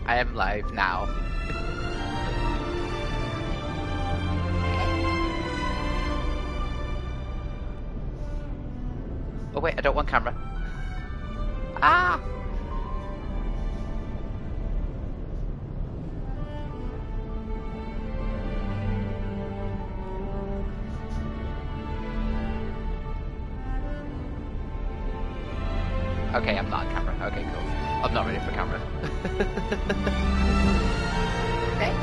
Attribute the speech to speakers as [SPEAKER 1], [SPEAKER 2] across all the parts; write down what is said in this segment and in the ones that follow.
[SPEAKER 1] I am live now. Oh wait, I don't want camera. Ah! Okay, I'm not on camera. Okay, cool. I'm not ready for camera. Okay.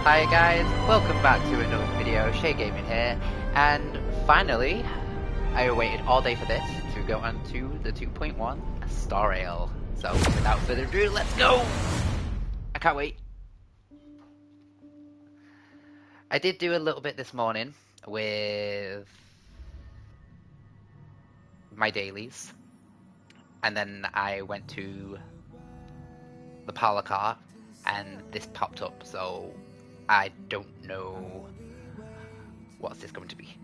[SPEAKER 1] Hi guys, welcome back to another video. Shay Gaming here, and finally, I waited all day for this to go on to the 2.1 Star Rail. So without further ado, let's go! I can't wait. I did do a little bit this morning with my dailies, and then I went to the parlor car and this popped up, so I don't know what's this going to be.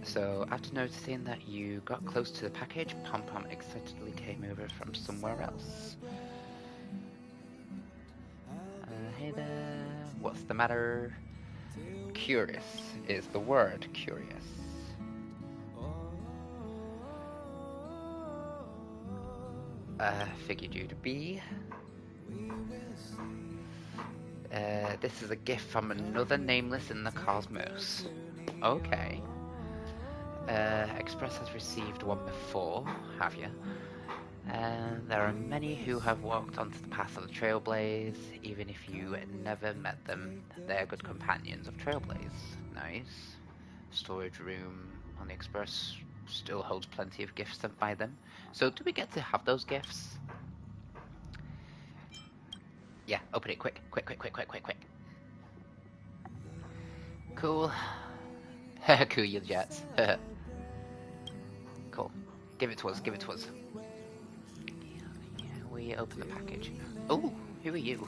[SPEAKER 1] So after noticing that you got close to the package, Pom Pom excitedly came over from somewhere else. Hey there, what's the matter? Curious is the word, curious. Figured you to be. This is a gift from another nameless in the cosmos. Okay. Express has received one before, have you? There are many who have walked onto the path of the Trailblazers, even if you never met them. They're good companions of Trailblazers. Nice. Storage room on the Express still holds plenty of gifts sent by them. So do we get to have those gifts? Yeah, open it quick. Quick. Cool. Cool, you jets. Cool. Give it to us. We open the package. Oh, who are you?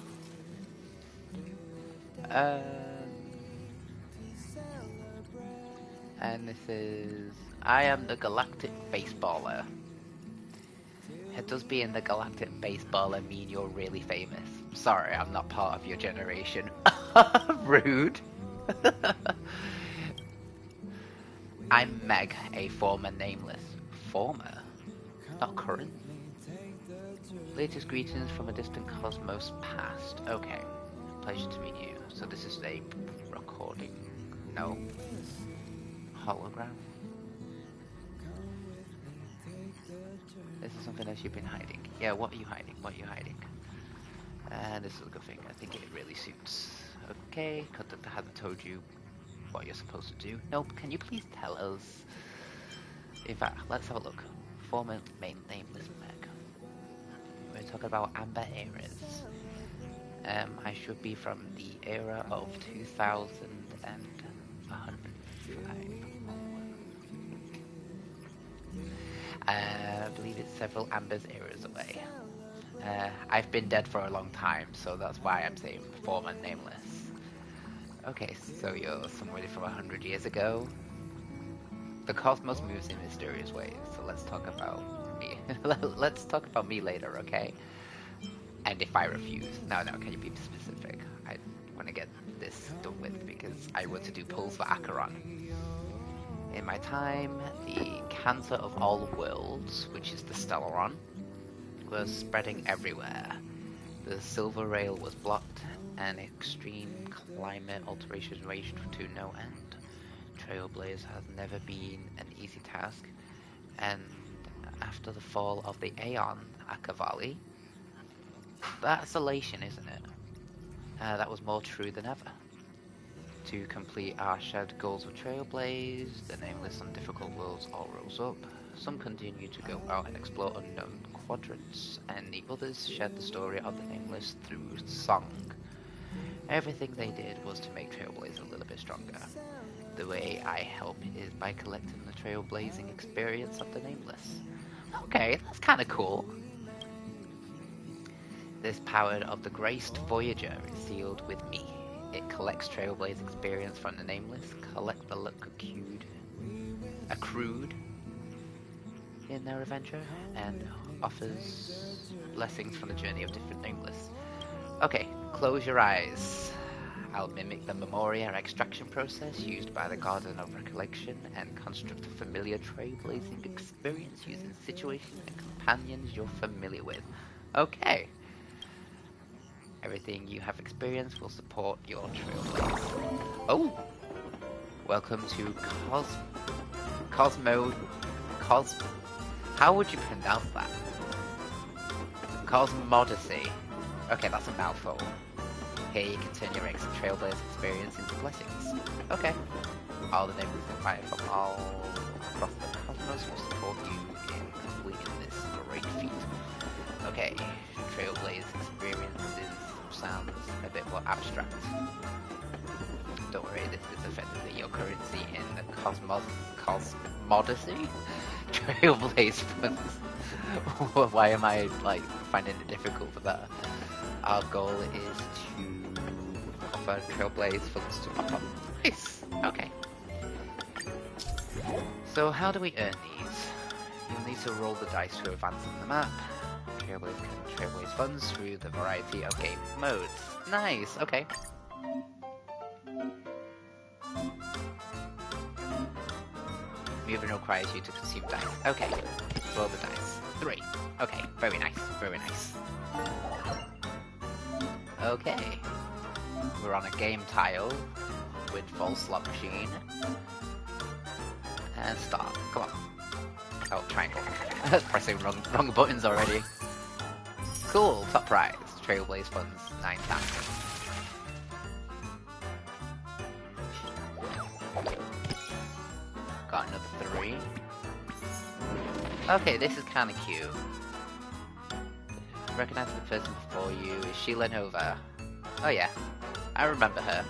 [SPEAKER 1] And this is... I am the Galactic Baseballer. Does being the Galactic Baseballer mean you're really famous? Sorry, I'm not part of your generation. Rude. I'm Meg, a former nameless. Former? Not current? Latest greetings from a distant cosmos past. Okay. Pleasure to meet you. So this is a recording. No. Hologram. This is something else you've been hiding. Yeah, what are you hiding? And this is a good thing. I think it really suits. Okay, Conductor hasn't told you what you're supposed to do. Nope, can you please tell us? In fact, let's have a look. Former main nameless Meg. We're talking about Amber Eras. I should be from the era of 2105. I believe it's several Amber's eras away. I've been dead for a long time, so that's why I'm saying former nameless. Okay, so you're somebody from 100 years ago. The cosmos moves in mysterious ways, so let's talk about me. Let's talk about me later, okay? And if I refuse... No, can you be specific? I want to get this done with because I want to do pulls for Acheron. In my time, the cancer of all worlds, which is the Stellaron, was spreading everywhere. The Silver Rail was blocked, and extreme climate alterations raged to no end. Trailblazers has never been an easy task, and after the fall of the Aeon Akavali, that's elation, isn't it? That was more true than ever. To complete our shared goals of Trailblazers, the nameless and difficult worlds all rose up. Some continue to go out and explore unknown quadrants, and the others shared the story of the nameless through song. Everything they did was to make Trailblazers a little bit stronger. The way I help is by collecting the trailblazing experience of the nameless. Okay, that's kind of cool. This power of the graced Voyager is sealed with me. It collects Trailblaze experience from the nameless, collect the luck accrued in their adventure, and offers blessings from the journey of different nameless. Okay, close your eyes. I'll mimic the memoria extraction process used by the Garden of Recollection and construct a familiar trailblazing experience using situations and companions you're familiar with. Okay. Everything you have experienced will support your trailblaze. Oh! Welcome to How would you pronounce that? Cosmodyssy. Okay, that's a mouthful. Here you can turn your trailblaze experience into blessings. Okay. All the neighbors invited from all across the cosmos will support you in completing this great feat. Okay, trailblaze experiences sounds a bit more abstract. Don't worry, this is effectively your currency in the Cosmodyssy? Trailblaze funds. Why am I like finding it difficult for that? Our goal is to offer Trailblaze funds to Pom Pom. Nice. Okay. So how do we earn these? You'll need to roll the dice to advance on the map. Trailblaze can Trailblaze funds through the variety of game modes. Nice. Okay. Moving requires you to consume dice. Okay. Roll the dice. 3. Okay. Very nice. Very nice. Okay. We're on a game tile with full slot machine. And start. Come on. Oh, triangle. Pressing wrong buttons already. Cool. Top prize. Trailblaze funds 9,000. Got another 3. Okay, this is kind of cute. Recognize the person before you. Is she Lenova? Oh yeah, I remember her.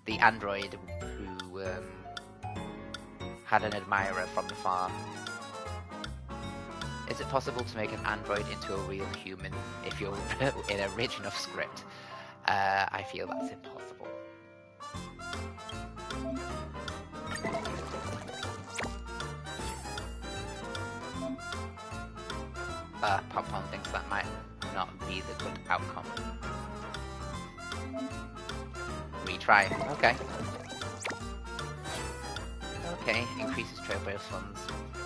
[SPEAKER 1] The android who had an admirer from afar. Is it possible to make an android into a real human if you're in a rich enough script? I feel that's impossible. Pom Pom thinks that might not be the good outcome. Retry. Okay. Okay, increases Trailblaze funds.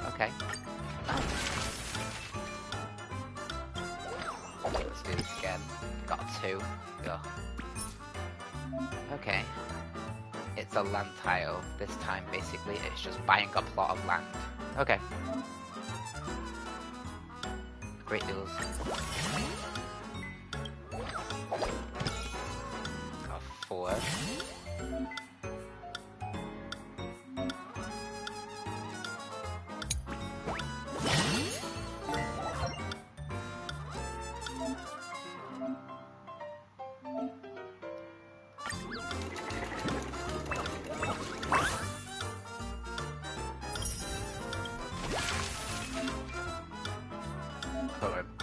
[SPEAKER 1] Okay. Nice. Let's do this again. Got 2. Go. Okay. It's a land tile. This time, basically, it's just buying a plot of land. Okay. Great deals. Got 4.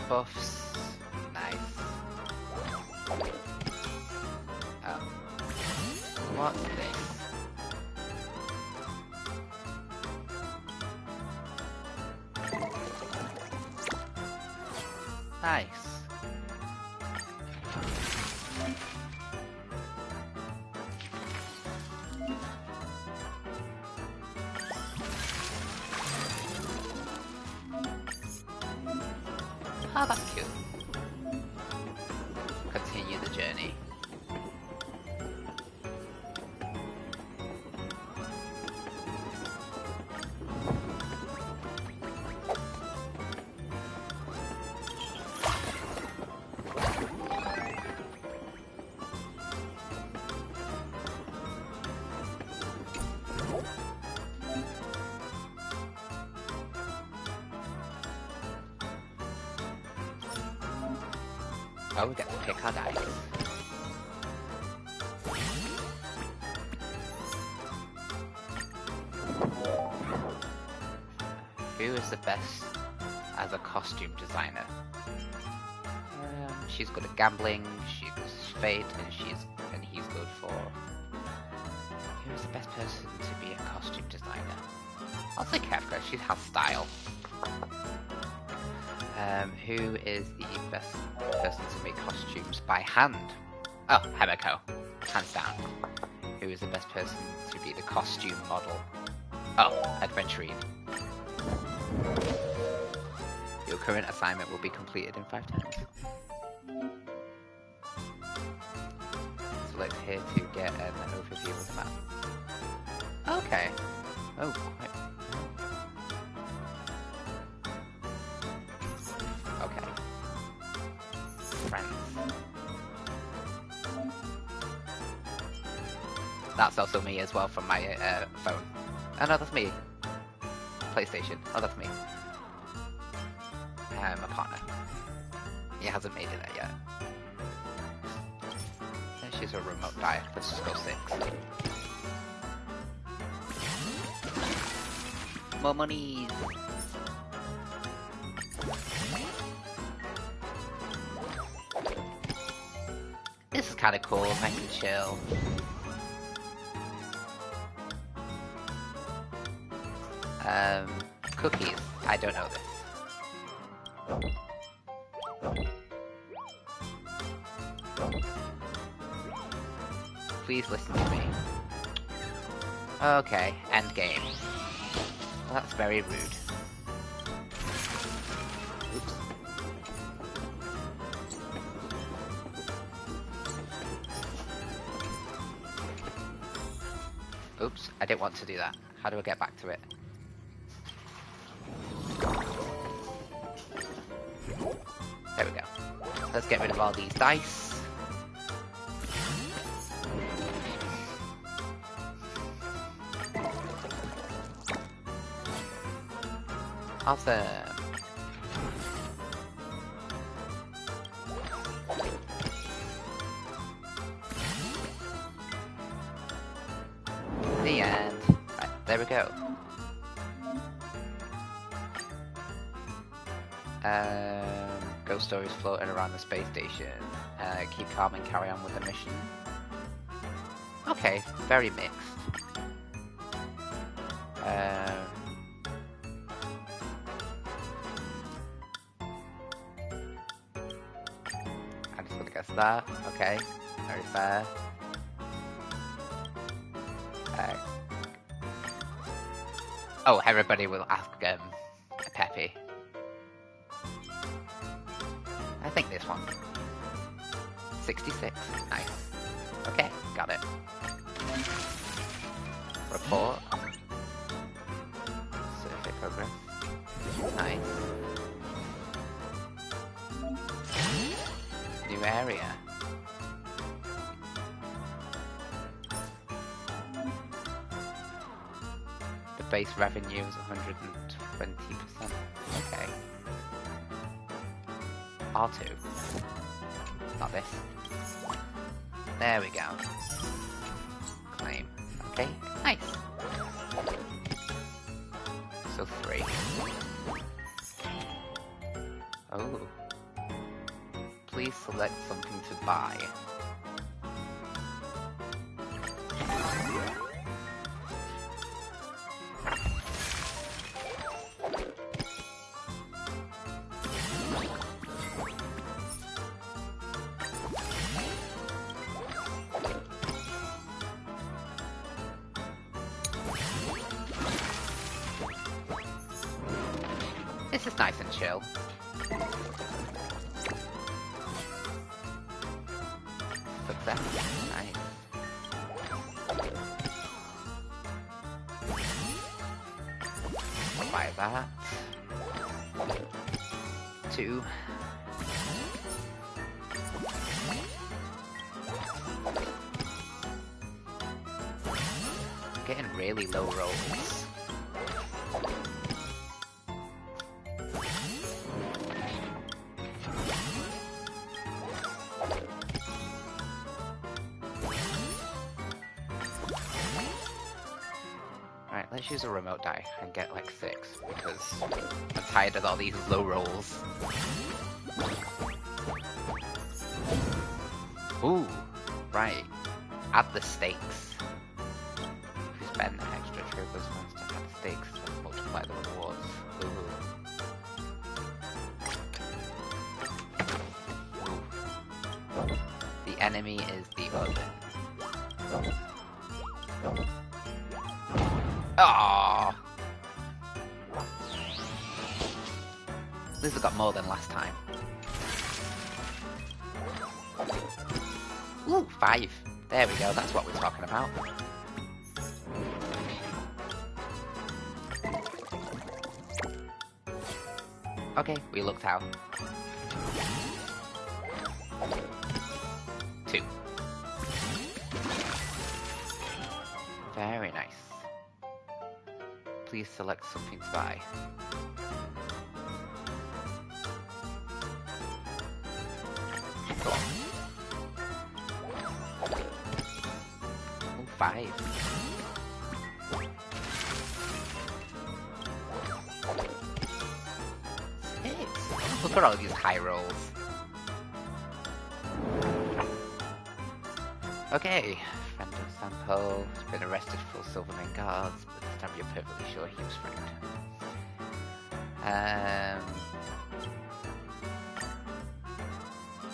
[SPEAKER 1] Buffs. Nice. Oh. What's this? Nice. Oh, that's cute. Continue the journey. Oh, we get to pick our dice. Who is the best as a costume designer? She's good at gambling, she's fate, and he's good for... Who is the best person to be a costume designer? I'll say Kefka, she has style. Who is the best person to make costumes by hand? Oh, Hemiko. Hands down. Who is the best person to be the costume model? Oh, Adventurine. Your current assignment will be completed in 5 turns. Select here to get an overview of the map. Okay. Oh, quite. Okay. Friends. That's also me as well from my phone. Oh no, that's me. PlayStation. Oh, that's me. My partner. He hasn't made it there yet. She's a remote die. Let's just go 6. More money! This is kind of cool. I can chill. Cookies. I don't know this. Please listen to me. Okay, end game. Well, that's very rude. Oops. Oops, I didn't want to do that. How do I get back to it? There we go. Let's get rid of all these dice. Awesome. The end. Right, there we go. Ghost stories floating around the space station. Keep calm and carry on with the mission. Okay, very mixed. I'm just gonna guess that. Okay, very fair. Oh, everybody will ask Peppy. I think this one. 66. Nice. Okay, got it. Report. Survey progress. Nice. New area. The base revenue is 120%. Okay. R2. Not this. There we go. Claim. Okay, nice. So 3. Oh. Please select something to buy. This is nice and chill. Success. Nice. I'll buy that. 2. Getting really low rolls. Right, let's use a remote die and get like 6 because I'm tired of all these low rolls. Ooh, right. Add the stakes. If you spend extra Trailblazers points to add the stakes, let's multiply the rewards. Ooh. enemy is the oven. Oh! At least I got more than last time. Ooh, 5. There we go, that's what we're talking about. Okay, we looked out. 2. Very nice. Please select something to buy. Go on. Ooh, 5. Look at all these high rolls. Okay, friend of Sampo has been arrested for Silvermane guards, but this time you're perfectly sure he was framed.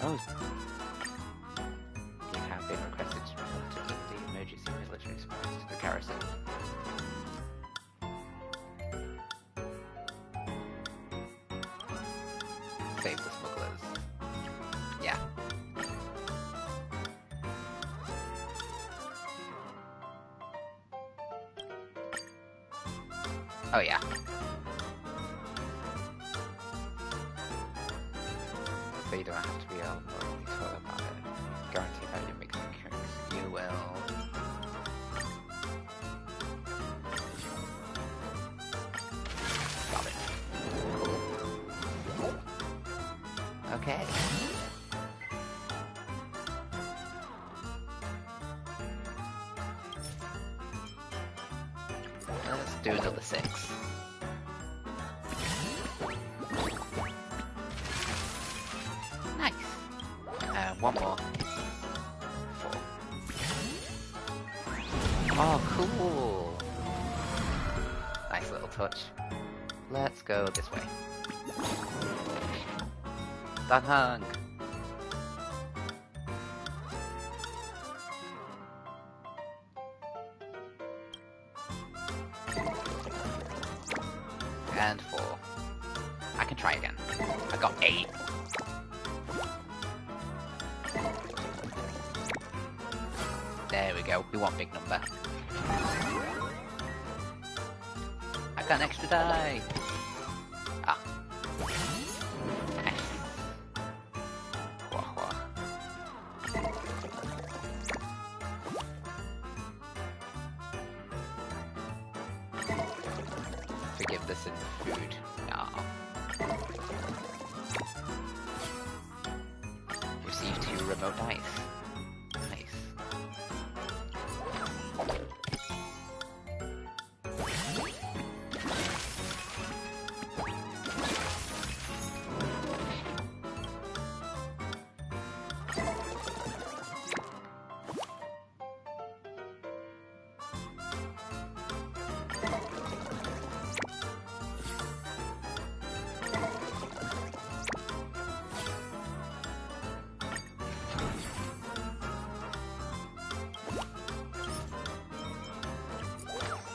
[SPEAKER 1] Oh. You have been requested to return to the emergency military response to the garrison. Save the smugglers. Yeah. Oh yeah. So you don't have to be all told about it. Guarantee that you make some cures. You will. Got it. Okay. Let's do another 6. Nice. One more. 4. Oh, cool. Nice little touch. Let's go this way. Done hung. And 4. I can try again. I got 8. There we go. We want big number. I got an extra die. Ah. Nice. Wah, wah. Forgive this in the food. No. Receive 2 remote dice. Nice.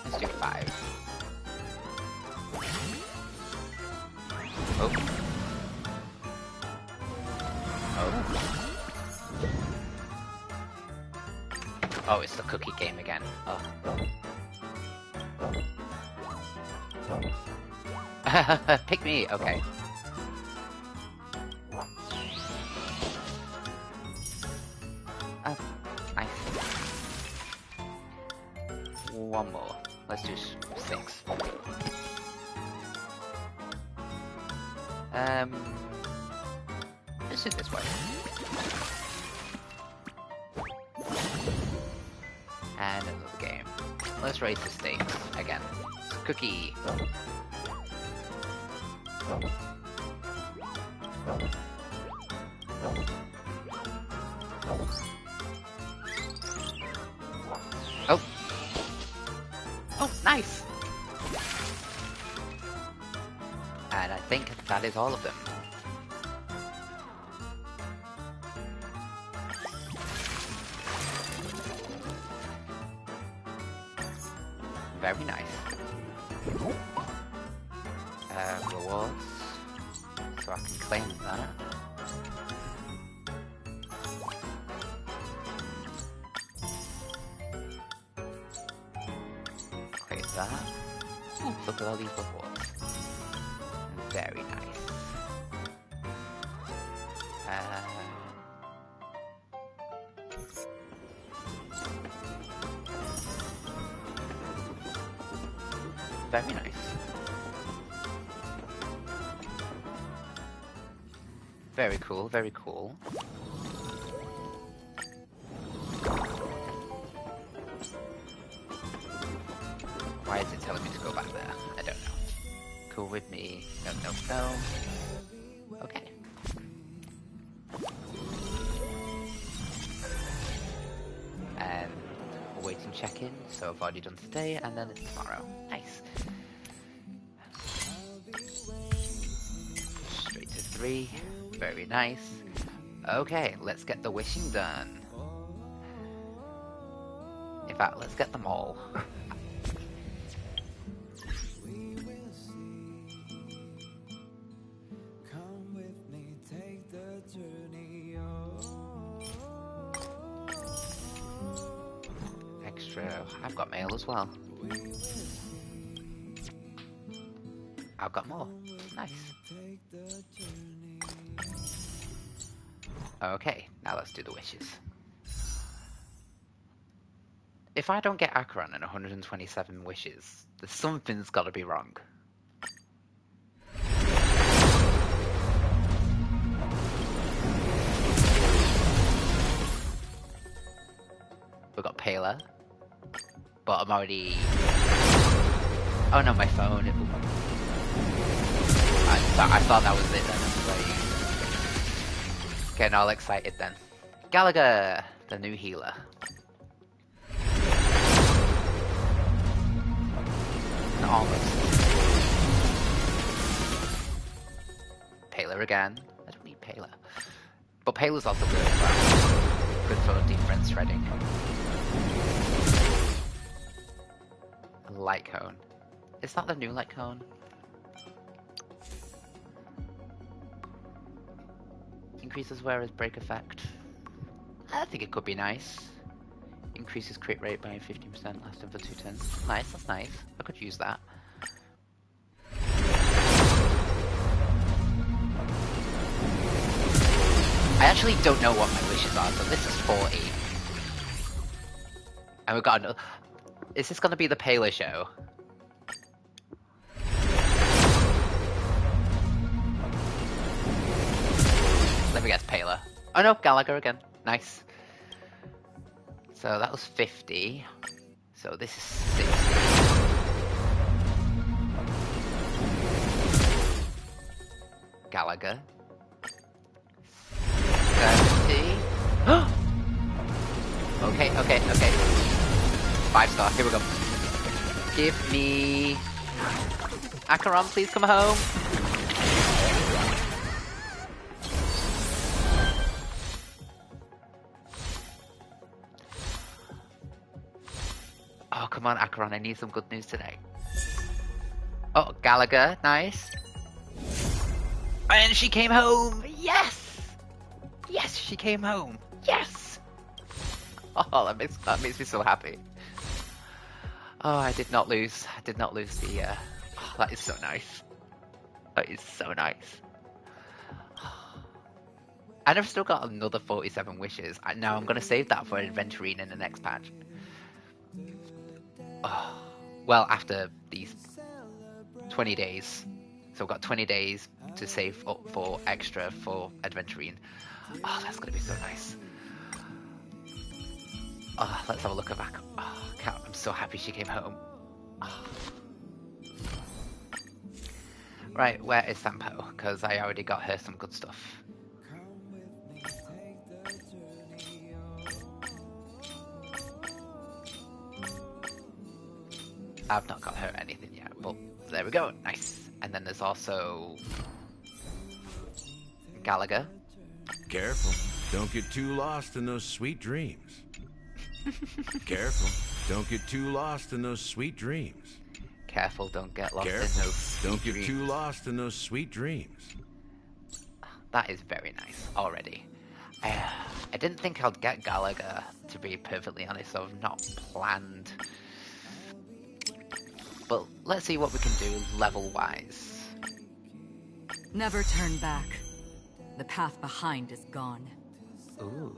[SPEAKER 1] Let's do 5. Oh. Oh. Oh, it's the cookie game again. Oh. Pick me, okay. Nice. One more. Let's do 6. Let's do this way. And another game. Let's raise the stakes again. Cookie. Oh. Oh, nice. And I think that is all of them. Very nice. Rewards. So I can claim that. Claim that. Ooh, look at all these rewards. Very nice. Very nice. Very cool, very cool. Why is it telling me to go back there? I don't know. Cool with me. No, no, no. Okay. And awaiting check-in, so I've already done today, and then it's tomorrow. Nice. Straight to 3. Very nice. Okay, let's get the wishing done. In fact, let's get them all. Extra. I've got mail as well. I've got more. Nice. Okay, now let's do the wishes. If I don't get Acheron and 127 wishes, there's something's gotta be wrong. We've got Paler, but I'm already... Oh no, my phone. I thought that was it then. Getting all excited then. Gallagher, the new healer. Almost. Paler again. I don't need Paler. But Paler's also good as well. Good for defense shredding. Light cone. Is that the new light cone? Increases wearer's break effect. I think it could be nice. Increases crit rate by 15%, lasting for 2 turns. Nice, that's nice. I could use that. I actually don't know what my wishes are, but this is 40. And we've got another... Is this going to be the Paler show? Let me guess, Paler. Oh no, Gallagher again. Nice. So that was 50. So this is 60. Gallagher. 70. Okay. 5-star, here we go. Give me... Acheron, please come home. Oh, come on, Acheron, I need some good news today. Oh, Gallagher, nice. And she came home! Yes! Yes, she came home! Yes! Oh, that makes me so happy. Oh, I did not lose. I did not lose the... Oh, that is so nice. That is so nice. And I've still got another 47 wishes. Now I'm going to save that for Adventurine in the next patch. Oh, well, after these 20 days. So I've got 20 days to save up for extra for Adventurine. Oh, that's going to be so nice. Oh, let's have a look at back. Oh, I'm so happy she came home. Oh. Right, where is Sampo? Because I already got her some good stuff. I've not got her anything yet, but there we go. Nice. And then there's also Gallagher.
[SPEAKER 2] Careful. Don't get too lost in those sweet dreams. Careful. Don't get too lost in those sweet dreams.
[SPEAKER 1] Careful, don't get lost
[SPEAKER 2] Careful.
[SPEAKER 1] in those
[SPEAKER 2] Don't get
[SPEAKER 1] dreams.
[SPEAKER 2] too lost in those sweet dreams.
[SPEAKER 1] That is very nice already. I didn't think I'd get Gallagher, to be perfectly honest, so I've not planned. But let's see what we can do level-wise.
[SPEAKER 3] Never turn back. The path behind is gone.
[SPEAKER 1] Ooh.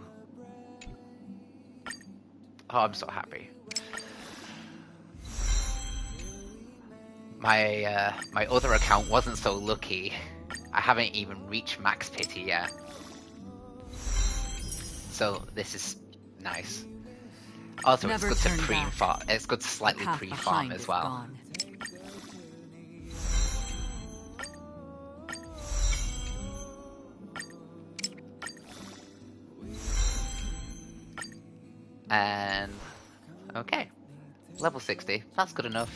[SPEAKER 1] Oh, I'm so happy. My other account wasn't so lucky. I haven't even reached max pity yet. So this is nice. Also,
[SPEAKER 3] Never
[SPEAKER 1] it's good to
[SPEAKER 3] turn
[SPEAKER 1] pre-farm.
[SPEAKER 3] back.
[SPEAKER 1] It's good to slightly
[SPEAKER 3] The path
[SPEAKER 1] pre-farm
[SPEAKER 3] behind
[SPEAKER 1] as
[SPEAKER 3] is
[SPEAKER 1] well.
[SPEAKER 3] gone.
[SPEAKER 1] And okay, level 60. That's good enough.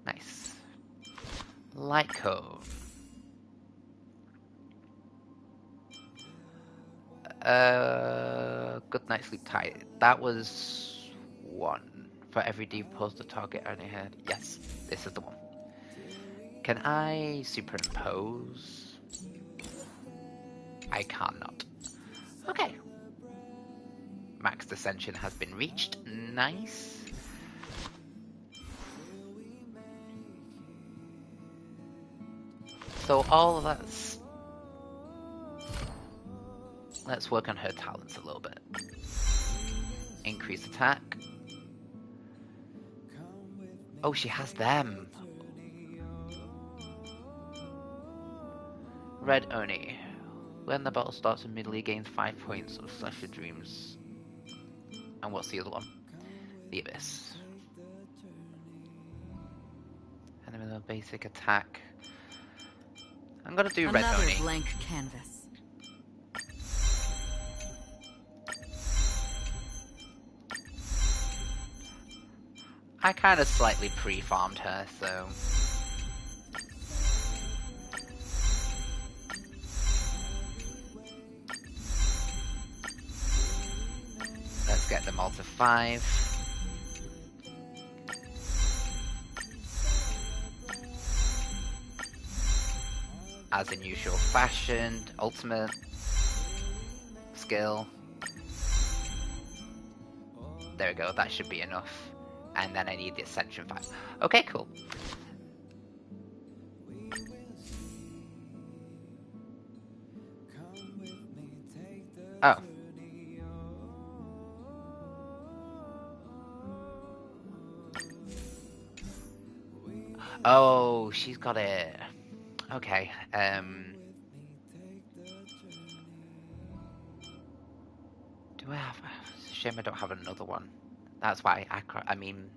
[SPEAKER 1] Nice. Light cone. Good night sleep tight. That was 1 for every deposit the target only had. Yes, this is the one. Can I superimpose? I cannot. Okay. Max Ascension has been reached. Nice. So all of that's... Let's work on her talents a little bit. Increase attack. Oh, she has them. Red Oni. When the battle starts, immediately gains 5 points of Slasher Dreams. And what's the other one? The Abyss. And then with a basic attack. I'm gonna do Red
[SPEAKER 3] Another
[SPEAKER 1] Oni.
[SPEAKER 3] blank canvas.
[SPEAKER 1] I kind of slightly pre-farmed her, so... Let's get them all to 5. As in usual fashion, ultimate skill. There we go, that should be enough. And then I need the Ascension 5. Okay, cool. Oh. Oh, she's got it. Okay, do I have... It's a shame I don't have another one. That's why I mean,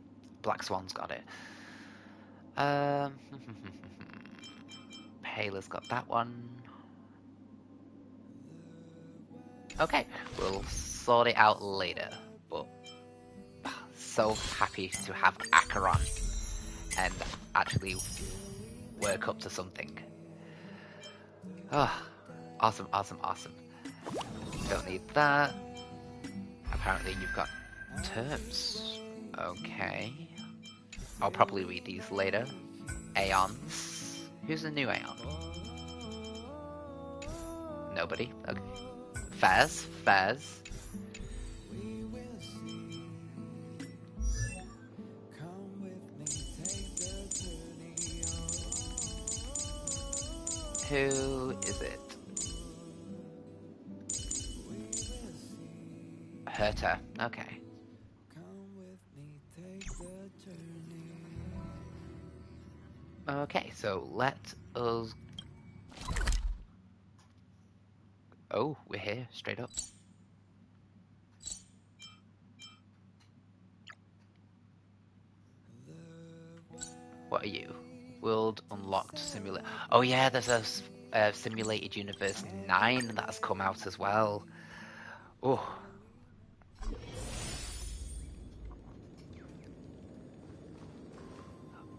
[SPEAKER 1] Black Swan's got it. Payla's got that one. Okay, we'll sort it out later. But so happy to have Acheron and actually work up to something. Oh, awesome, awesome, awesome. Don't need that. Apparently you've got terms. Okay. I'll probably read these later. Aeons. Who's the new Aeon? Nobody? Okay. Faz. Who is it? Herta. Okay. Okay, so let us... Oh, we're here, straight up. What are you? World unlocked simulate. Oh yeah, there's a Simulated Universe 9 that has come out as well. Oh.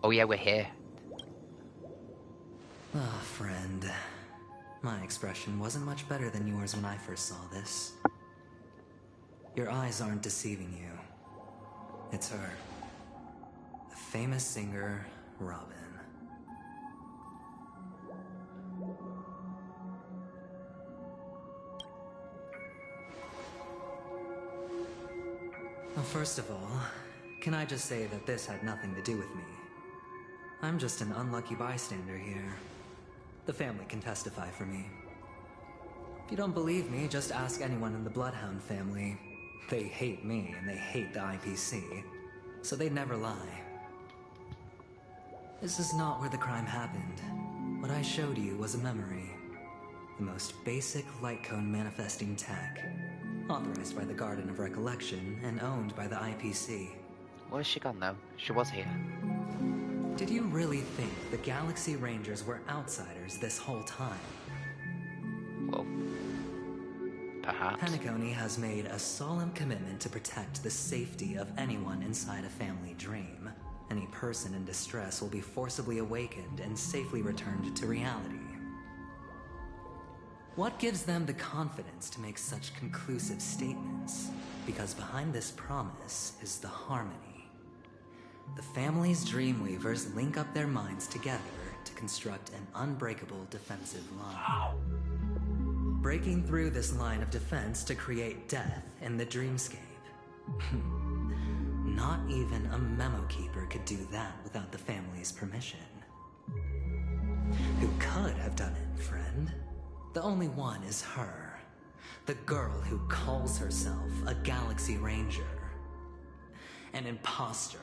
[SPEAKER 1] Oh yeah, we're here.
[SPEAKER 4] Ah, friend. My expression wasn't much better than yours when I first saw this. Your eyes aren't deceiving you. It's her. The famous singer, Robin. Well, first of all, can I just say that this had nothing to do with me? I'm just an unlucky bystander here. The family can testify for me. If you don't believe me, just ask anyone in the Bloodhound family. They hate me and they hate the IPC, so they'd never lie. This is not where the crime happened. What I showed you was a memory. The most basic light cone manifesting tech. Authorized by the Garden of Recollection and owned by the IPC.
[SPEAKER 1] Where's she gone, though? She was here.
[SPEAKER 4] Did you really think the Galaxy Rangers were outsiders this whole time?
[SPEAKER 1] Well, perhaps.
[SPEAKER 4] Penacony has made a solemn commitment to protect the safety of anyone inside a family dream. Any person in distress will be forcibly awakened and safely returned to reality. What gives them the confidence to make such conclusive statements? Because behind this promise is the harmony. The family's Dreamweavers link up their minds together to construct an unbreakable defensive line. Breaking through this line of defense to create death in the dreamscape. Not even a memo keeper could do that without the family's permission. Who could have done it, friend? The only one is her. The girl who calls herself a Galaxy Ranger. An imposter.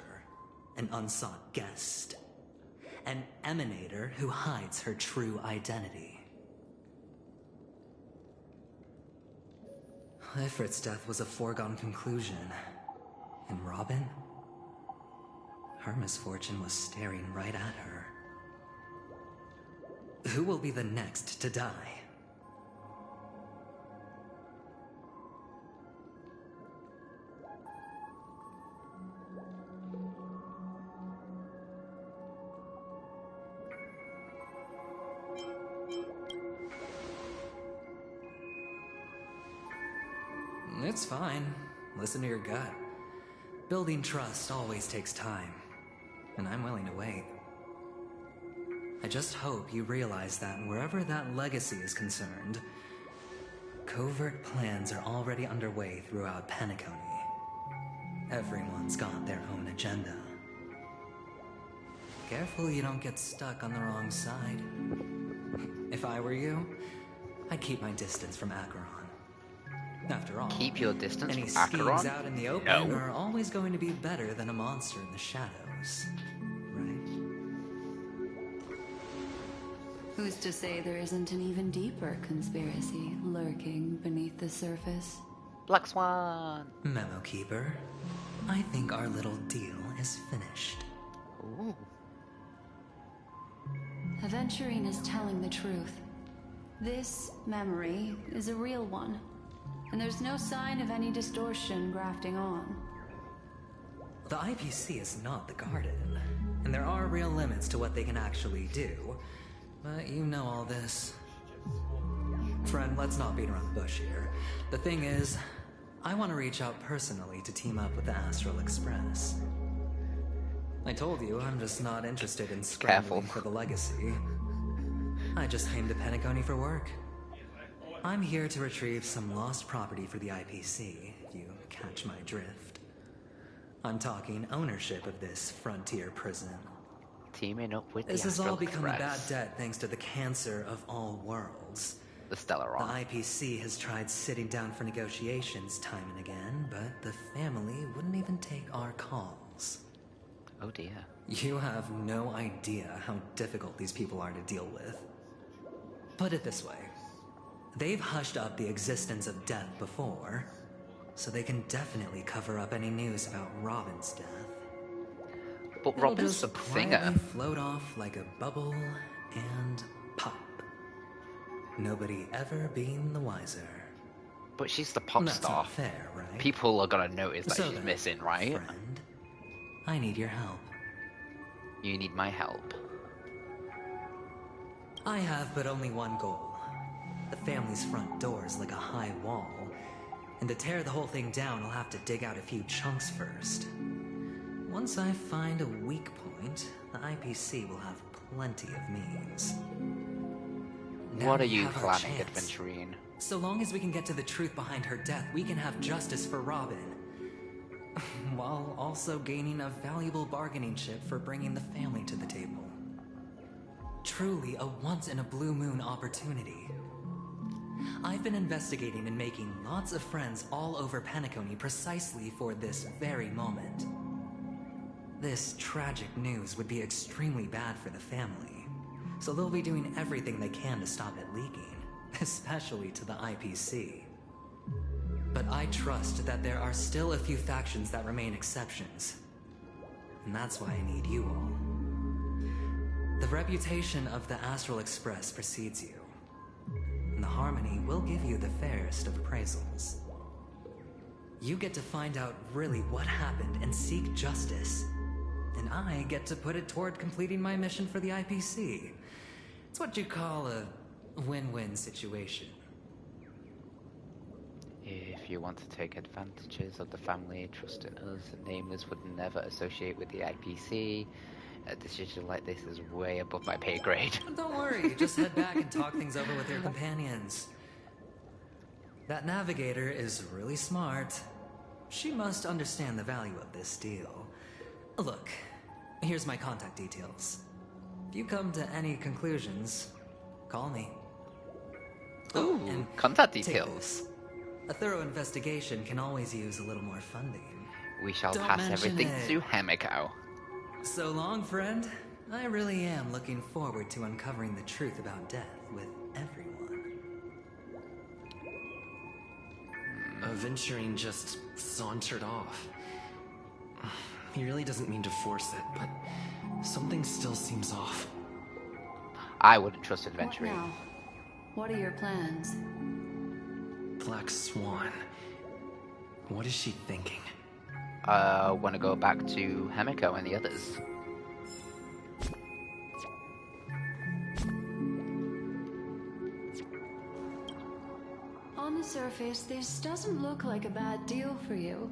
[SPEAKER 4] An unsought guest. An emanator who hides her true identity. Ifrit's death was a foregone conclusion. And Robin? Her misfortune was staring right at her. Who will be the next to die? It's fine. Listen to your gut. Building trust always takes time, and I'm willing to wait. I just hope you realize that wherever that legacy is concerned, covert plans are already underway throughout Penacony. Everyone's got their own agenda. Careful you don't get stuck on the wrong side. If I were you, I'd keep my distance from Acheron. After all,
[SPEAKER 1] Keep your distance
[SPEAKER 4] any
[SPEAKER 1] from Acheron?
[SPEAKER 4] schemes out in the open are always going to be better than a monster in the shadows, right?
[SPEAKER 3] Who's to say there isn't an even deeper conspiracy lurking beneath the surface?
[SPEAKER 1] Black Swan!
[SPEAKER 4] Memo Keeper, I think our little deal is finished.
[SPEAKER 1] Ooh.
[SPEAKER 5] Adventurine is telling the truth. This memory is a real one. And there's no sign of any distortion grafting on.
[SPEAKER 4] The IPC is not the Garden, and there are real limits to what they can actually do. But you know all this. Friend, let's not beat around the bush here. The thing is, I want to reach out personally to team up with the Astral Express. I told you I'm just not interested in scrambling for the legacy. I just came to Penacony for work. I'm here to retrieve some lost property for the IPC, if you catch my drift. I'm talking ownership of this frontier prison.
[SPEAKER 1] Teaming up with
[SPEAKER 4] This
[SPEAKER 1] the
[SPEAKER 4] has all
[SPEAKER 1] Astral
[SPEAKER 4] become a bad
[SPEAKER 1] Express.
[SPEAKER 4] debt thanks to the cancer of all worlds.
[SPEAKER 1] The Stellaron.
[SPEAKER 4] The IPC has tried sitting down for negotiations time and again, but the family wouldn't even take our calls.
[SPEAKER 1] Oh dear.
[SPEAKER 4] You have no idea how difficult these people are to deal with. Put it this way. They've hushed up the existence of death before, so they can definitely cover up any news about Robin's death.
[SPEAKER 1] But
[SPEAKER 4] It'll
[SPEAKER 1] Robin's
[SPEAKER 4] just
[SPEAKER 1] the singer.
[SPEAKER 4] quietly float off like a bubble and pop. Nobody ever being the wiser.
[SPEAKER 1] But she's the pop
[SPEAKER 4] That's
[SPEAKER 1] star.
[SPEAKER 4] not fair, right?
[SPEAKER 1] People are gonna notice that
[SPEAKER 4] So
[SPEAKER 1] she's
[SPEAKER 4] then,
[SPEAKER 1] missing, right?
[SPEAKER 4] Friend, I need your help.
[SPEAKER 1] You need my help.
[SPEAKER 4] I have but only one goal. the family's front doors like a high wall. And to tear the whole thing down, I'll have to dig out a few chunks first. Once I find a weak point, the IPC will have plenty of means. Now
[SPEAKER 1] What are
[SPEAKER 4] we
[SPEAKER 1] you
[SPEAKER 4] have our
[SPEAKER 1] planning,
[SPEAKER 4] chance.
[SPEAKER 1] Adventurine?
[SPEAKER 4] So long as we can get to the truth behind her death, we can have justice for Robin. While also gaining a valuable bargaining chip for bringing the family to the table. Truly a once-in-a-blue-moon opportunity. I've been investigating and making lots of friends all over Penacony precisely for this very moment. This tragic news would be extremely bad for the family, so they'll be doing everything they can to stop it leaking, especially to the IPC. But I trust that there are still a few factions that remain exceptions, and that's why I need you all. The reputation of the Astral Express precedes you, and the Harmony will give you the fairest of appraisals. You get to find out really what happened and seek justice, and I get to put it toward completing my mission for the IPC. It's what you call a win-win situation.
[SPEAKER 1] If you want to take advantages of the family, trust in us. Nameless would never associate with the IPC. A decision like this is way above my pay grade.
[SPEAKER 4] Don't worry, just head back and talk things over with your companions. That navigator is really smart. She must understand the value of this deal. Look, here's my contact details. If you come to any conclusions, call me.
[SPEAKER 1] Ooh,
[SPEAKER 4] and
[SPEAKER 1] contact
[SPEAKER 4] take
[SPEAKER 1] details.
[SPEAKER 4] this. A thorough investigation can always use a little more funding.
[SPEAKER 1] We shall
[SPEAKER 4] Don't
[SPEAKER 1] pass
[SPEAKER 4] mention
[SPEAKER 1] everything
[SPEAKER 4] it.
[SPEAKER 1] to Hemiko.
[SPEAKER 4] So long, friend. I really am looking forward to uncovering the truth about death with everyone.
[SPEAKER 6] Adventurine just sauntered off. He really doesn't mean to force it, but something still seems off.
[SPEAKER 1] I wouldn't trust
[SPEAKER 5] What
[SPEAKER 1] Adventurine.
[SPEAKER 5] now? What are your plans?
[SPEAKER 6] Black Swan. What is she thinking?
[SPEAKER 1] Want to go back to Hemiko and the others.
[SPEAKER 5] On the surface, this doesn't look like a bad deal for you.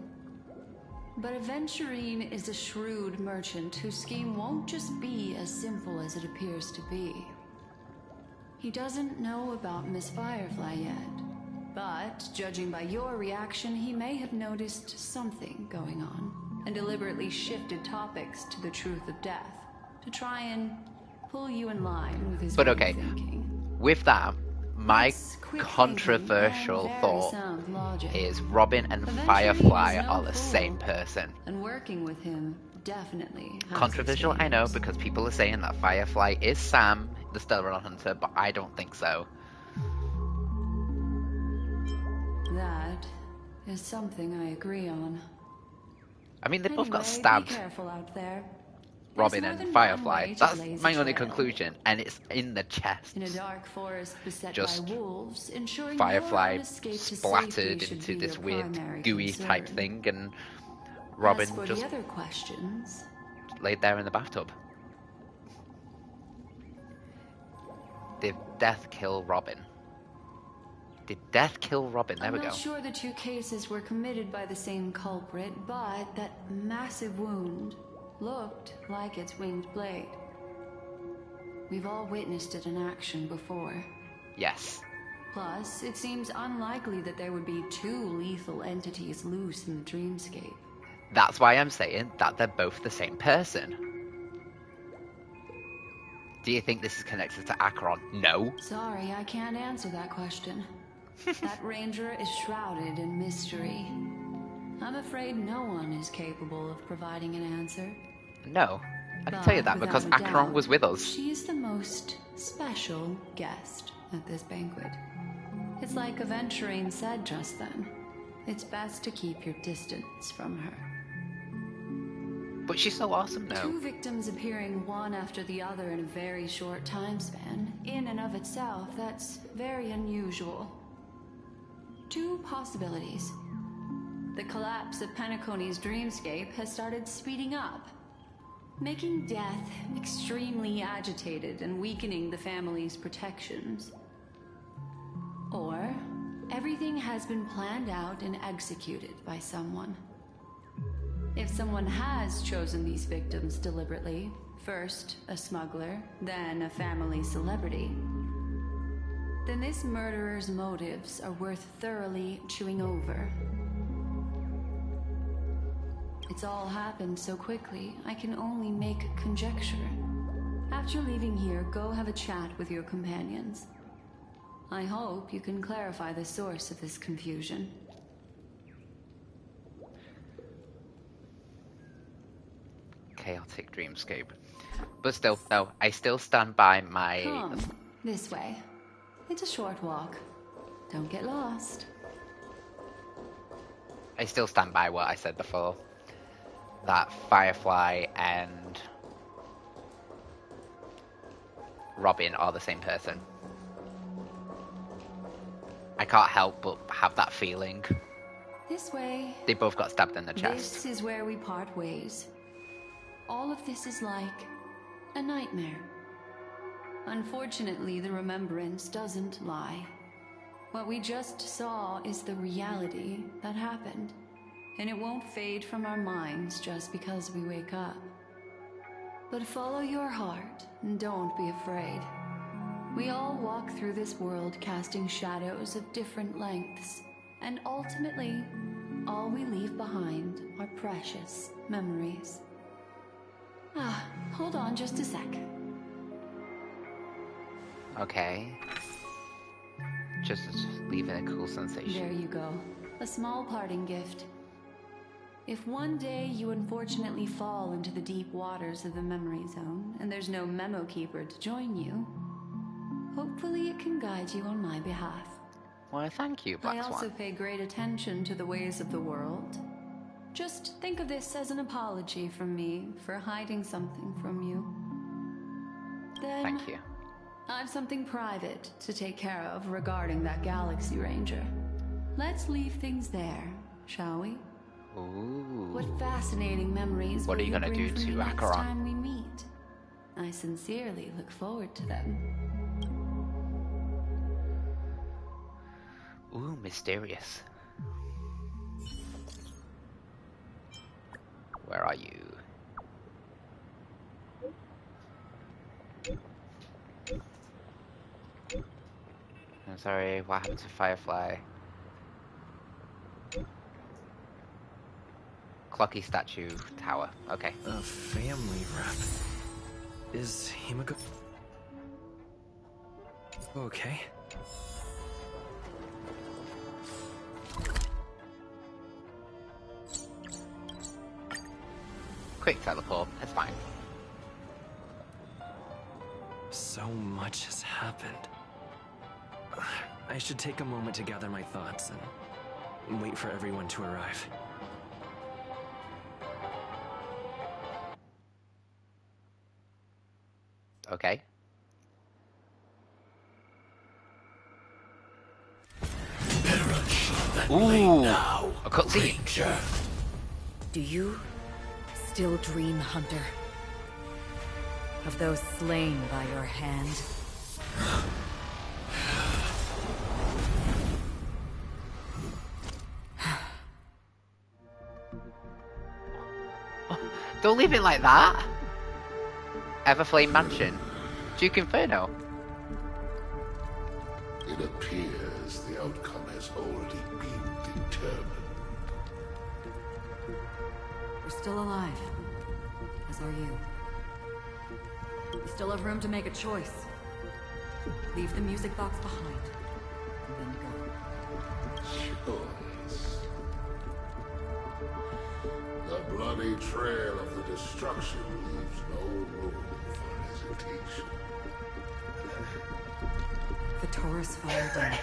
[SPEAKER 5] But Adventurine is a shrewd merchant whose scheme won't just be as simple as it appears to be. He doesn't know about Miss Firefly yet, but judging by your reaction, he may have noticed something going on and deliberately shifted topics to the truth of death to try and pull you in line with his
[SPEAKER 1] But
[SPEAKER 5] way of
[SPEAKER 1] okay,
[SPEAKER 5] thinking.
[SPEAKER 1] with that, my
[SPEAKER 5] It's quick
[SPEAKER 1] controversial
[SPEAKER 5] thinking and
[SPEAKER 1] thought
[SPEAKER 5] very sound logic.
[SPEAKER 1] is Robin and
[SPEAKER 5] Adventurine
[SPEAKER 1] Firefly
[SPEAKER 5] is no
[SPEAKER 1] are the
[SPEAKER 5] fool,
[SPEAKER 1] same person.
[SPEAKER 5] and working with him definitely has
[SPEAKER 1] Controversial,
[SPEAKER 5] its
[SPEAKER 1] I know,
[SPEAKER 5] dangers.
[SPEAKER 1] because people are saying that Firefly is Sam, the Stellar Hunter, but I don't think so.
[SPEAKER 5] That is something I agree on.
[SPEAKER 1] I mean, they both got
[SPEAKER 5] Anyway,
[SPEAKER 1] stabbed,
[SPEAKER 5] Be careful out there.
[SPEAKER 1] Robin
[SPEAKER 5] There's more
[SPEAKER 1] and
[SPEAKER 5] than one
[SPEAKER 1] Firefly.
[SPEAKER 5] way to
[SPEAKER 1] That's
[SPEAKER 5] blaze
[SPEAKER 1] my
[SPEAKER 5] a
[SPEAKER 1] only
[SPEAKER 5] trail.
[SPEAKER 1] conclusion, and it's in the chest.
[SPEAKER 5] In a dark forest beset
[SPEAKER 1] Just
[SPEAKER 5] by wolves, ensuring
[SPEAKER 1] Firefly
[SPEAKER 5] your own escape to
[SPEAKER 1] splattered
[SPEAKER 5] safety should
[SPEAKER 1] into
[SPEAKER 5] be
[SPEAKER 1] this
[SPEAKER 5] your
[SPEAKER 1] weird
[SPEAKER 5] primary
[SPEAKER 1] gooey type
[SPEAKER 5] concern.
[SPEAKER 1] thing, and Robin
[SPEAKER 5] As for
[SPEAKER 1] just
[SPEAKER 5] the other questions,
[SPEAKER 1] laid there in the bathtub. Did death kill Robin? Did death kill Robin? There
[SPEAKER 5] I'm
[SPEAKER 1] we go.
[SPEAKER 5] not sure the two cases were committed by the same culprit, but that massive wound looked like its winged blade. We've all witnessed it in action before.
[SPEAKER 1] Yes.
[SPEAKER 5] Plus, it seems unlikely that there would be two lethal entities loose in the dreamscape.
[SPEAKER 1] That's why I'm saying that they're both the same person. Do you think this is connected to Acheron? No.
[SPEAKER 5] Sorry, I can't answer that question. That ranger is shrouded in mystery. I'm afraid no one is capable of providing an answer.
[SPEAKER 1] No. I can tell you that
[SPEAKER 5] But
[SPEAKER 1] because
[SPEAKER 5] without a
[SPEAKER 1] Acheron
[SPEAKER 5] doubt,
[SPEAKER 1] was with us.
[SPEAKER 5] She is the most special guest at this banquet. It's like Adventurine said just then. It's best to keep your distance from her.
[SPEAKER 1] But she's so awesome now.
[SPEAKER 5] Two victims appearing one after the other in a very short time span, in and of itself, that's very unusual. Two possibilities. The collapse of Penacony's dreamscape has started speeding up, making death extremely agitated and weakening the family's protections. has been planned out and executed by someone. If someone has chosen these victims deliberately, first a smuggler, then a family celebrity, then this murderer's motives are worth thoroughly chewing over. It's all happened so quickly, I can only make conjecture. After leaving here, go have a chat with your companions. I hope you can clarify the source of this confusion.
[SPEAKER 1] Chaotic dreamscape. But still, no, I still stand by my...
[SPEAKER 5] Come, this way. It's a short walk. Don't get lost.
[SPEAKER 1] I still stand by what I said before. That Firefly and Robin are the same person. I can't help but have that feeling.
[SPEAKER 5] This way.
[SPEAKER 1] They both got stabbed in the chest.
[SPEAKER 5] This is where we part ways. All of this is like a nightmare. Unfortunately, the remembrance doesn't lie. What we just saw is the reality that happened, and it won't fade from our minds just because we wake up. But follow your heart and don't be afraid. We all walk through this world casting shadows of different lengths, and ultimately, all we leave behind are precious memories. Hold on just a sec.
[SPEAKER 1] Okay. Just leaving a cool sensation.
[SPEAKER 5] There you go. A small parting gift. If one day you unfortunately fall into the deep waters of the memory zone, and there's no memo keeper to join you, hopefully it can guide you on my behalf.
[SPEAKER 1] Well, thank you, Black
[SPEAKER 5] I also
[SPEAKER 1] Swan.
[SPEAKER 5] pay great attention to the ways of the world. Just think of this as an apology from me for hiding something from you. Then,
[SPEAKER 1] Thank you.
[SPEAKER 5] I've something private to take care of regarding that Galaxy Ranger. Let's leave things there, shall we?
[SPEAKER 1] Ooh.
[SPEAKER 5] What fascinating memories
[SPEAKER 1] What
[SPEAKER 5] will
[SPEAKER 1] are you gonna
[SPEAKER 5] bring
[SPEAKER 1] do
[SPEAKER 5] for
[SPEAKER 1] to
[SPEAKER 5] me next
[SPEAKER 1] Acheron?
[SPEAKER 5] time we meet? I sincerely look forward to them.
[SPEAKER 1] Ooh, mysterious. Where are you? I'm sorry, what happened to Firefly? Clocky statue tower. Okay.
[SPEAKER 6] A family rep. Is Himiko okay?
[SPEAKER 1] Quick teleport. That's fine.
[SPEAKER 6] So much has happened. I should take a moment to gather my thoughts and wait for everyone to arrive.
[SPEAKER 1] Okay. Ooh, a cutscene.
[SPEAKER 7] Do you still dream, Hunter? Of those slain by your hand?
[SPEAKER 1] Don't leave it like that. Everflame Mansion. Duke Inferno.
[SPEAKER 8] It appears the outcome has already been determined.
[SPEAKER 7] We're still alive. As are you. We still have room to make a choice. Leave the music box behind. And then go.
[SPEAKER 8] Choice. The bloody trail of the destruction leaves no room for hesitation.
[SPEAKER 7] The Taurus fall down.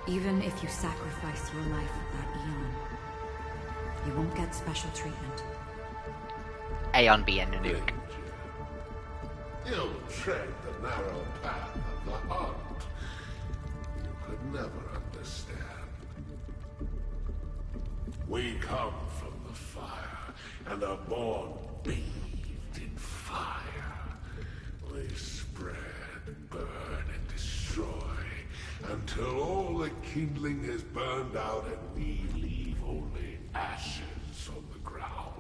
[SPEAKER 7] Even if you sacrifice your life for that Eon, you won't get special treatment.
[SPEAKER 1] Aeon being a nuke.
[SPEAKER 8] You'll tread the narrow path of the hunt. You could never understand. We come from the fire, and are born bathed in fire. We spread, burn, and destroy, until all the kindling has burned out and we leave only ashes on the ground.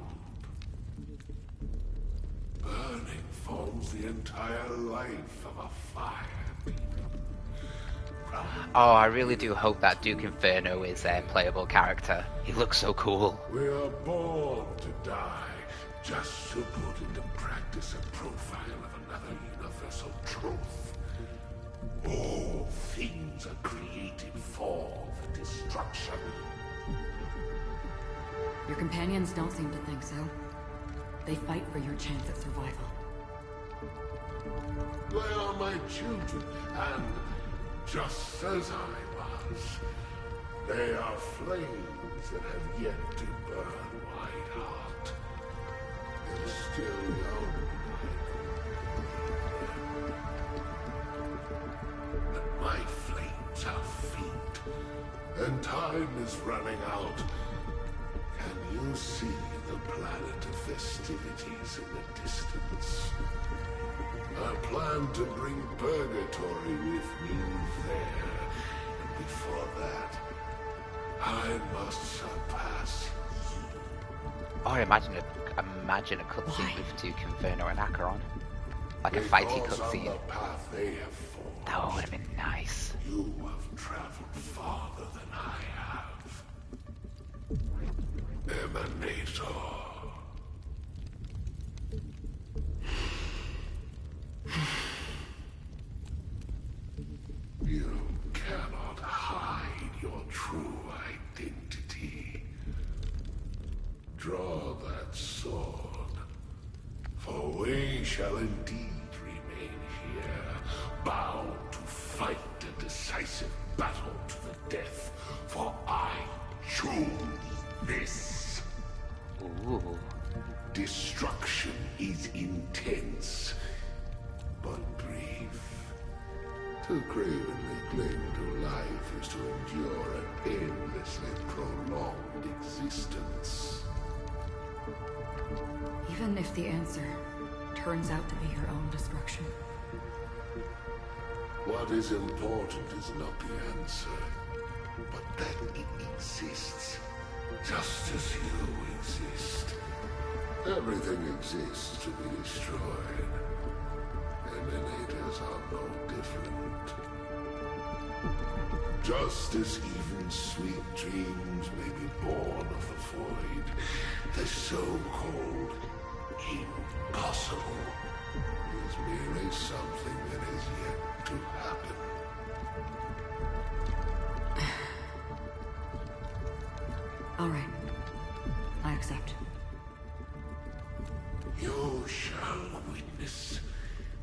[SPEAKER 8] Burning forms the entire life of a fire being.
[SPEAKER 1] Oh, I really do hope that Duke Inferno is a playable character. He looks so cool.
[SPEAKER 8] We are born to die, just to put into practice a profile of another universal truth. All things are created for the destruction.
[SPEAKER 7] Your companions don't seem to think so. They fight for your chance at survival.
[SPEAKER 8] They are my children, and just as I was, they are flames that have yet to burn wide heart. They're still young, but my flames are faint, and time is running out. Can you see the planet of festivities in the distance? I plan to bring Purgatory with me there, and before that, I must surpass you.
[SPEAKER 1] Oh, imagine a cutscene with Duke Inferno and Acheron. Like a fighty
[SPEAKER 8] Because on
[SPEAKER 1] cutscene.
[SPEAKER 8] the path they have forged,
[SPEAKER 1] That would have been nice.
[SPEAKER 8] you have traveled farther than I have. Emanator. You cannot hide your true identity. Draw that sword, for we shall indeed remain here, bound to fight a decisive battle to the death, for I choose this.
[SPEAKER 1] Ooh.
[SPEAKER 8] Destruction is intense, but brief. To cravenly cling to life is to endure an endlessly prolonged existence.
[SPEAKER 7] Even if the answer turns out to be your own destruction.
[SPEAKER 8] What is important is not the answer, but that it exists, just as you exist. Everything exists to be destroyed. Emanators are no different. Just as even sweet dreams may be born of the void, the so-called impossible is merely something that is yet to happen.
[SPEAKER 7] All right. I accept.
[SPEAKER 8] You shall witness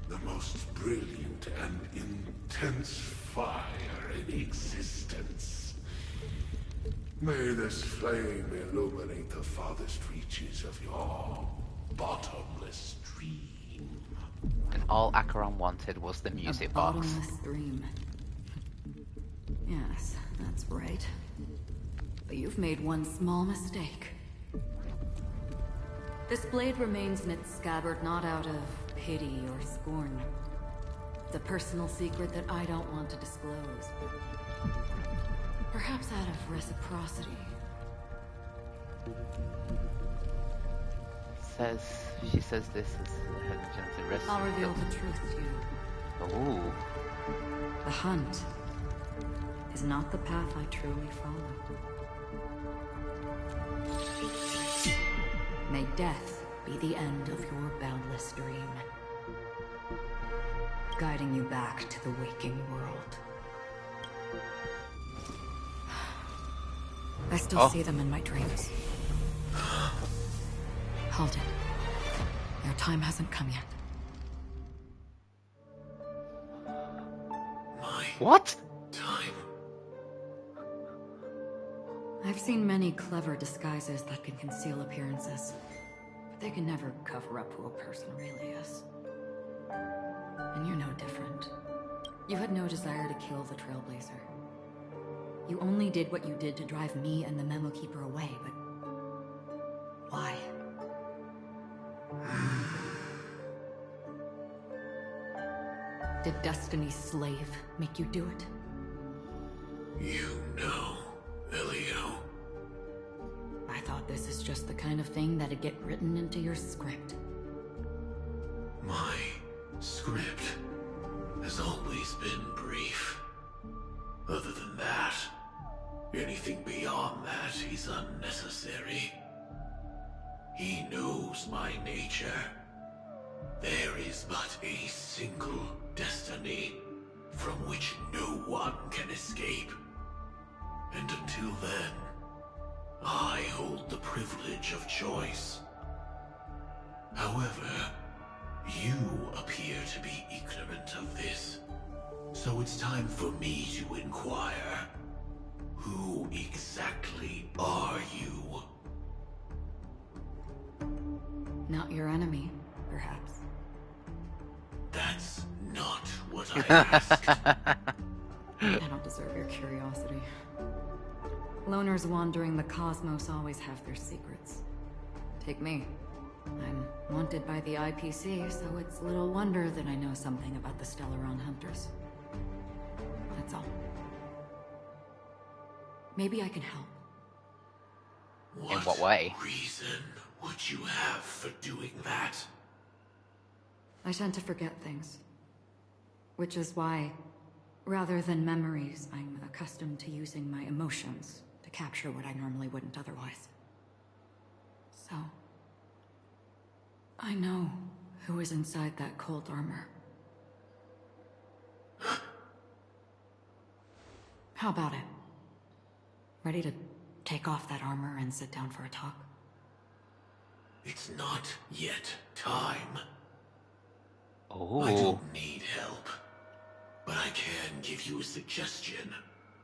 [SPEAKER 8] the most brilliant and intense fire in existence. May this flame illuminate the farthest reaches of your bottomless dream.
[SPEAKER 1] And all Acheron wanted was the music
[SPEAKER 7] A
[SPEAKER 1] box.
[SPEAKER 7] bottomless dream. Yes, that's right. But you've made one small mistake. This blade remains in its scabbard not out of pity or scorn. It's a personal secret that I don't want to disclose. Perhaps out of reciprocity.
[SPEAKER 1] She says this is her gentle rest.
[SPEAKER 7] I'll reveal the truth to you.
[SPEAKER 1] Ooh.
[SPEAKER 7] The hunt is not the path I truly follow. May death be the end of your boundless dream, guiding you back to the waking world. I still see them in my dreams. Hold it. Your time hasn't come yet.
[SPEAKER 1] What?
[SPEAKER 6] Time.
[SPEAKER 7] I've seen many clever disguises that can conceal appearances, but they can never cover up who a person really is. And you're no different. You had no desire to kill the Trailblazer. You only did what you did to drive me and the Memo Keeper away, but why? Did Destiny's slave make you do it?
[SPEAKER 8] You know, Elio.
[SPEAKER 7] I thought this is just the kind of thing that'd get written into your script.
[SPEAKER 8] My script has always been brief. Other than that, anything beyond that is unnecessary. He knows my nature. There is but a single destiny from which no one can escape. And until then, I hold the privilege of choice. However, you appear to be ignorant of this. So it's time for me to inquire. Who exactly are you?
[SPEAKER 7] Not your enemy, perhaps.
[SPEAKER 8] That's not what I asked.
[SPEAKER 7] I don't deserve your curiosity. Loners wandering the cosmos always have their secrets. Take me. I'm wanted by the IPC, so it's little wonder that I know something about the Stellaron Hunters. That's all. Maybe I can help.
[SPEAKER 1] In what way?
[SPEAKER 8] Reason would you have for doing that?
[SPEAKER 7] I tend to forget things. Which is why, rather than memories, I'm accustomed to using my emotions to capture what I normally wouldn't otherwise. So, I know who is inside that cold armor. How about it? Ready to take off that armor and sit down for a talk?
[SPEAKER 8] It's not yet time.
[SPEAKER 1] Oh.
[SPEAKER 8] I don't need help, but I can give you a suggestion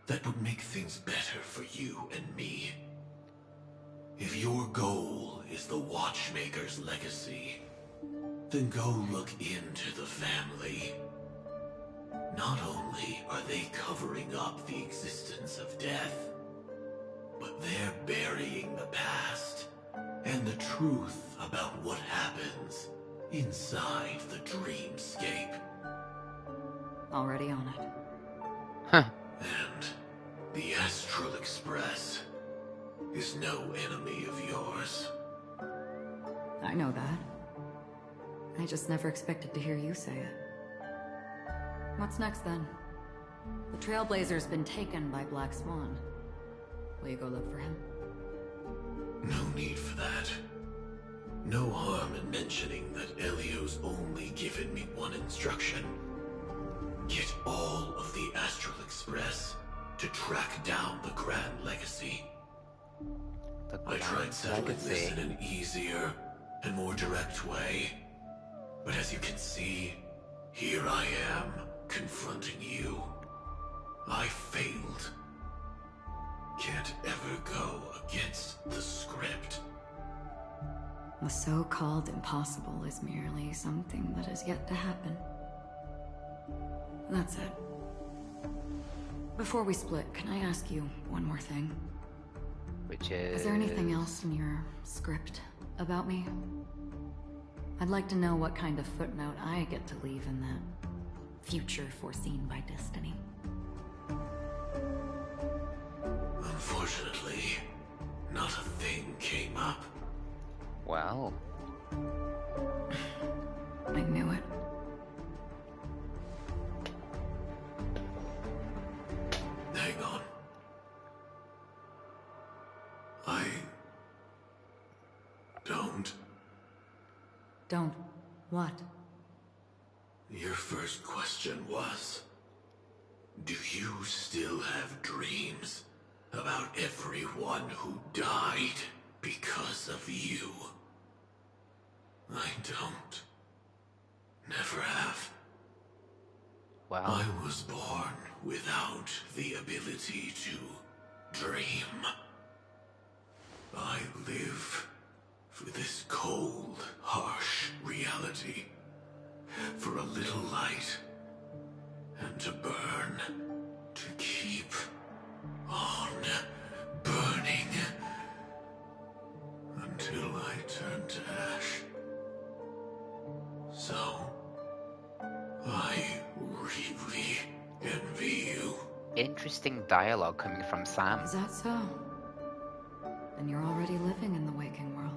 [SPEAKER 8] that would make things better for you and me. If your goal is the Watchmaker's legacy, then go look into the family. Not only are they covering up the existence of death, but they're burying the past and the truth about what happens inside the dreamscape.
[SPEAKER 7] Already on it.
[SPEAKER 1] Huh.
[SPEAKER 8] And the Astral Express is no enemy of yours.
[SPEAKER 7] I know that. I just never expected to hear you say it. What's next then? The Trailblazer's been taken by Black Swan. Will you go look for him?
[SPEAKER 8] No need for that. No harm in mentioning that Elio's only given me one instruction. Get all of the Astral Express to track down the Grand Legacy. I tried settling this in an easier and more direct way, but as you can see, here I am, confronting you. I failed. Can't ever go against the script.
[SPEAKER 7] The so-called impossible is merely something that is yet to happen. That's it. Before we split, can I ask you one more thing?
[SPEAKER 1] Which is...
[SPEAKER 7] Is there anything else in your script about me? I'd like to know what kind of footnote I get to leave in that future foreseen by destiny.
[SPEAKER 8] Unfortunately, not a thing came up.
[SPEAKER 1] Well...
[SPEAKER 7] I knew it.
[SPEAKER 8] Hang on. I... don't.
[SPEAKER 7] Don't. What?
[SPEAKER 8] Your first question was, do you still have dreams about everyone who died because of you? I don't. Never have.
[SPEAKER 1] Well...
[SPEAKER 8] I was born without the ability to dream. I live for this cold, harsh reality, for a little light, and to burn, to keep on burning, until I turn to ash. So, I really envy you.
[SPEAKER 1] interesting dialogue coming from Sam.
[SPEAKER 7] Is that so? Then you're already living in the waking world.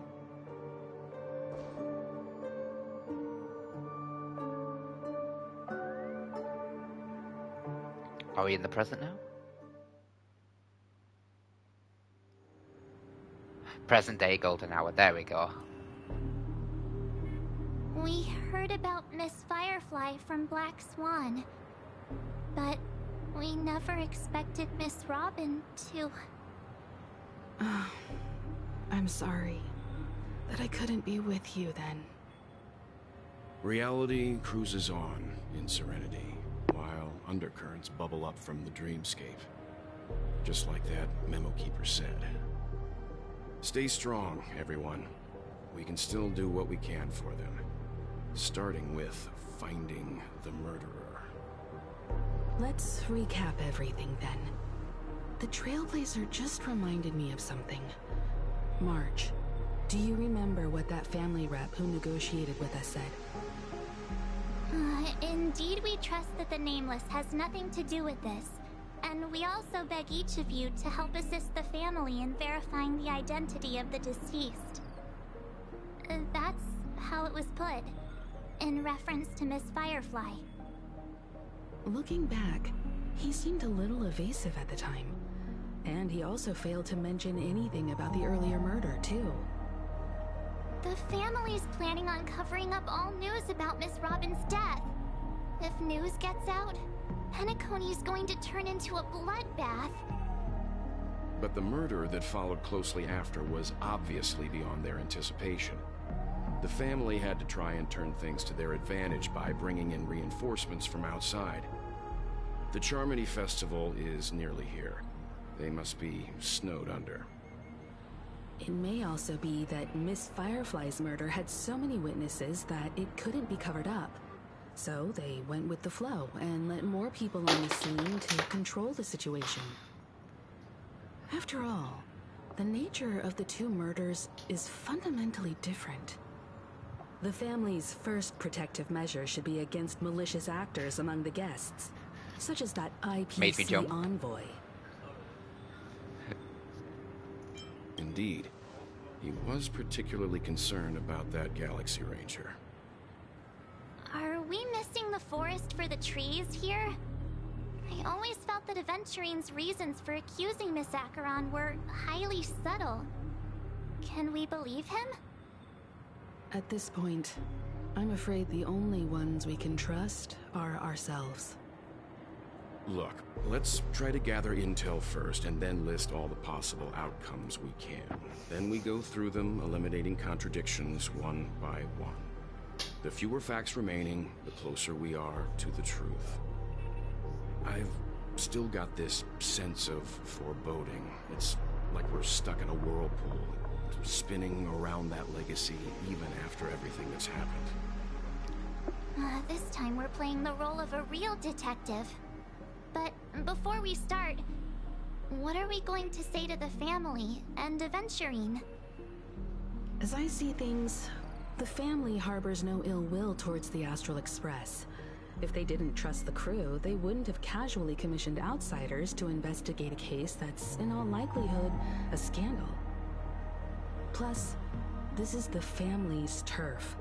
[SPEAKER 1] Are we in the present now? Present day golden hour, there we go.
[SPEAKER 9] We heard about Miss Firefly from Black Swan, but we never expected Miss Robin to...
[SPEAKER 10] I'm sorry that I couldn't be with you then.
[SPEAKER 11] Reality cruises on in serenity, while undercurrents bubble up from the dreamscape. Just like that memo keeper said. Stay strong, everyone. We can still do what we can for them. Starting with finding the murderer.
[SPEAKER 10] Let's recap everything then. The Trailblazer just reminded me of something. March, do you remember what that family rep who negotiated with us said?
[SPEAKER 9] Indeed, we trust that the Nameless has nothing to do with this. And we also beg each of you to help assist the family in verifying the identity of the deceased. That's how it was put, in reference to Miss Firefly.
[SPEAKER 10] Looking back, he seemed a little evasive at the time. And he also failed to mention anything about the earlier murder, too.
[SPEAKER 9] The family's planning on covering up all news about Miss Robin's death. If news gets out, Penacony's going to turn into a bloodbath.
[SPEAKER 11] But the murder that followed closely after was obviously beyond their anticipation. The family had to try and turn things to their advantage by bringing in reinforcements from outside. The Charmony Festival is nearly here. They must be snowed under.
[SPEAKER 10] It may also be that Miss Firefly's murder had so many witnesses that it couldn't be covered up. So they went with the flow and let more people on the scene to control the situation. After all, the nature of the two murders is fundamentally different. The family's first protective measure should be against malicious actors among the guests, such as that IPC envoy.
[SPEAKER 11] Indeed. He was particularly concerned about that Galaxy Ranger.
[SPEAKER 9] Are we missing the forest for the trees here? I always felt that Adventurine's reasons for accusing Miss Acheron were highly subtle. Can we believe him?
[SPEAKER 10] At this point, I'm afraid the only ones we can trust are ourselves.
[SPEAKER 11] Look, let's try to gather intel first and then list all the possible outcomes we can. Then we go through them, eliminating contradictions one by one. The fewer facts remaining, the closer we are to the truth. I've still got this sense of foreboding. It's like we're stuck in a whirlpool, spinning around that legacy even after everything that's happened.
[SPEAKER 9] This time we're playing the role of a real detective. But before we start, what are we going to say to the family and Adventurine?
[SPEAKER 10] As I see things, the family harbors no ill will towards the Astral Express. If they didn't trust the crew, they wouldn't have casually commissioned outsiders to investigate a case that's, in all likelihood, a scandal. Plus, this is the family's turf.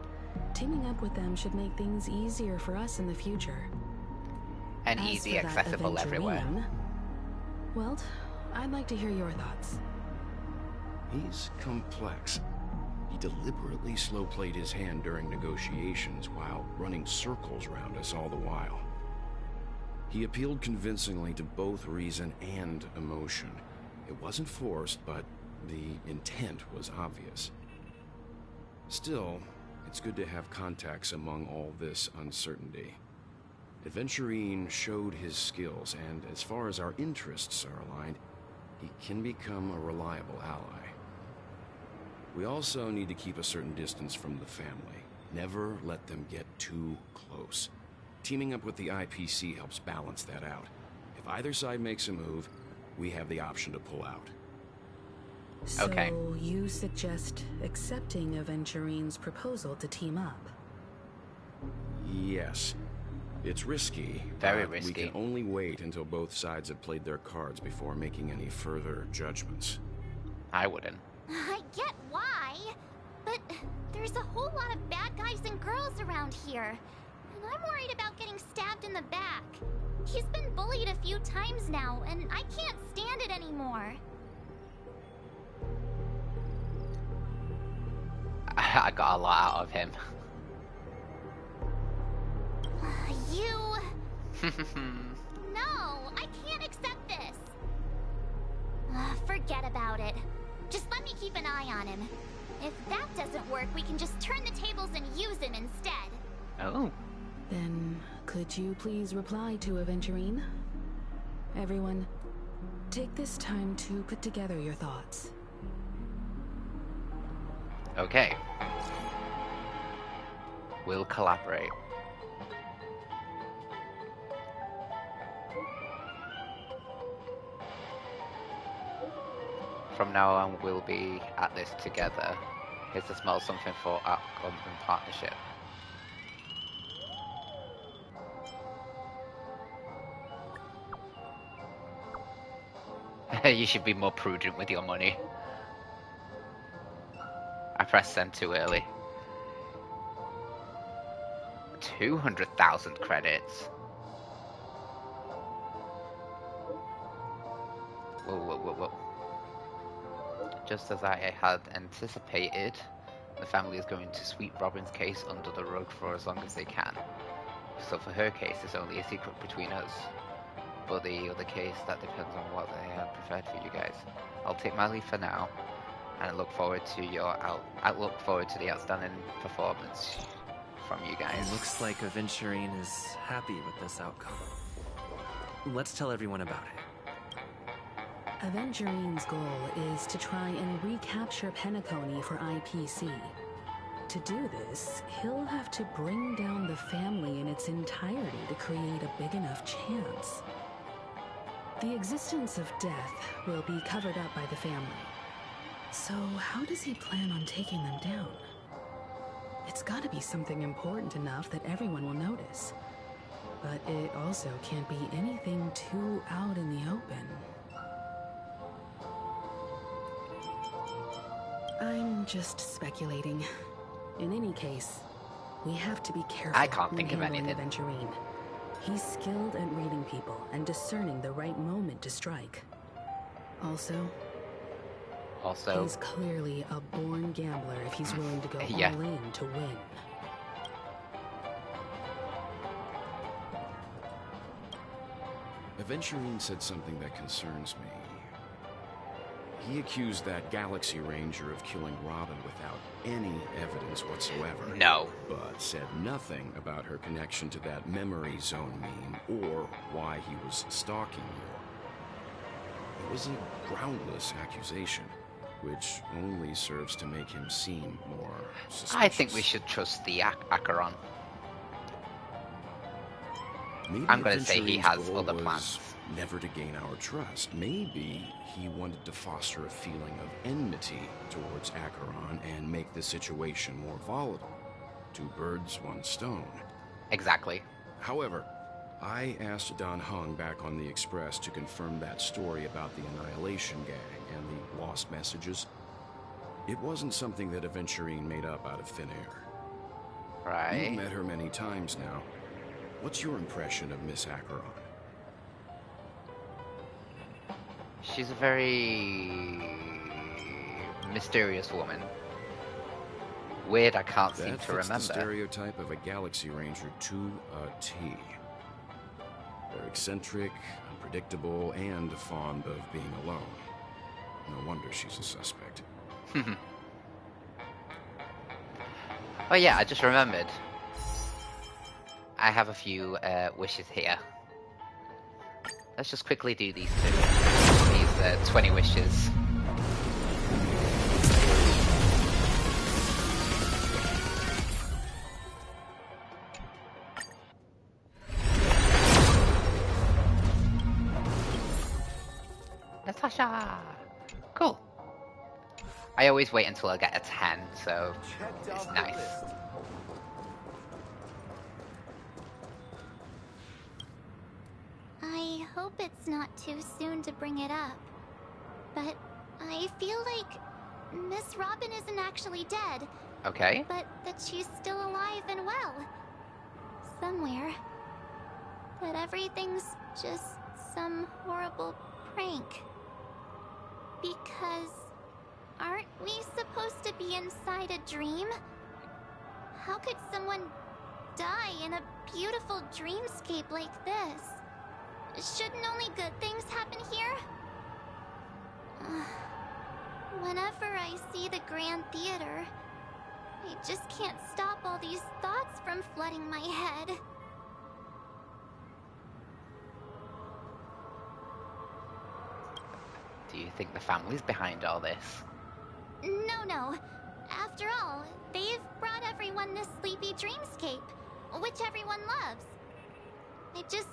[SPEAKER 10] Teaming up with them should make things easier for us in the future.
[SPEAKER 1] And easy accessible everywhere.
[SPEAKER 10] Well, I'd like to hear your thoughts.
[SPEAKER 11] He's complex. He deliberately slow-played his hand during negotiations while running circles around us all the while. He appealed convincingly to both reason and emotion. It wasn't forced, but the intent was obvious. Still, it's good to have contacts among all this uncertainty. Adventurine showed his skills, and as far as our interests are aligned, he can become a reliable ally. We also need to keep a certain distance from the family. Never let them get too close. Teaming up with the IPC helps balance that out. If either side makes a move, we have the option to pull out.
[SPEAKER 10] So
[SPEAKER 1] okay.
[SPEAKER 10] You suggest accepting Adventurine's proposal to team up?
[SPEAKER 11] Yes. It's risky.
[SPEAKER 1] Very
[SPEAKER 11] but
[SPEAKER 1] risky.
[SPEAKER 11] We can only wait until both sides have played their cards before making any further judgments.
[SPEAKER 1] I wouldn't.
[SPEAKER 9] I get why, but there's a whole lot of bad guys and girls around here. And I'm worried about getting stabbed in the back. He's been bullied a few times now, and I can't stand it anymore.
[SPEAKER 1] I got a lot out of him.
[SPEAKER 9] You... No, I can't accept this. Forget about it. Just let me keep an eye on him. If that doesn't work, we can just turn the tables and use him instead.
[SPEAKER 1] Oh.
[SPEAKER 10] Then, could you please reply to Adventurine? Everyone, take this time to put together your thoughts.
[SPEAKER 1] Okay. We'll collaborate. From now on, we'll be at this together. Here's to smell something for our common partnership. You should be more prudent with your money. I pressed send too early. 200,000 credits. Whoa, whoa, whoa, whoa. Just as I had anticipated, the family is going to sweep Robin's case under the rug for as long as they can. So for her case, it's only a secret between us. For the other case, that depends on what they have preferred for you guys. I'll take my leave for now, and I look forward to the outstanding performance from you guys.
[SPEAKER 6] It looks like Adventurine is happy with this outcome. Let's tell everyone about it.
[SPEAKER 10] Adventurine's goal is to try and recapture Penacony for IPC. To do this, he'll have to bring down the family in its entirety to create a big enough chance. The existence of death will be covered up by the family. So how does he plan on taking them down? It's gotta be something important enough that everyone will notice. But it also can't be anything too out in the open. I'm just speculating. In any case, we have to be careful.
[SPEAKER 1] I can't think of anything.
[SPEAKER 10] Adventurine. He's skilled at reading people and discerning the right moment to strike. Also, he's clearly a born gambler if he's willing to go all in to win.
[SPEAKER 11] Adventurine said something that concerns me. He accused that Galaxy Ranger of killing Robin without any evidence whatsoever.
[SPEAKER 1] No.
[SPEAKER 11] But said nothing about her connection to that memory zone meme or why he was stalking her. It was a groundless accusation, which only serves to make him seem more suspicious.
[SPEAKER 1] I think we should trust the Acheron.
[SPEAKER 11] Maybe
[SPEAKER 1] I'm going to say he
[SPEAKER 11] Adventurine's
[SPEAKER 1] has
[SPEAKER 11] goal
[SPEAKER 1] other
[SPEAKER 11] was
[SPEAKER 1] plans.
[SPEAKER 11] Never to gain our trust. Maybe he wanted to foster a feeling of enmity towards Acheron and make the situation more volatile. Two birds, one stone.
[SPEAKER 1] Exactly.
[SPEAKER 11] However, I asked Don Hung back on the Express to confirm that story about the Annihilation Gang and the lost messages. It wasn't something that Adventurine made up out of thin air.
[SPEAKER 1] Right.
[SPEAKER 11] You've met her many times now. What's your impression of Miss Acheron?
[SPEAKER 1] She's a very mysterious woman. Weird, I can't seem to remember.
[SPEAKER 11] That fits the stereotype of a Galaxy Ranger to a T. They're eccentric, unpredictable, and fond of being alone. No wonder she's a suspect.
[SPEAKER 1] Oh yeah, I just remembered. I have a few wishes here. Let's just quickly do these two. These 20 wishes. Natasha! Cool. I always wait until I get a 10, so it's nice.
[SPEAKER 9] hope it's not too soon to bring it up. But I feel like Miss Robin isn't actually dead.
[SPEAKER 1] Okay.
[SPEAKER 9] But that she's still alive and well. Somewhere. That everything's just some horrible prank. Because aren't we supposed to be inside a dream? How could someone die in a beautiful dreamscape like this? Shouldn't only good things happen here? Whenever I see the Grand Theater, I just can't stop all these thoughts from flooding my head.
[SPEAKER 1] Do you think the family's behind all this?
[SPEAKER 9] No. After all, they've brought everyone this sleepy dreamscape, which everyone loves. I just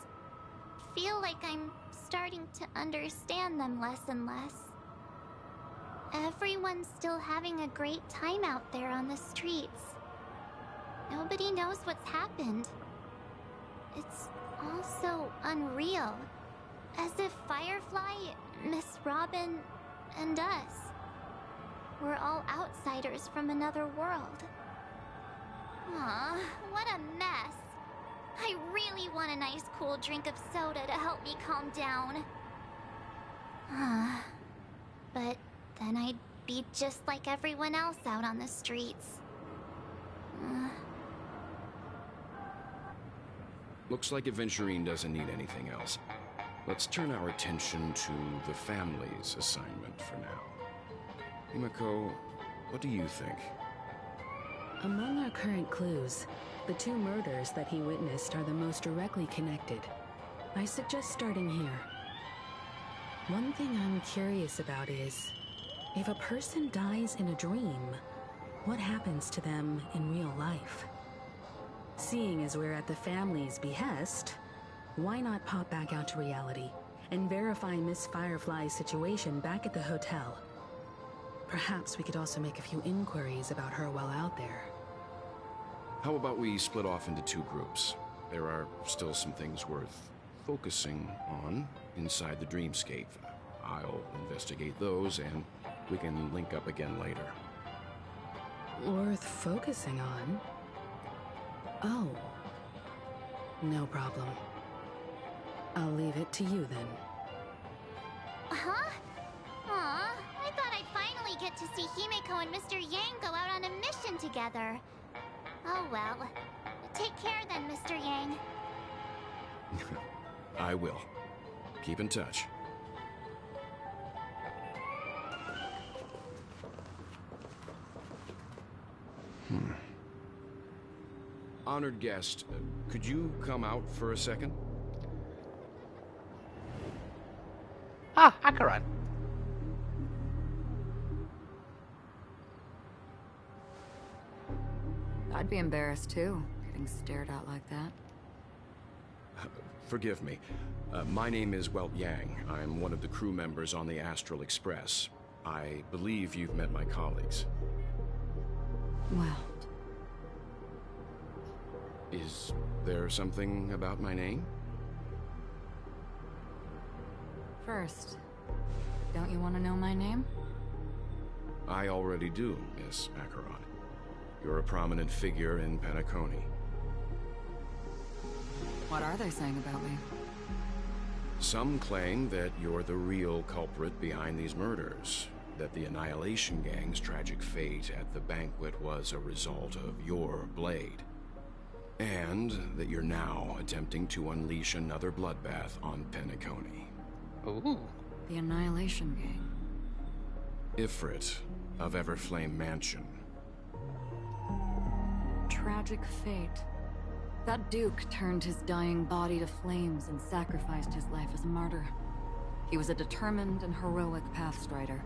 [SPEAKER 9] feel like I'm starting to understand them less and less. Everyone's still having a great time out there on the streets. Nobody knows what's happened. It's all so unreal. As if Firefly, Miss Robin, and us were all outsiders from another world. Aw, what a mess. I really want a nice cool drink of soda to help me calm down. But then I'd be just like everyone else out on the streets.
[SPEAKER 11] Looks like Adventurine doesn't need anything else. Let's turn our attention to the family's assignment for now. Himiko, what do you think?
[SPEAKER 10] Among our current clues, the two murders that he witnessed are the most directly connected. I suggest starting here. One thing I'm curious about is, if a person dies in a dream, what happens to them in real life? Seeing as we're at the family's behest, why not pop back out to reality and verify Miss Firefly's situation back at the hotel? Perhaps we could also make a few inquiries about her while out there.
[SPEAKER 11] How about we split off into two groups? There are still some things worth focusing on inside the dreamscape. I'll investigate those, and we can link up again later.
[SPEAKER 10] Worth focusing on? Oh. No problem. I'll leave it to you then.
[SPEAKER 9] Huh? Aw, I thought I'd finally get to see Himiko and Mr. Yang go out on a mission together. Oh well. Take care then, Mr. Yang.
[SPEAKER 11] I will. Keep in touch. Honored guest, could you come out for a second?
[SPEAKER 1] Ah, Acheron.
[SPEAKER 7] I'd be embarrassed too, getting stared at like that.
[SPEAKER 11] Forgive me. My name is Welt Yang. I'm one of the crew members on the Astral Express. I believe you've met my colleagues.
[SPEAKER 7] Well,
[SPEAKER 11] Is there something about my name?
[SPEAKER 7] first, don't you want to know my name?
[SPEAKER 11] I already do, Miss Acheron. You're a prominent figure in Penacony.
[SPEAKER 7] What are they saying about me?
[SPEAKER 11] Some claim that you're the real culprit behind these murders, that the Annihilation Gang's tragic fate at the banquet was a result of your blade, and that you're now attempting to unleash another bloodbath on Penacony.
[SPEAKER 1] Ooh.
[SPEAKER 7] The Annihilation Gang.
[SPEAKER 11] Ifrit of Everflame Mansion.
[SPEAKER 7] Tragic fate. That Duke turned his dying body to flames and sacrificed his life as a martyr. He was a determined and heroic pathstrider.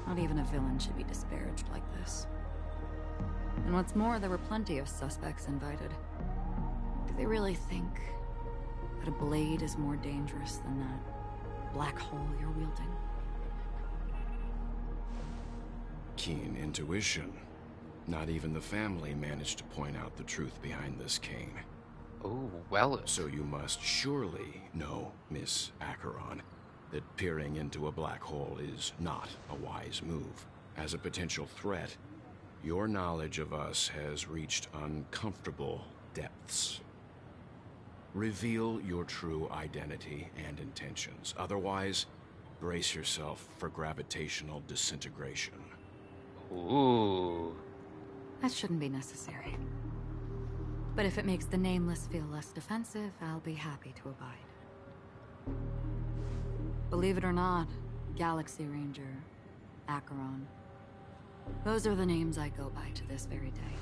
[SPEAKER 7] Not even a villain should be disparaged like this. And what's more, there were plenty of suspects invited. Do they really think that a blade is more dangerous than that black hole you're wielding?
[SPEAKER 11] Keen intuition. Not even the family managed to point out the truth behind this cane.
[SPEAKER 1] Oh, well.
[SPEAKER 11] So you must surely know, Miss Acheron, that peering into a black hole is not a wise move. As a potential threat, your knowledge of us has reached uncomfortable depths. Reveal your true identity and intentions. Otherwise, brace yourself for gravitational disintegration.
[SPEAKER 1] Ooh.
[SPEAKER 7] That shouldn't be necessary. But if it makes the Nameless feel less defensive, I'll be happy to abide. Believe it or not, Galaxy Ranger, Acheron. Those are the names I go by to this very day.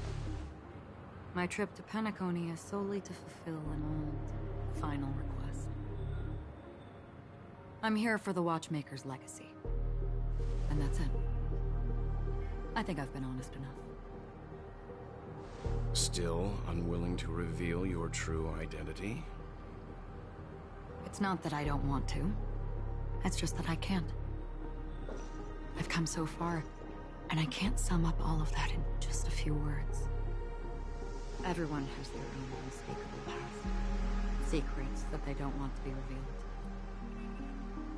[SPEAKER 7] My trip to Penacony is solely to fulfill an old, final request. I'm here for the Watchmaker's legacy. And that's it. I think I've been honest enough.
[SPEAKER 11] Still unwilling to reveal your true identity?
[SPEAKER 7] It's not that I don't want to. It's just that I can't. I've come so far, and I can't sum up all of that in just a few words. Everyone has their own unspeakable past. Secrets that they don't want to be revealed.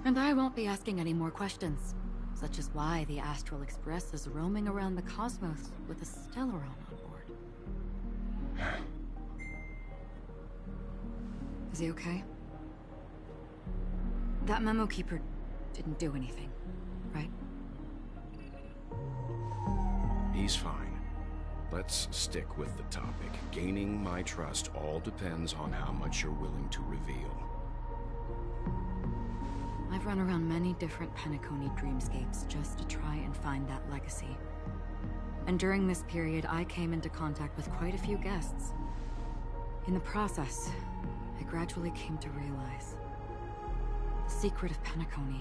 [SPEAKER 7] And I won't be asking any more questions, such as why the Astral Express is roaming around the cosmos with a Stellaron on board. Is he okay? That memo keeper didn't do anything, right?
[SPEAKER 11] He's fine. Let's stick with the topic. Gaining my trust all depends on how much you're willing to reveal.
[SPEAKER 7] I've run around many different Penacony dreamscapes just to try and find that legacy. And during this period, I came into contact with quite a few guests. In the process, I gradually came to realize the secret of Penacony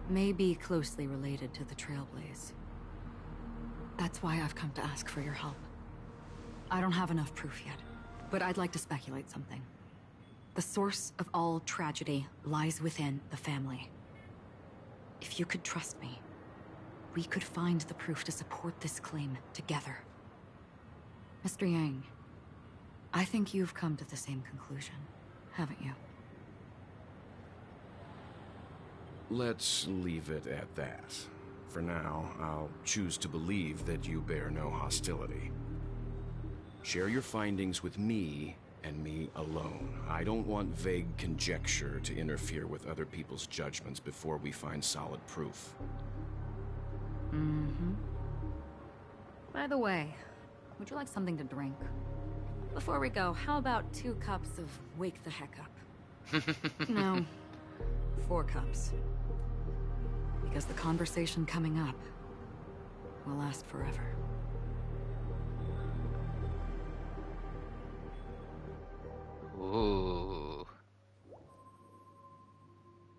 [SPEAKER 7] may be closely related to the Trailblazers. That's why I've come to ask for your help. I don't have enough proof yet, but I'd like to speculate something. The source of all tragedy lies within the family. If you could trust me, we could find the proof to support this claim together. Mr. Yang, I think you've come to the same conclusion, haven't you?
[SPEAKER 11] Let's leave it at that. For now, I'll choose to believe that you bear no hostility. Share your findings with me and me alone. I don't want vague conjecture to interfere with other people's judgments before we find solid proof.
[SPEAKER 7] Mm-hmm. By the way, would you like something to drink? Before we go, how about 2 cups of Wake the Heck Up? No, 4 cups. Because the conversation coming up will last forever.
[SPEAKER 1] Ooh.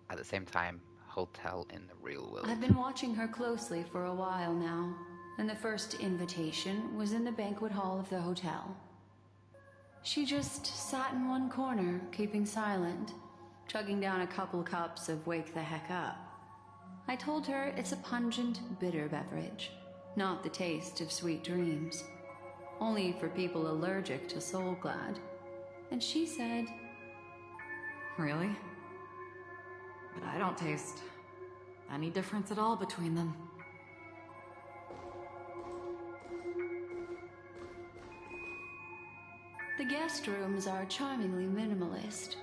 [SPEAKER 1] At the same time, hotel in the real world.
[SPEAKER 5] I've been watching her closely for a while now, and the first invitation was in the banquet hall of the hotel. She just sat in one corner, keeping silent, chugging down a couple cups of Wake the Heck Up. I told her it's a pungent, bitter beverage, not the taste of sweet dreams. Only for people allergic to Soul Glad. And she said,
[SPEAKER 7] Really? But I don't taste any difference at all between them.
[SPEAKER 5] the guest rooms are charmingly minimalist.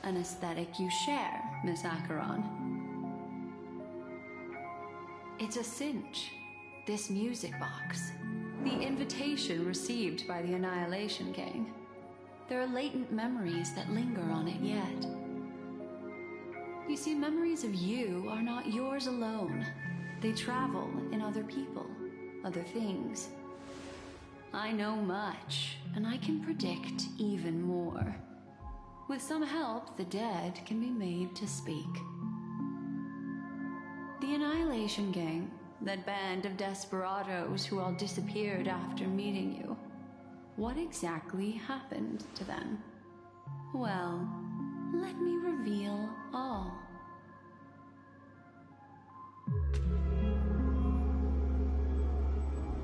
[SPEAKER 5] An aesthetic you share, Miss Acheron. It's a cinch, this music box. The invitation received by the Annihilation Gang. There are latent memories that linger on it yet. You see, memories of you are not yours alone. They travel in other people, other things. I know much, and I can predict even more. With some help, the dead can be made to speak. The Annihilation Gang, that band of desperados who all disappeared after meeting you. What exactly happened to them? Well, let me reveal all.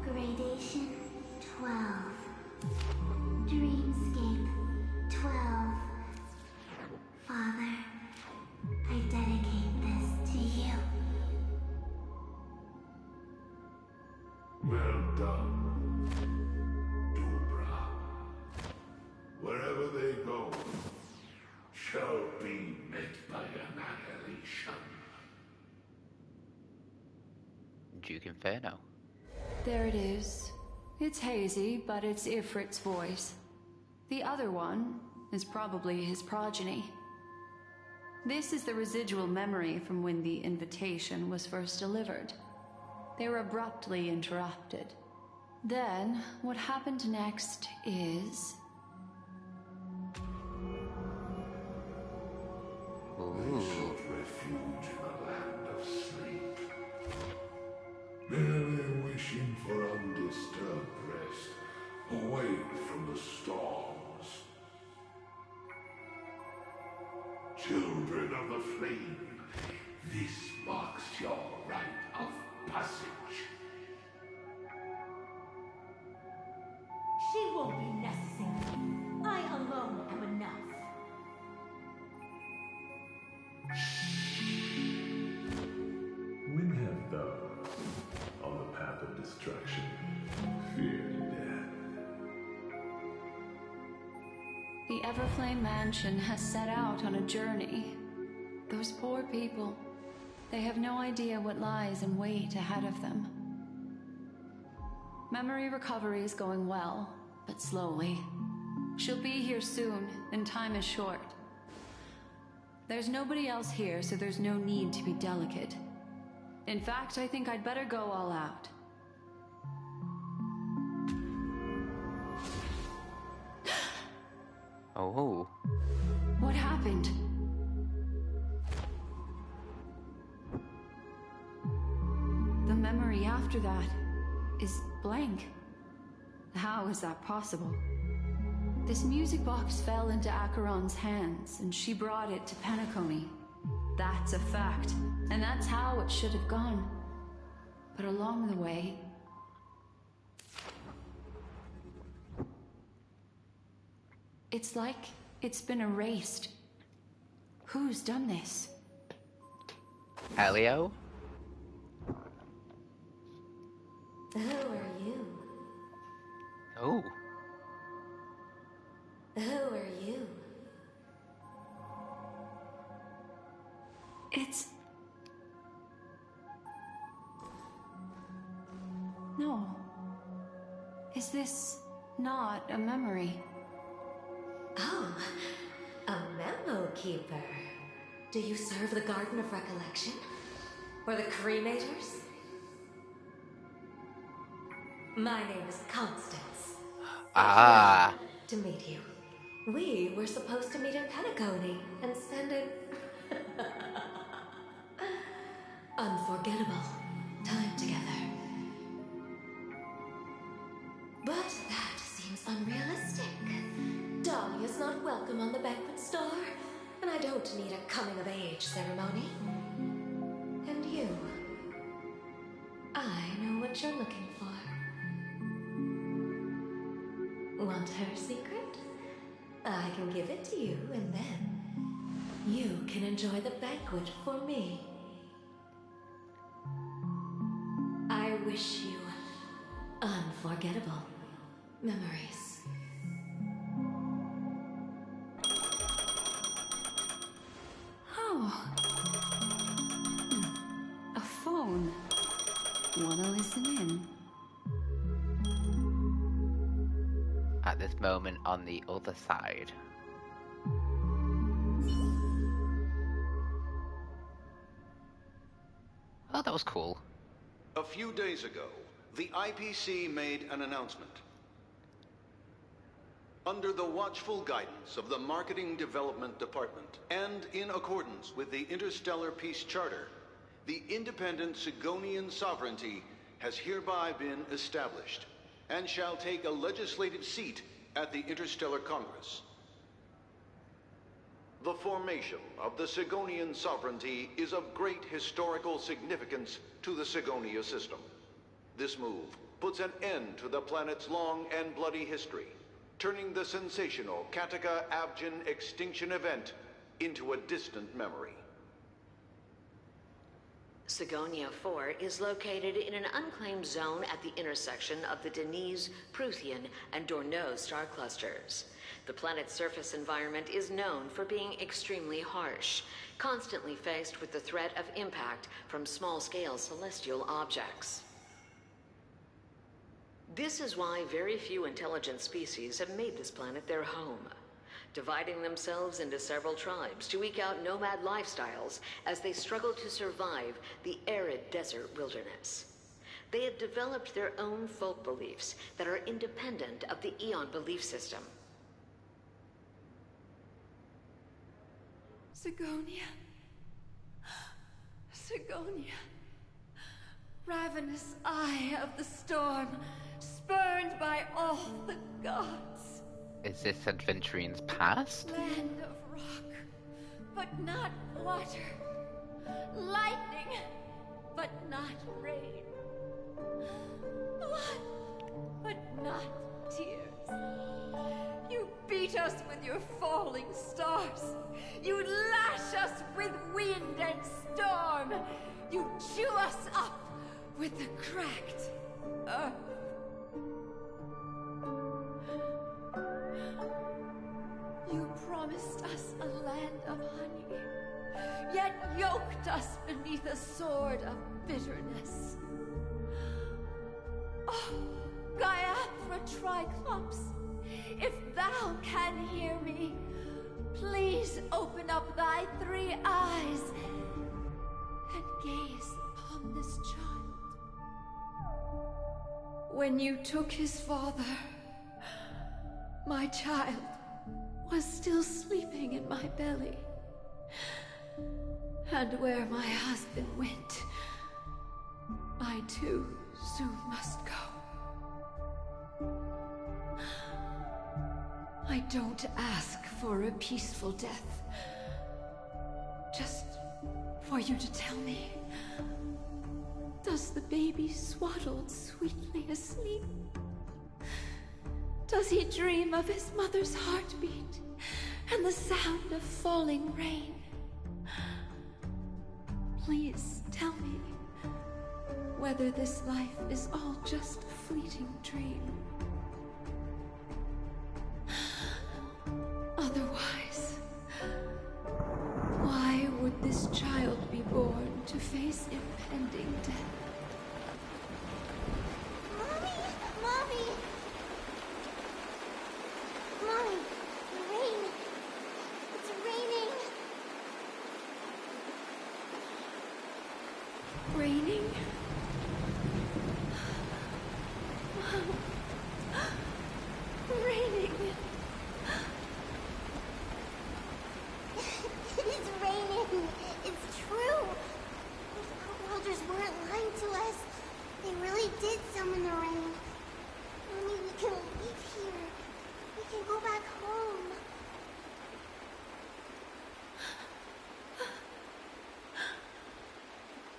[SPEAKER 9] Gradation 12.
[SPEAKER 1] Duke Inferno.
[SPEAKER 5] There it is. It's hazy, but it's Ifrit's voice. The other one is probably his progeny. This is the residual memory from when the invitation was first delivered. They were abruptly interrupted. Then, what happened next is...
[SPEAKER 8] They sought refuge in a land of sleep, merely wishing for undisturbed rest, away from the storms. Children of the flame, this marks your rite of passage.
[SPEAKER 12] She won't be necessary. I alone am enough.
[SPEAKER 13] When have those on the path of destruction feared death?
[SPEAKER 5] The Everflame Mansion has set out on a journey. Those poor people, they have no idea what lies in wait ahead of them. Memory recovery is going well, but slowly. She'll be here soon, and time is short. There's nobody else here, so there's no need to be delicate. In fact, I think I'd better go all out.
[SPEAKER 1] Oh.
[SPEAKER 5] What happened? The memory after that is blank. How is that possible? This music box fell into Acheron's hands, and she brought it to Penacony. That's a fact, and that's how it should have gone. But along the way... it's like it's been erased. Who's done this?
[SPEAKER 1] Elio?
[SPEAKER 12] Who are you?
[SPEAKER 1] Oh.
[SPEAKER 12] Who are you?
[SPEAKER 5] It's... no. Is this not a memory?
[SPEAKER 12] Oh, a memo keeper. Do you serve the Garden of Recollection? Or the Cremators? My name is Constance.
[SPEAKER 1] Ah.
[SPEAKER 12] To meet you. We were supposed to meet in Penacony and spend an unforgettable time together. But that seems unrealistic. Dahlia's not welcome on the banquet star, and I don't need a coming-of-age ceremony. And you, I know what you're looking for. Want her secret? I can give it to you, and then you can enjoy the banquet for me. I wish you unforgettable memories.
[SPEAKER 5] Oh. A phone. Wanna listen in?
[SPEAKER 1] At this moment on the other side. Oh, that was cool.
[SPEAKER 14] A few days ago, the IPC made an announcement. Under the watchful guidance of the Marketing Development Department, and in accordance with the Interstellar Peace Charter, the independent Sigonian sovereignty has hereby been established, and shall take a legislative seat at the Interstellar Congress. The formation of the Sigonian sovereignty is of great historical significance to the Sigonia system. This move puts an end to the planet's long and bloody history, turning the sensational Kataka-Abjin extinction event into a distant memory.
[SPEAKER 15] Sigonia 4 is located in an unclaimed zone at the intersection of the Denise, Prothean, and Dorneau star clusters. The planet's surface environment is known for being extremely harsh, constantly faced with the threat of impact from small-scale celestial objects. This is why very few intelligent species have made this planet their home, dividing themselves into several tribes to eke out nomad lifestyles as they struggle to survive the arid desert wilderness. They have developed their own folk beliefs that are independent of the Eon belief system.
[SPEAKER 5] Sigonia. Sigonia. Ravenous eye of the storm, spurned by all the gods.
[SPEAKER 1] Is this Adventurine's past?
[SPEAKER 5] Land of rock, but not water. Lightning, but not rain. Blood, but not tears. You beat us with your falling stars. You lash us with wind and storm. You chew us up with the cracked earth. You promised us a land of honey, yet yoked us beneath a sword of bitterness. Oh, Gaiathra Triclops, if thou can hear me, please open up thy 3 eyes and gaze upon this child. When you took his father, my child was still sleeping in my belly. And where my husband went, I too soon must go. I don't ask for a peaceful death. Just for you to tell me, does the baby swaddled sweetly asleep? Does he dream of his mother's heartbeat and the sound of falling rain? Please tell me whether this life is all just a fleeting dream. Otherwise, why would this child be born to face impending death?
[SPEAKER 9] Mommy! Mommy, rain. It's raining.
[SPEAKER 5] Raining? Raining.
[SPEAKER 9] It's raining. It's true. Those outworlders weren't lying to us. They really did summon the rain. Mommy, we can leave here. We can go back home.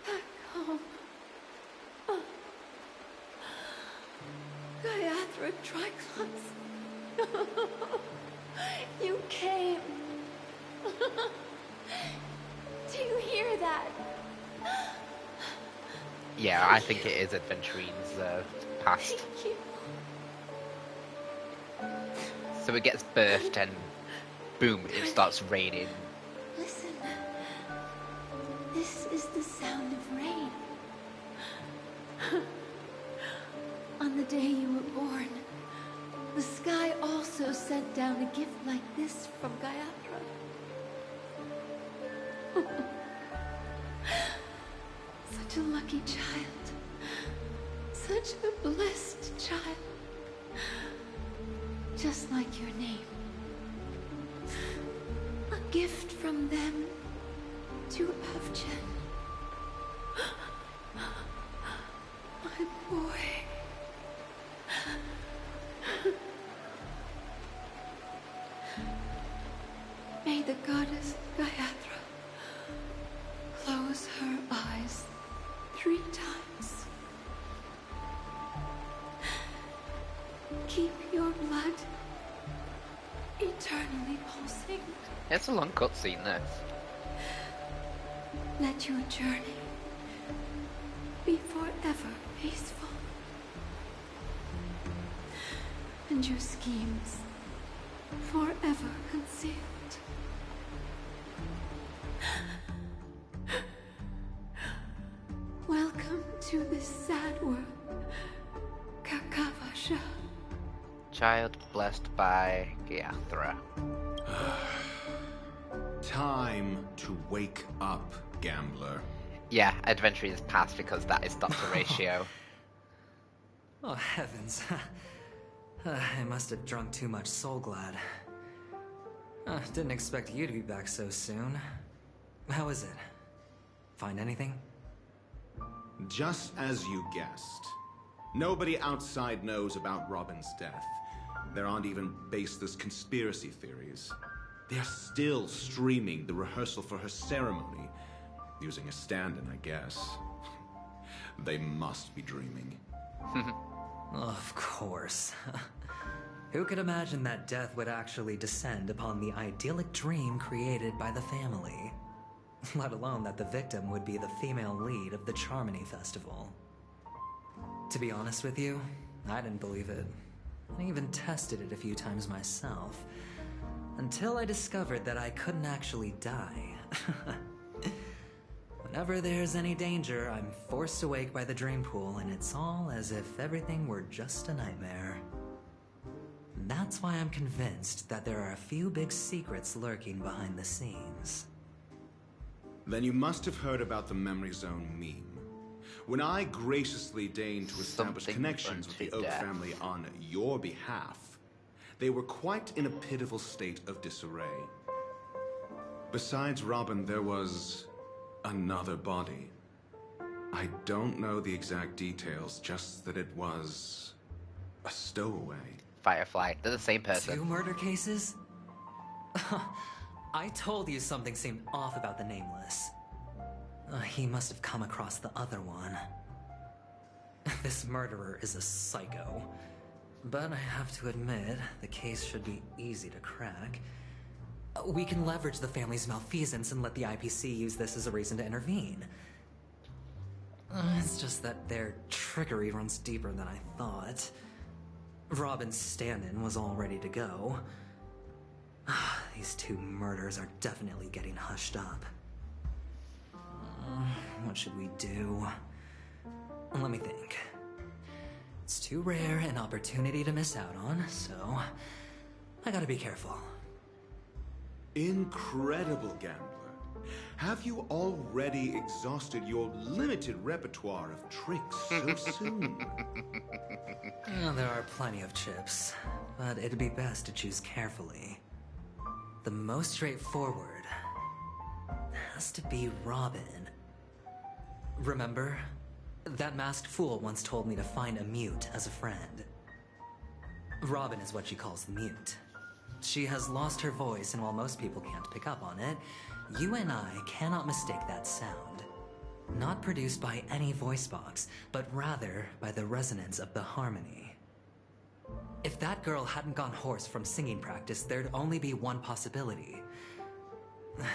[SPEAKER 5] Back home. Gaiathra Triclops. You came. Do you hear that?
[SPEAKER 1] Yeah, I think it is Adventurine's past.
[SPEAKER 5] Thank you.
[SPEAKER 1] So it gets birthed and boom, it starts raining.
[SPEAKER 5] Listen. This is the sound of rain. On the day you were born, the sky also sent down a gift like this from Gaiathra. Such a lucky child. Such a blessed child. Just like your name. A gift from them to Avchen. My boy. May the goddess Gaiathra close her eyes 3 times. Keep your blood eternally pulsing.
[SPEAKER 1] It's a long cutscene, this.
[SPEAKER 5] Let your journey be forever peaceful. And your schemes forever concealed. Welcome to this sad world, Kakavasha.
[SPEAKER 1] Child blessed by Giathra.
[SPEAKER 16] Time to wake up, gambler.
[SPEAKER 1] Yeah, Adventurine is passed because that is Dr. Ratio.
[SPEAKER 4] Oh, heavens. I must have drunk too much Soul Glad. Didn't expect you to be back so soon. How is it? Find anything?
[SPEAKER 16] Just as you guessed. Nobody outside knows about Robin's death. There aren't even baseless conspiracy theories. They're still streaming the rehearsal for her ceremony, using a stand-in, I guess. They must be dreaming.
[SPEAKER 4] Of course. Who could imagine that death would actually descend upon the idyllic dream created by the family? Let alone that the victim would be the female lead of the Charmony Festival. To be honest with you, I didn't believe it. I even tested it a few times myself. Until I discovered that I couldn't actually die. Whenever there's any danger, I'm forced awake by the dream pool, and it's all as if everything were just a nightmare. That's why I'm convinced that there are a few big secrets lurking behind the scenes.
[SPEAKER 16] Then you must have heard about the Memory Zone meme. When I graciously deigned to establish connections with the Oak family on your behalf, they were quite in a pitiful state of disarray. Besides Robin, there was another body. I don't know the exact details, just that it was a stowaway.
[SPEAKER 1] Firefly, they're the same person.
[SPEAKER 4] 2 murder cases? I told you something seemed off about the Nameless. He must have come across the other one. This murderer is a psycho. But I have to admit, the case should be easy to crack. We can leverage the family's malfeasance and let the IPC use this as a reason to intervene. It's just that their trickery runs deeper than I thought. Robin's stand-in was all ready to go. These 2 murders are definitely getting hushed up. What should we do? Let me think. It's too rare an opportunity to miss out on, so I gotta be careful.
[SPEAKER 16] Incredible, gambler. Have you already exhausted your limited repertoire of tricks so soon?
[SPEAKER 4] There are plenty of chips, but it'd be best to choose carefully. The most straightforward has to be Robin. Remember? That masked fool once told me to find a mute as a friend. Robin is what she calls the mute. She has lost her voice, and while most people can't pick up on it, you and I cannot mistake that sound. Not produced by any voice box, but rather by the resonance of the harmony. If that girl hadn't gone hoarse from singing practice, there'd only be one possibility.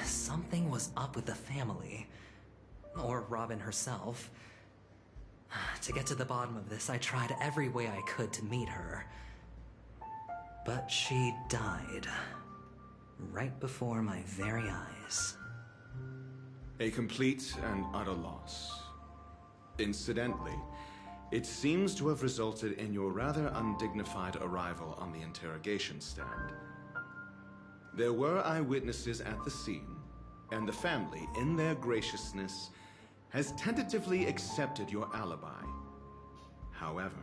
[SPEAKER 4] Something was up with the family. Or Robin herself. To get to the bottom of this, I tried every way I could to meet her. But she died. Right before my very eyes.
[SPEAKER 16] A complete and utter loss. Incidentally, it seems to have resulted in your rather undignified arrival on the interrogation stand. There were eyewitnesses at the scene, and the family, in their graciousness, has tentatively accepted your alibi. However,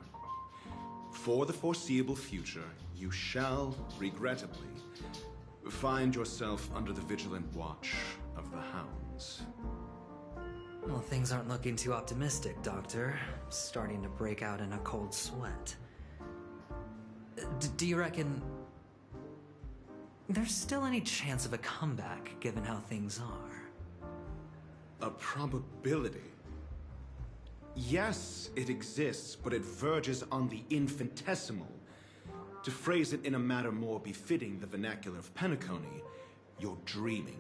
[SPEAKER 16] for the foreseeable future, you shall, regrettably, find yourself under the vigilant watch of the Hounds.
[SPEAKER 4] Well, things aren't looking too optimistic, Doctor. I'm starting to break out in a cold sweat. Do you reckon there's still any chance of a comeback, given how things are?
[SPEAKER 16] A probability? Yes, it exists, but it verges on the infinitesimal. To phrase it in a manner more befitting the vernacular of Penacony, you're dreaming.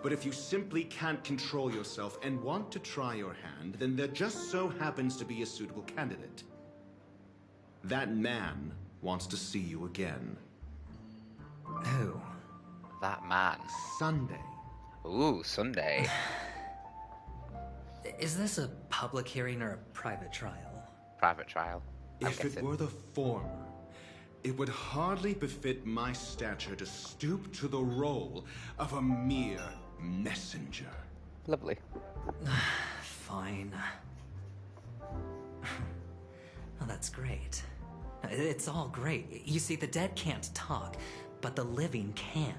[SPEAKER 16] But if you simply can't control yourself and want to try your hand, then there just so happens to be a suitable candidate. That man wants to see you again.
[SPEAKER 4] Who?
[SPEAKER 1] That man.
[SPEAKER 16] Sunday.
[SPEAKER 1] Ooh, Sunday.
[SPEAKER 4] Is this a public hearing or a private trial?
[SPEAKER 1] Private trial.
[SPEAKER 16] If it were the former, it would hardly befit my stature to stoop to the role of a mere messenger.
[SPEAKER 1] Lovely.
[SPEAKER 4] Fine. Oh, that's great. It's all great. You see, the dead can't talk, but the living can.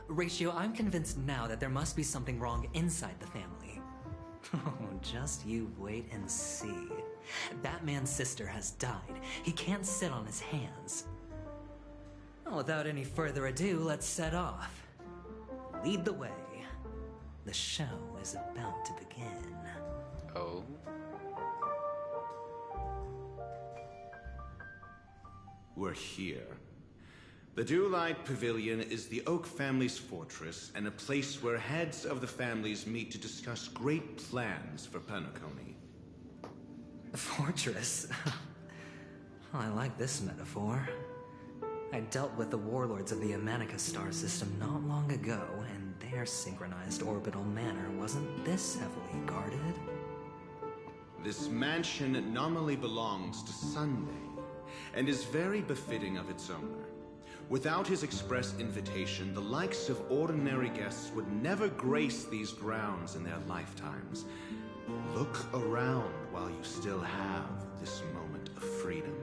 [SPEAKER 4] Ratio, I'm convinced now that there must be something wrong inside the family. Oh, just you wait and see. Batman's sister has died. He can't sit on his hands. Well, without any further ado, let's set off. Lead the way. The show is about to begin.
[SPEAKER 1] Oh.
[SPEAKER 16] We're here. The Dewlight Pavilion is the Oak family's fortress and a place where heads of the families meet to discuss great plans for Penacony.
[SPEAKER 4] Fortress? I like this metaphor. I dealt with the warlords of the Amanica star system not long ago, and their synchronized orbital manor wasn't this heavily guarded.
[SPEAKER 16] This mansion nominally belongs to Sunday, and is very befitting of its owner. Without his express invitation, the likes of ordinary guests would never grace these grounds in their lifetimes. Look around while you still have this moment of freedom.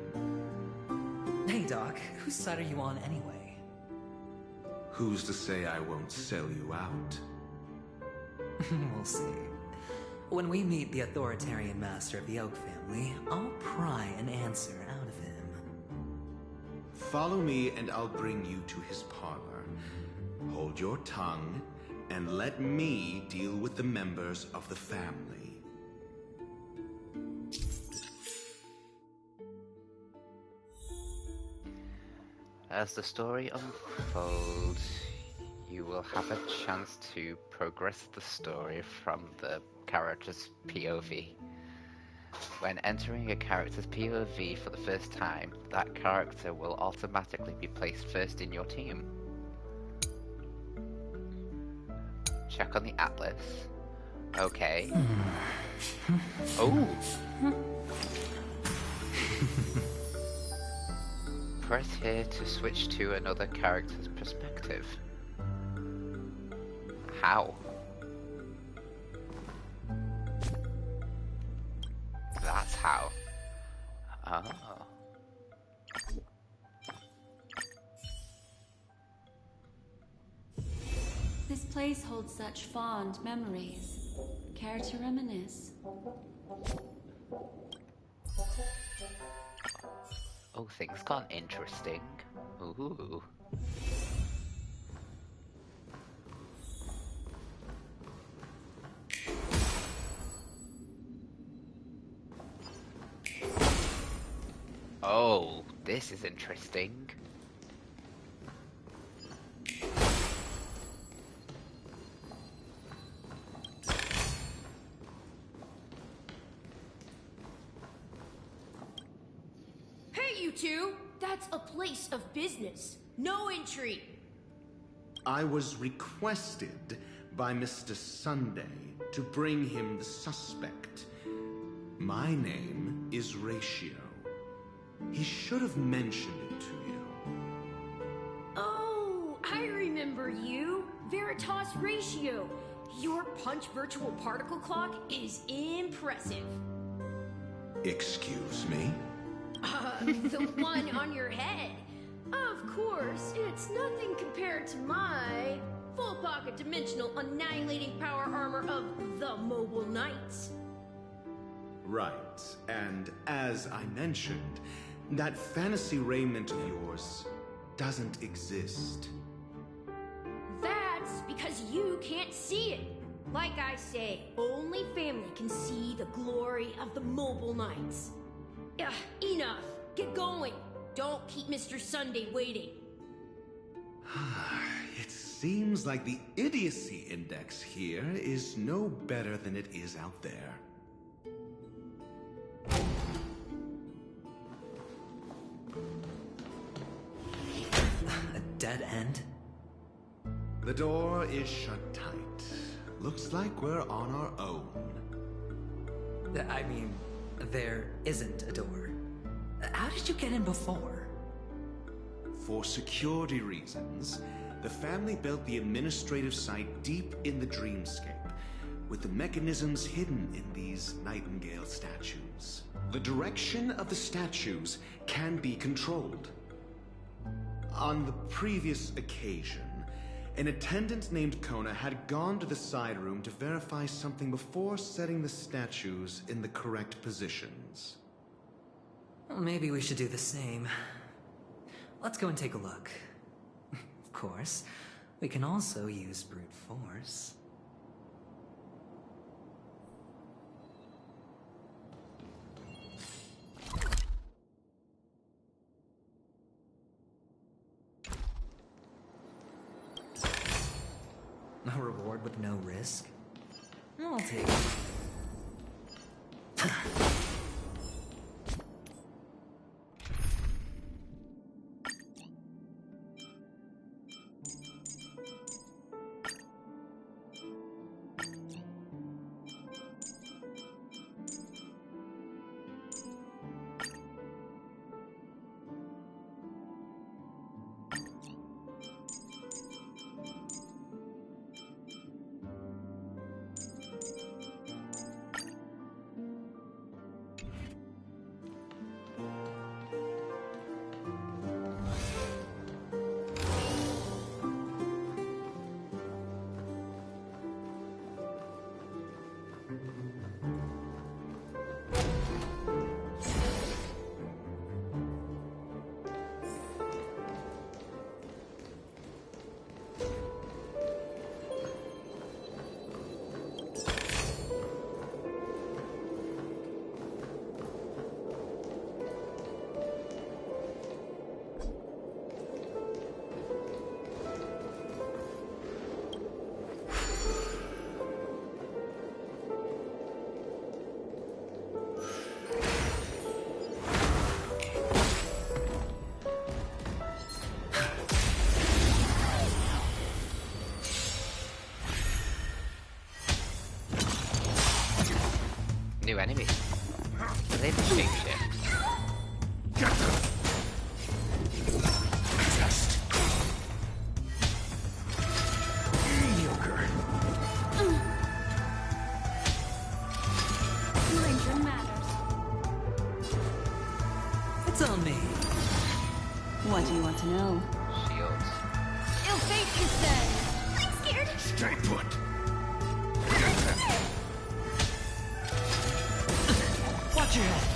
[SPEAKER 4] Hey, Doc, whose side are you on anyway?
[SPEAKER 16] Who's to say I won't sell you out?
[SPEAKER 4] We'll see. When we meet the authoritarian master of the Oak family, I'll pry an answer out of him.
[SPEAKER 16] Follow me and I'll bring you to his parlor. Hold your tongue and let me deal with the members of the family.
[SPEAKER 1] As the story unfolds, you will have a chance to progress the story from the character's POV. When entering a character's POV for the first time, that character will automatically be placed first in your team. Check on the atlas. Okay. Oh! Press here to switch to another character's perspective. How? That's how. Oh.
[SPEAKER 5] This place holds such fond memories. Care to reminisce?
[SPEAKER 1] Oh, things gone interesting. Ooh. Oh, this is interesting.
[SPEAKER 17] Hey, you two! That's a place of business. No entry.
[SPEAKER 16] I was requested by Mr. Sunday to bring him the suspect. My name is Ratio. He should have mentioned it to you.
[SPEAKER 17] Oh, I remember you. Veritas Ratio. Your punch virtual particle clock is impressive.
[SPEAKER 16] Excuse me?
[SPEAKER 17] The one on your head. Of course, it's nothing compared to my full pocket dimensional annihilating power armor of the Mobile Knights.
[SPEAKER 16] Right, and as I mentioned, that fantasy raiment of yours doesn't exist.
[SPEAKER 17] That's because you can't see it. Like I say, only family can see the glory of the Mobile Knights. Ugh, enough. Get going. Don't keep Mr. Sunday waiting.
[SPEAKER 16] It's seems like the idiocy index here is no better than it is out there.
[SPEAKER 4] A dead end?
[SPEAKER 16] The door is shut tight. Looks like we're on our own.
[SPEAKER 4] I mean, there isn't a door. How did you get in before?
[SPEAKER 16] For security reasons, the family built the administrative site deep in the dreamscape, with the mechanisms hidden in these Nightingale statues. The direction of the statues can be controlled. On the previous occasion, an attendant named Kona had gone to the side room to verify something before setting the statues in the correct positions.
[SPEAKER 4] Well, maybe we should do the same. Let's go and take a look. Of course, we can also use brute force. A reward with no risk? I'll take it.
[SPEAKER 1] New enemy. Are they the shapeshift?
[SPEAKER 16] Mediocre.
[SPEAKER 5] Ranger matters.
[SPEAKER 4] It's on me.
[SPEAKER 3] What do you want to know?
[SPEAKER 1] Shields.
[SPEAKER 5] Ill fate, you said. I'm scared.
[SPEAKER 8] Stay put.
[SPEAKER 4] Watch your head.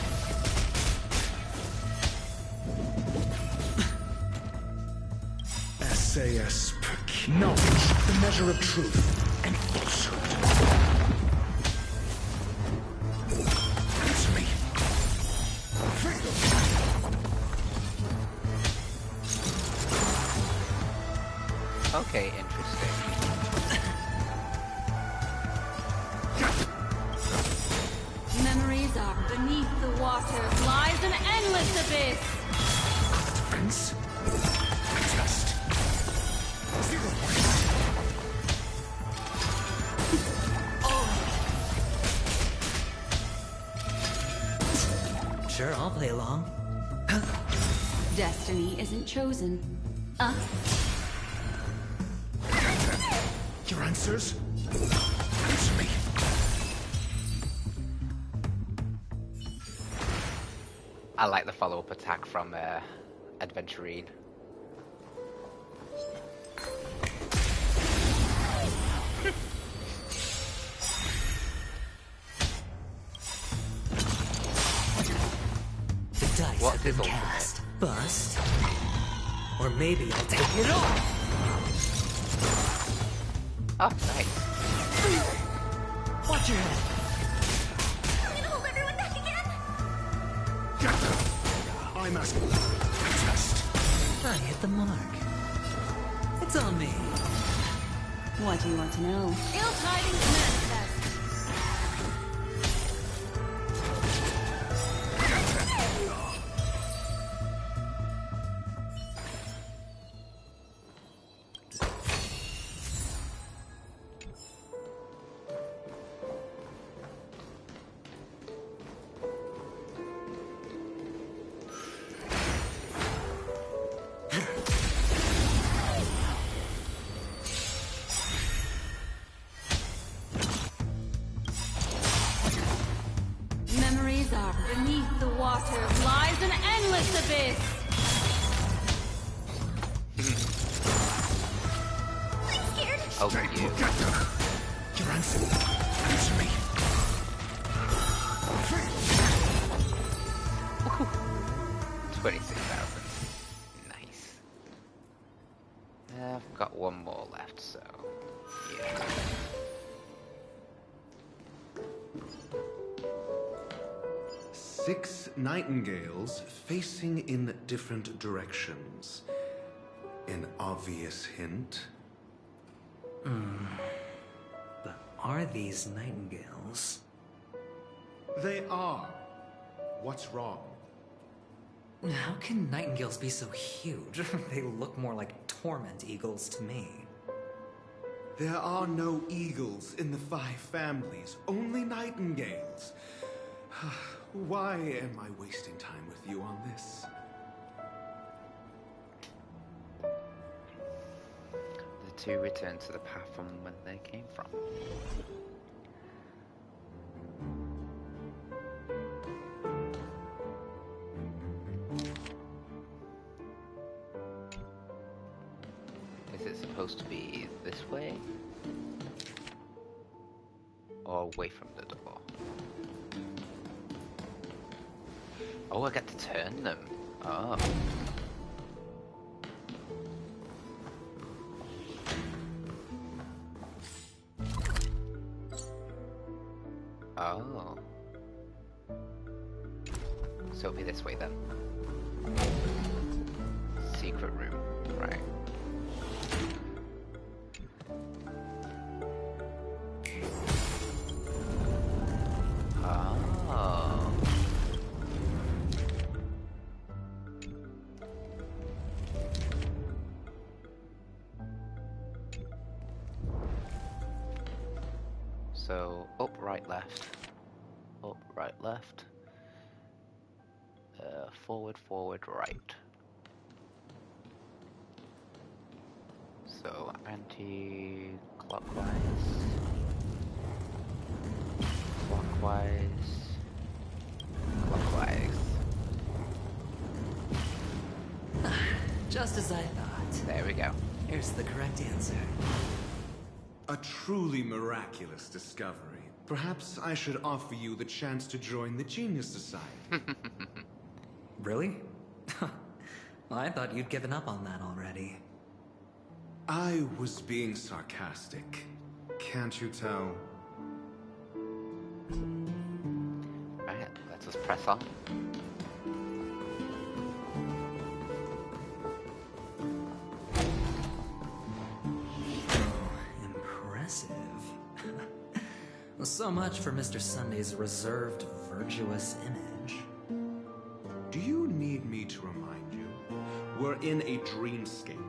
[SPEAKER 8] SAS perk. Knowledge, the measure of truth and falsehood. Answer me.
[SPEAKER 1] Okay, interesting.
[SPEAKER 5] Memories are beneath the water. Lies an endless abyss.
[SPEAKER 8] Defense. Test. 0 points.
[SPEAKER 4] Sure, I'll play along.
[SPEAKER 5] Destiny isn't chosen.
[SPEAKER 8] Your answers? Answer me.
[SPEAKER 1] I like the follow-up attack from Adventurine.
[SPEAKER 4] The dice
[SPEAKER 1] What's
[SPEAKER 4] have been
[SPEAKER 1] his ultimate?
[SPEAKER 4] cast. Bust. Or maybe I'll take it all.
[SPEAKER 1] Oh, nice.
[SPEAKER 4] Watch your head.
[SPEAKER 5] I'm gonna hold everyone back again.
[SPEAKER 8] I'm asking. Test.
[SPEAKER 4] I hit the mark. It's on me.
[SPEAKER 3] What do you want to know?
[SPEAKER 17] Ill tidings manifest.
[SPEAKER 3] Memories are beneath the water lies an endless abyss.
[SPEAKER 17] I'm scared.
[SPEAKER 1] Oh, you.
[SPEAKER 8] Your answer. Answer me.
[SPEAKER 1] 26,000. Nice. I've got one more left, so yeah.
[SPEAKER 16] Six nightingales facing in different directions. An obvious hint.
[SPEAKER 4] But are these nightingales?
[SPEAKER 16] They are. What's wrong?
[SPEAKER 4] How can nightingales be so huge? They look more like torment eagles to me.
[SPEAKER 16] There are no eagles in the 5 families, only nightingales. Why am I wasting time with you on this?
[SPEAKER 1] The two return to the path from when they came from. Is it supposed to be this way? Or away from the door? Oh, I get to turn them. Oh. Oh. So it'll be this way then. Secret room, right. Oh. So, up, right, left. Up, right, left. Forward, forward, right. So, anti-clockwise. Clockwise. Clockwise.
[SPEAKER 4] Just as I thought.
[SPEAKER 1] There we go.
[SPEAKER 4] Here's the correct answer.
[SPEAKER 16] A truly miraculous discovery. Perhaps I should offer you the chance to join the Genius Society.
[SPEAKER 4] Really? I thought you'd given up on that already.
[SPEAKER 16] I was being sarcastic. Can't you tell?
[SPEAKER 1] Right, let us press on.
[SPEAKER 4] Impressive. So much for Mr. Sunday's reserved, virtuous image.
[SPEAKER 16] Do you need me to remind you? We're in a dreamscape.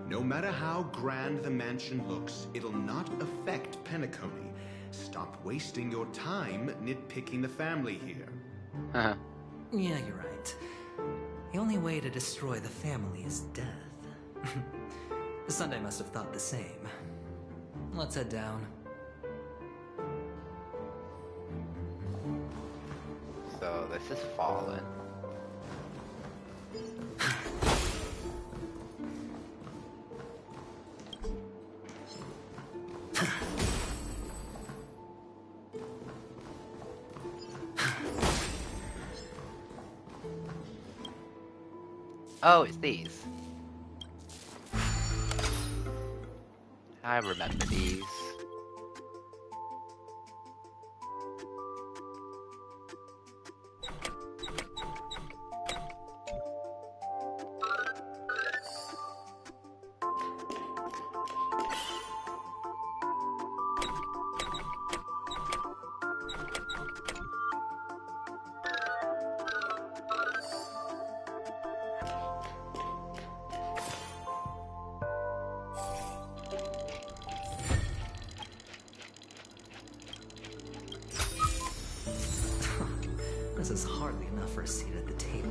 [SPEAKER 16] No matter how grand the mansion looks, it'll not affect Penacony. Stop wasting your time nitpicking the family here.
[SPEAKER 1] Uh-huh.
[SPEAKER 4] Yeah, you're right. The only way to destroy the family is death. Sunday must have thought the same. Let's head down.
[SPEAKER 1] So this is fallen. Oh, it's these. I remember these.
[SPEAKER 4] This is hardly enough for a seat at the table.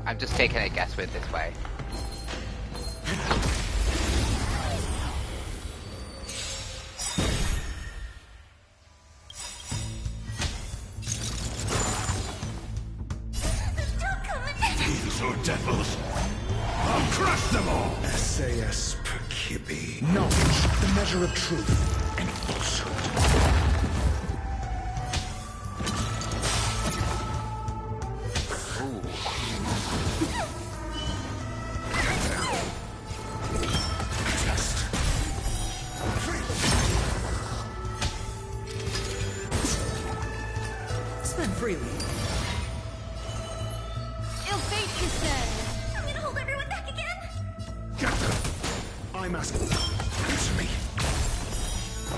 [SPEAKER 1] I'm just taking a guess with this way.
[SPEAKER 8] These are devils. I'll crush them all. SAS per Kibbe. Knowledge, the measure of truth and falsehood.
[SPEAKER 4] Spend freely.
[SPEAKER 17] Ill fate is said.
[SPEAKER 12] I'm gonna hold everyone back again.
[SPEAKER 8] Get them. I'm asking. Answer me.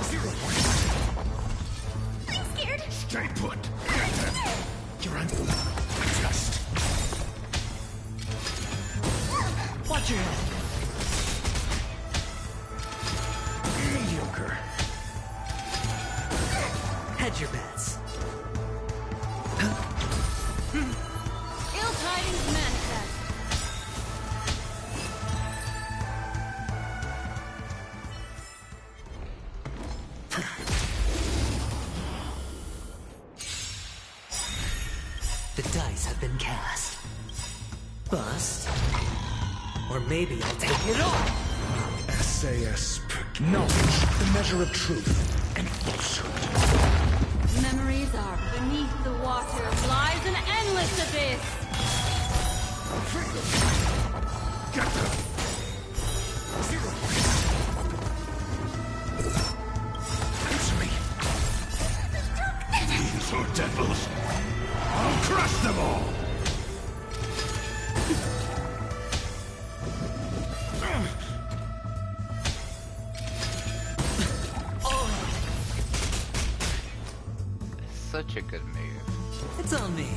[SPEAKER 8] 0 points.
[SPEAKER 12] I'm scared.
[SPEAKER 8] Stay put. Get them. You're just.
[SPEAKER 4] Watch your head.
[SPEAKER 8] Mediocre.
[SPEAKER 4] Hedge your bets.
[SPEAKER 17] Ill tidings manifest.
[SPEAKER 4] The dice have been cast. Bust. Or maybe I'll take it all.
[SPEAKER 8] SAS per knowledge, the measure of truth and falsehood.
[SPEAKER 17] Memories are beneath the water. Lies an endless abyss.
[SPEAKER 8] Get them. 0 points. Answer me. These are devils. I'll crush them all.
[SPEAKER 1] Such a good move.
[SPEAKER 4] It's on me.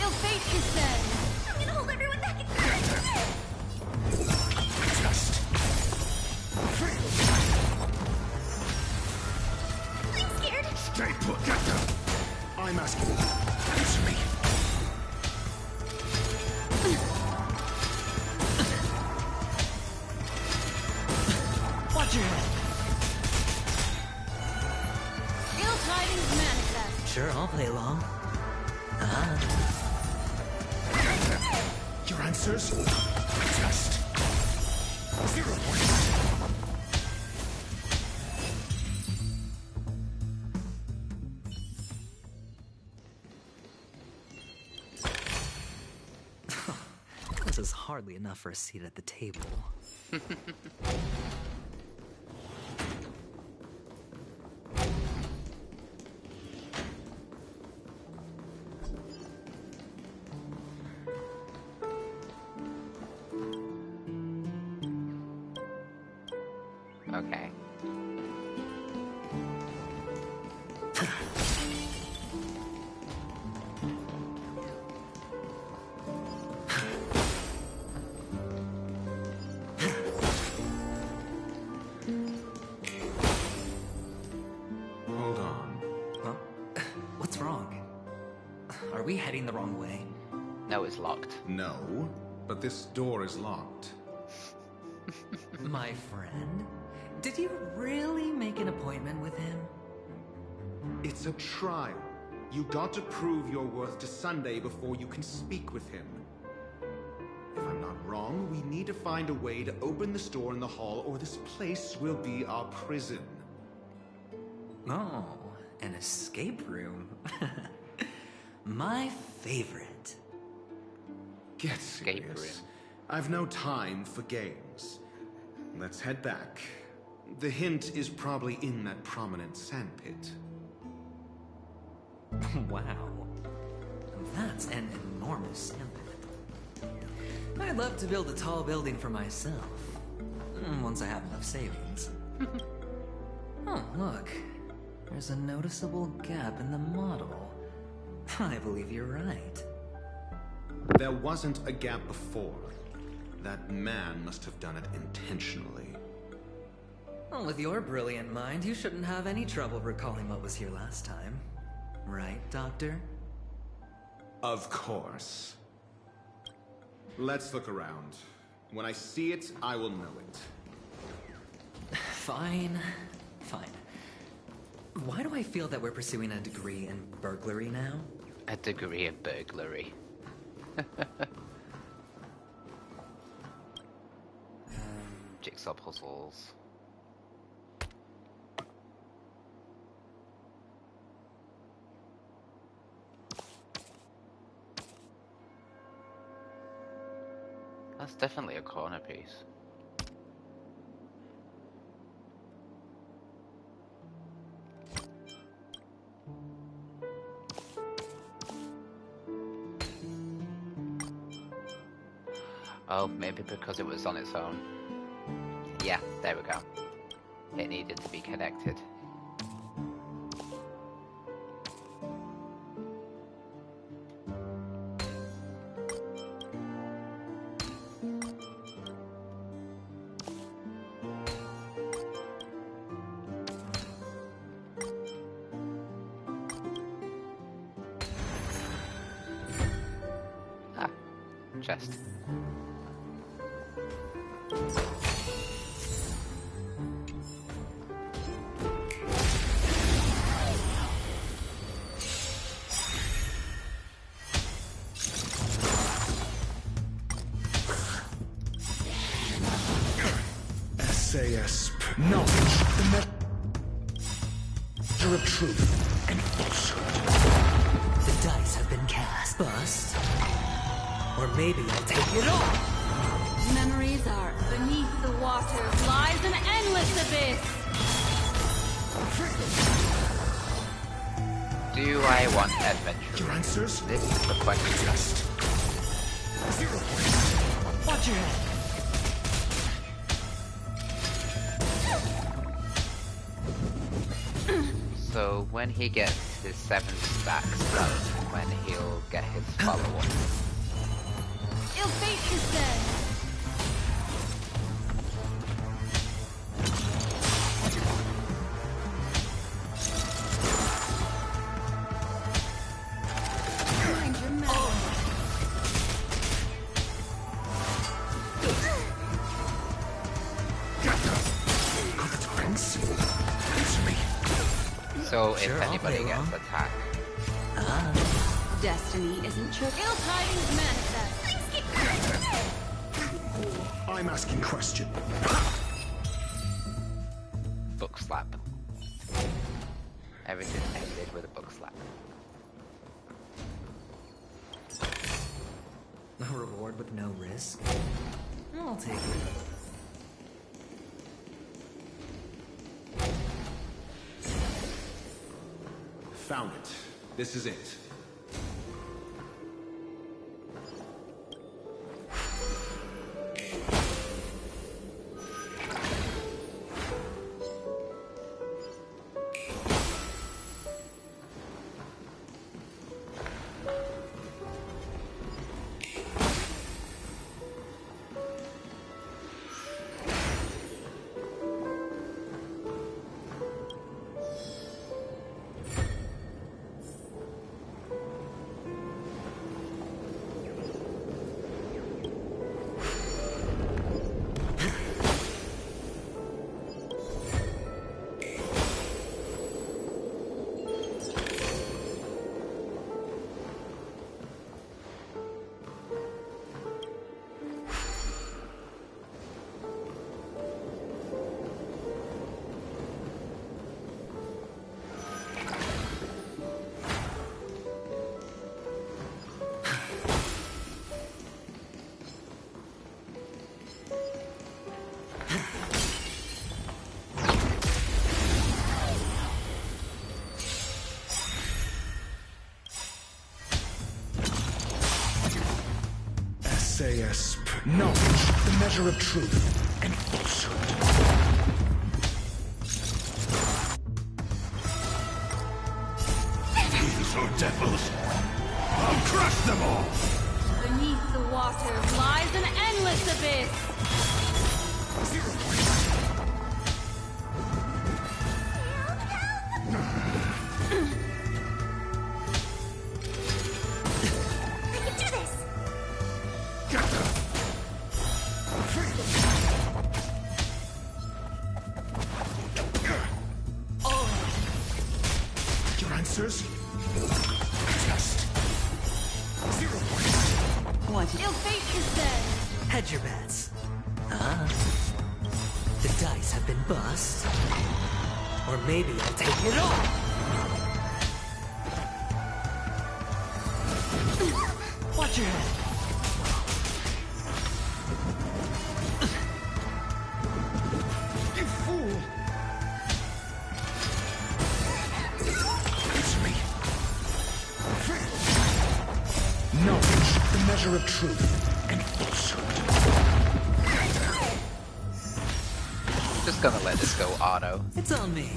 [SPEAKER 17] Ill fate is said.
[SPEAKER 12] I'm gonna hold everyone back again.
[SPEAKER 8] Just.
[SPEAKER 12] I'm scared.
[SPEAKER 8] Stay put. Get them. I'm asking. Answer me.
[SPEAKER 4] Watch your head.
[SPEAKER 17] Ill tidings manifest.
[SPEAKER 4] Sure, I'll play along.
[SPEAKER 8] Your answers? Just. 0 points.
[SPEAKER 4] This is hardly enough for a seat at the table.
[SPEAKER 1] Okay.
[SPEAKER 16] Hold on.
[SPEAKER 4] Huh? What's wrong? Are we heading the wrong way?
[SPEAKER 1] No, it's locked.
[SPEAKER 16] No, but this door is locked.
[SPEAKER 4] My friend? Did you really make an appointment with him?
[SPEAKER 16] It's a trial. You got to prove your worth to Sunday before you can speak with him. If I'm not wrong, we need to find a way to open this door in the hall, or this place will be our prison.
[SPEAKER 4] Oh, an escape room. My favorite.
[SPEAKER 16] Get
[SPEAKER 1] Escape
[SPEAKER 16] serious.
[SPEAKER 1] room.
[SPEAKER 16] I've no time for games. Let's head back. The hint is probably in that prominent sandpit.
[SPEAKER 4] Wow. That's an enormous sandpit. I'd love to build a tall building for myself. Once I have enough savings. Oh, Oh, look. There's a noticeable gap in the model. I believe you're right.
[SPEAKER 16] There wasn't a gap before. That man must have done it intentionally.
[SPEAKER 4] Well, with your brilliant mind, you shouldn't have any trouble recalling what was here last time. Right, Doctor?
[SPEAKER 16] Of course. Let's look around. When I see it, I will know it.
[SPEAKER 4] Fine. Fine. Why do I feel that we're pursuing a degree in burglary now?
[SPEAKER 1] A degree in burglary. Jigsaw puzzles. That's definitely a corner piece. Oh, maybe because it was on its own. Yeah, there we go. It needed to be connected. Ah, chest.
[SPEAKER 18] SAS knowledge, the measure of truth and falsehood.
[SPEAKER 4] The dice have been cast. Bust. Or maybe I'll take it all.
[SPEAKER 3] Memories are beneath the water lies an endless abyss.
[SPEAKER 1] Do I want adventure?
[SPEAKER 18] Your answers?
[SPEAKER 1] This is the question.
[SPEAKER 18] Just 0 points.
[SPEAKER 4] Watch your head.
[SPEAKER 1] So when he gets his 7 stacks, that's when he'll get his follow-up.
[SPEAKER 3] Ill fate is dead. Mind your mouth.
[SPEAKER 18] Consequence. Answer me.
[SPEAKER 1] So if
[SPEAKER 4] Sure, I'll
[SPEAKER 1] anybody
[SPEAKER 4] play
[SPEAKER 1] gets
[SPEAKER 4] along.
[SPEAKER 1] attacked,
[SPEAKER 3] Destiny isn't true. Ill tidings manifest.
[SPEAKER 18] I'm asking question.
[SPEAKER 1] book slap. Everything ended with a book slap.
[SPEAKER 4] A reward with no risk? I'll take it.
[SPEAKER 16] Found it. This is it.
[SPEAKER 18] SAS knowledge, the measure of truth and falsehood. devils! I'll crush them all!
[SPEAKER 19] Beneath the water lies an endless abyss!
[SPEAKER 18] Your answers? Test. 0 points.
[SPEAKER 19] What? Ill fate is said.
[SPEAKER 4] Hedge your bets. The dice have been bust. Or maybe I'll take it all. Watch your head.
[SPEAKER 18] You fool! It's me. Knowledge, the measure of truth and falsehood.
[SPEAKER 1] Just gonna let this go auto.
[SPEAKER 4] It's on me.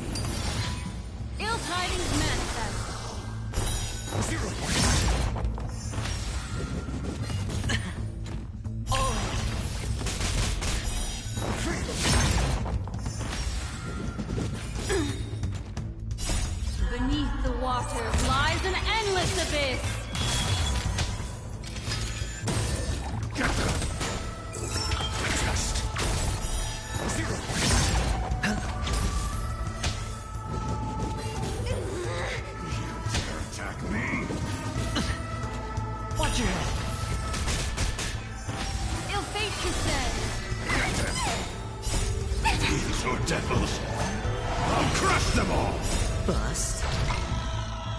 [SPEAKER 19] Ill tidings manifest.
[SPEAKER 18] 0 points.
[SPEAKER 19] Beneath the water lies an endless abyss!
[SPEAKER 18] Test. 0 points. You dare attack me?
[SPEAKER 4] Watch your head.
[SPEAKER 19] Ill fate is said.
[SPEAKER 18] These are devils. I'll crush them all.
[SPEAKER 4] Bust.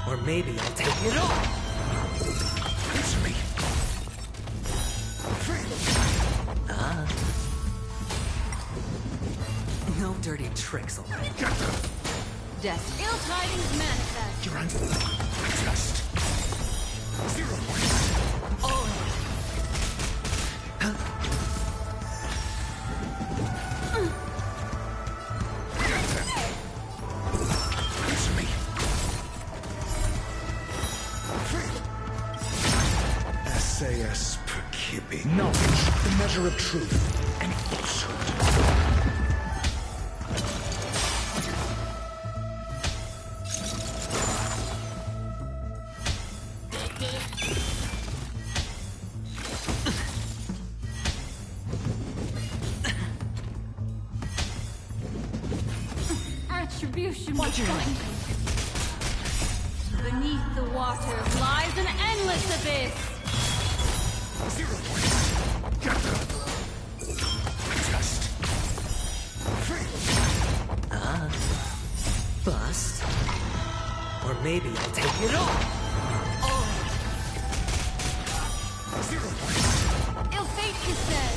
[SPEAKER 4] Or maybe I'll take it all.
[SPEAKER 18] It's me.
[SPEAKER 4] No dirty tricks, alright?
[SPEAKER 19] Death. Ill tidings manifest.
[SPEAKER 18] Your answer. Test. 0 points. It's me. SAS per Kibby. Knowledge, the measure of truth and falsehood.
[SPEAKER 19] Attribution was coming. Beneath the water lies an endless abyss!
[SPEAKER 18] 0 points. Test.
[SPEAKER 4] Bust. Or maybe I'll take it all.
[SPEAKER 18] 0 points.
[SPEAKER 19] Ill fate is said.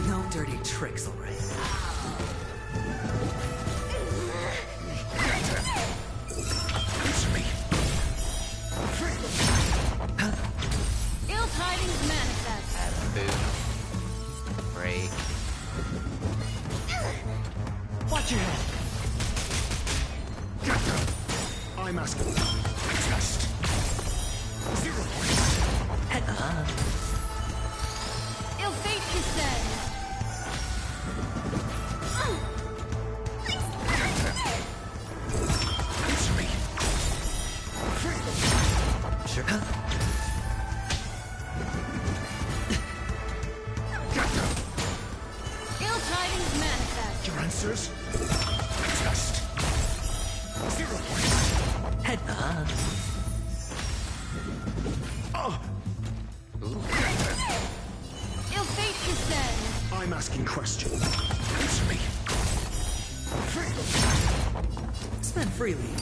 [SPEAKER 4] No dirty tricks, alright?
[SPEAKER 18] It's me.
[SPEAKER 19] Ill tidings manifest.
[SPEAKER 1] Boom. Break.
[SPEAKER 4] Watch your head.
[SPEAKER 18] I'm asking. Test. 0 points.
[SPEAKER 19] Ill fate is said.
[SPEAKER 18] It's me.
[SPEAKER 4] Sure.
[SPEAKER 19] Ill tidings manifest.
[SPEAKER 18] Your answers? Test. 0 points.
[SPEAKER 4] Head.
[SPEAKER 19] Ill fate is said.
[SPEAKER 18] I'm asking questions. It's me.
[SPEAKER 4] Spend freely.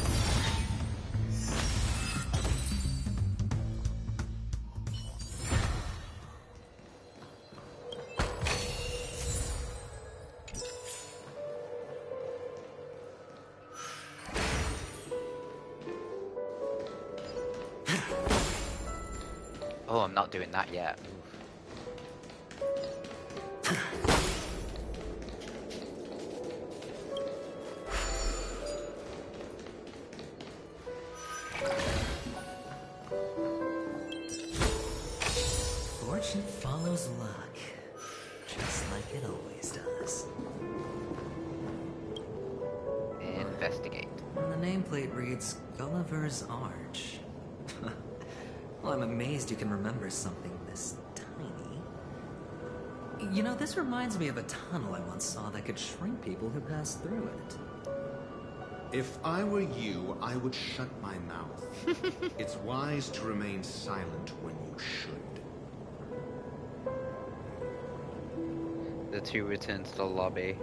[SPEAKER 1] Oh, I'm not doing that yet. Oof.
[SPEAKER 4] nameplate reads Gulliver's Arch. Well, I'm amazed you can remember something this tiny. You know, this reminds me of a tunnel I once saw that could shrink people who passed through it.
[SPEAKER 16] If I were you, I would shut my mouth. It's wise to remain silent when you should.
[SPEAKER 1] The two return to the lobby.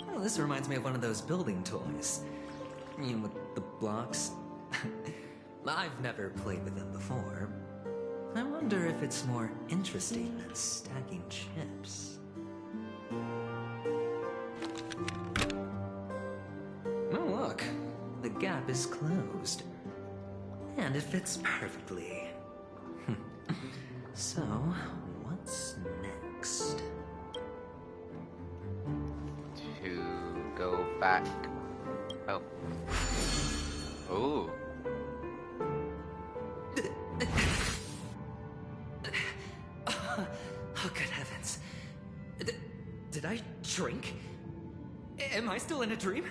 [SPEAKER 4] Oh, this reminds me of one of those building toys. You know, with the blocks. I've never played with them before. I wonder if it's more interesting than stacking chips. Oh, look. The gap is closed. And it fits perfectly. So, what's next?
[SPEAKER 1] To go back. Oh. Ooh.
[SPEAKER 4] Oh, good heavens. Did I drink? Am I still in a dream?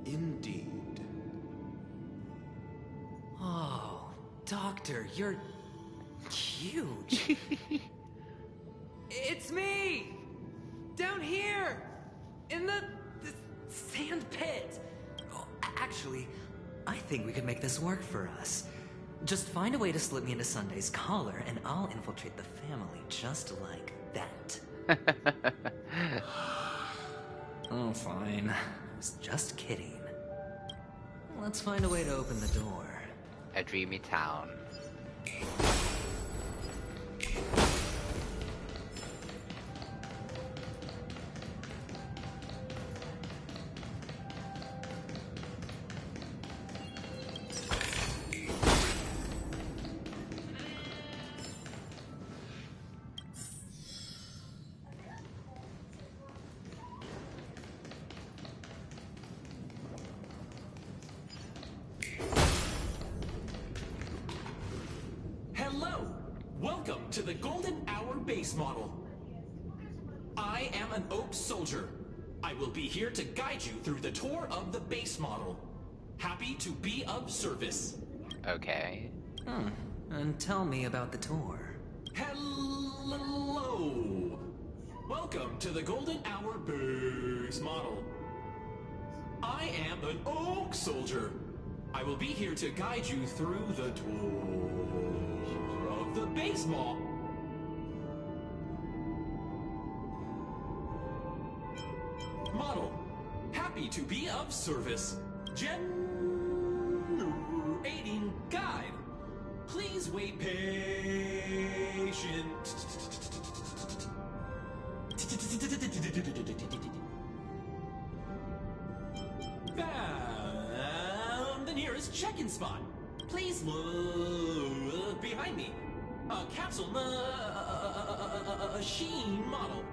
[SPEAKER 16] Indeed.
[SPEAKER 4] Oh, Doctor, you're huge. It's me! Down here! In the sand pit! Oh, actually, I think we could make this work for us. Just find a way to slip me into Sunday's collar, and I'll infiltrate the family just like that. Oh, fine. I was just kidding. Let's find a way to open the door.
[SPEAKER 1] A dreamy town.
[SPEAKER 20] Welcome to the Golden Hour base model. I am an Oak Soldier. I will be here to guide you through the tour of the base model. Happy to be of service.
[SPEAKER 1] Okay.
[SPEAKER 4] And tell me about the tour.
[SPEAKER 20] Hello. Welcome to the Golden Hour base model. I am an Oak Soldier. I will be here to guide you through the tour of the base model. Happy to be of service. Generating guide. Please wait patient. Found the nearest check-in spot. Please look behind me. A capsule machine model.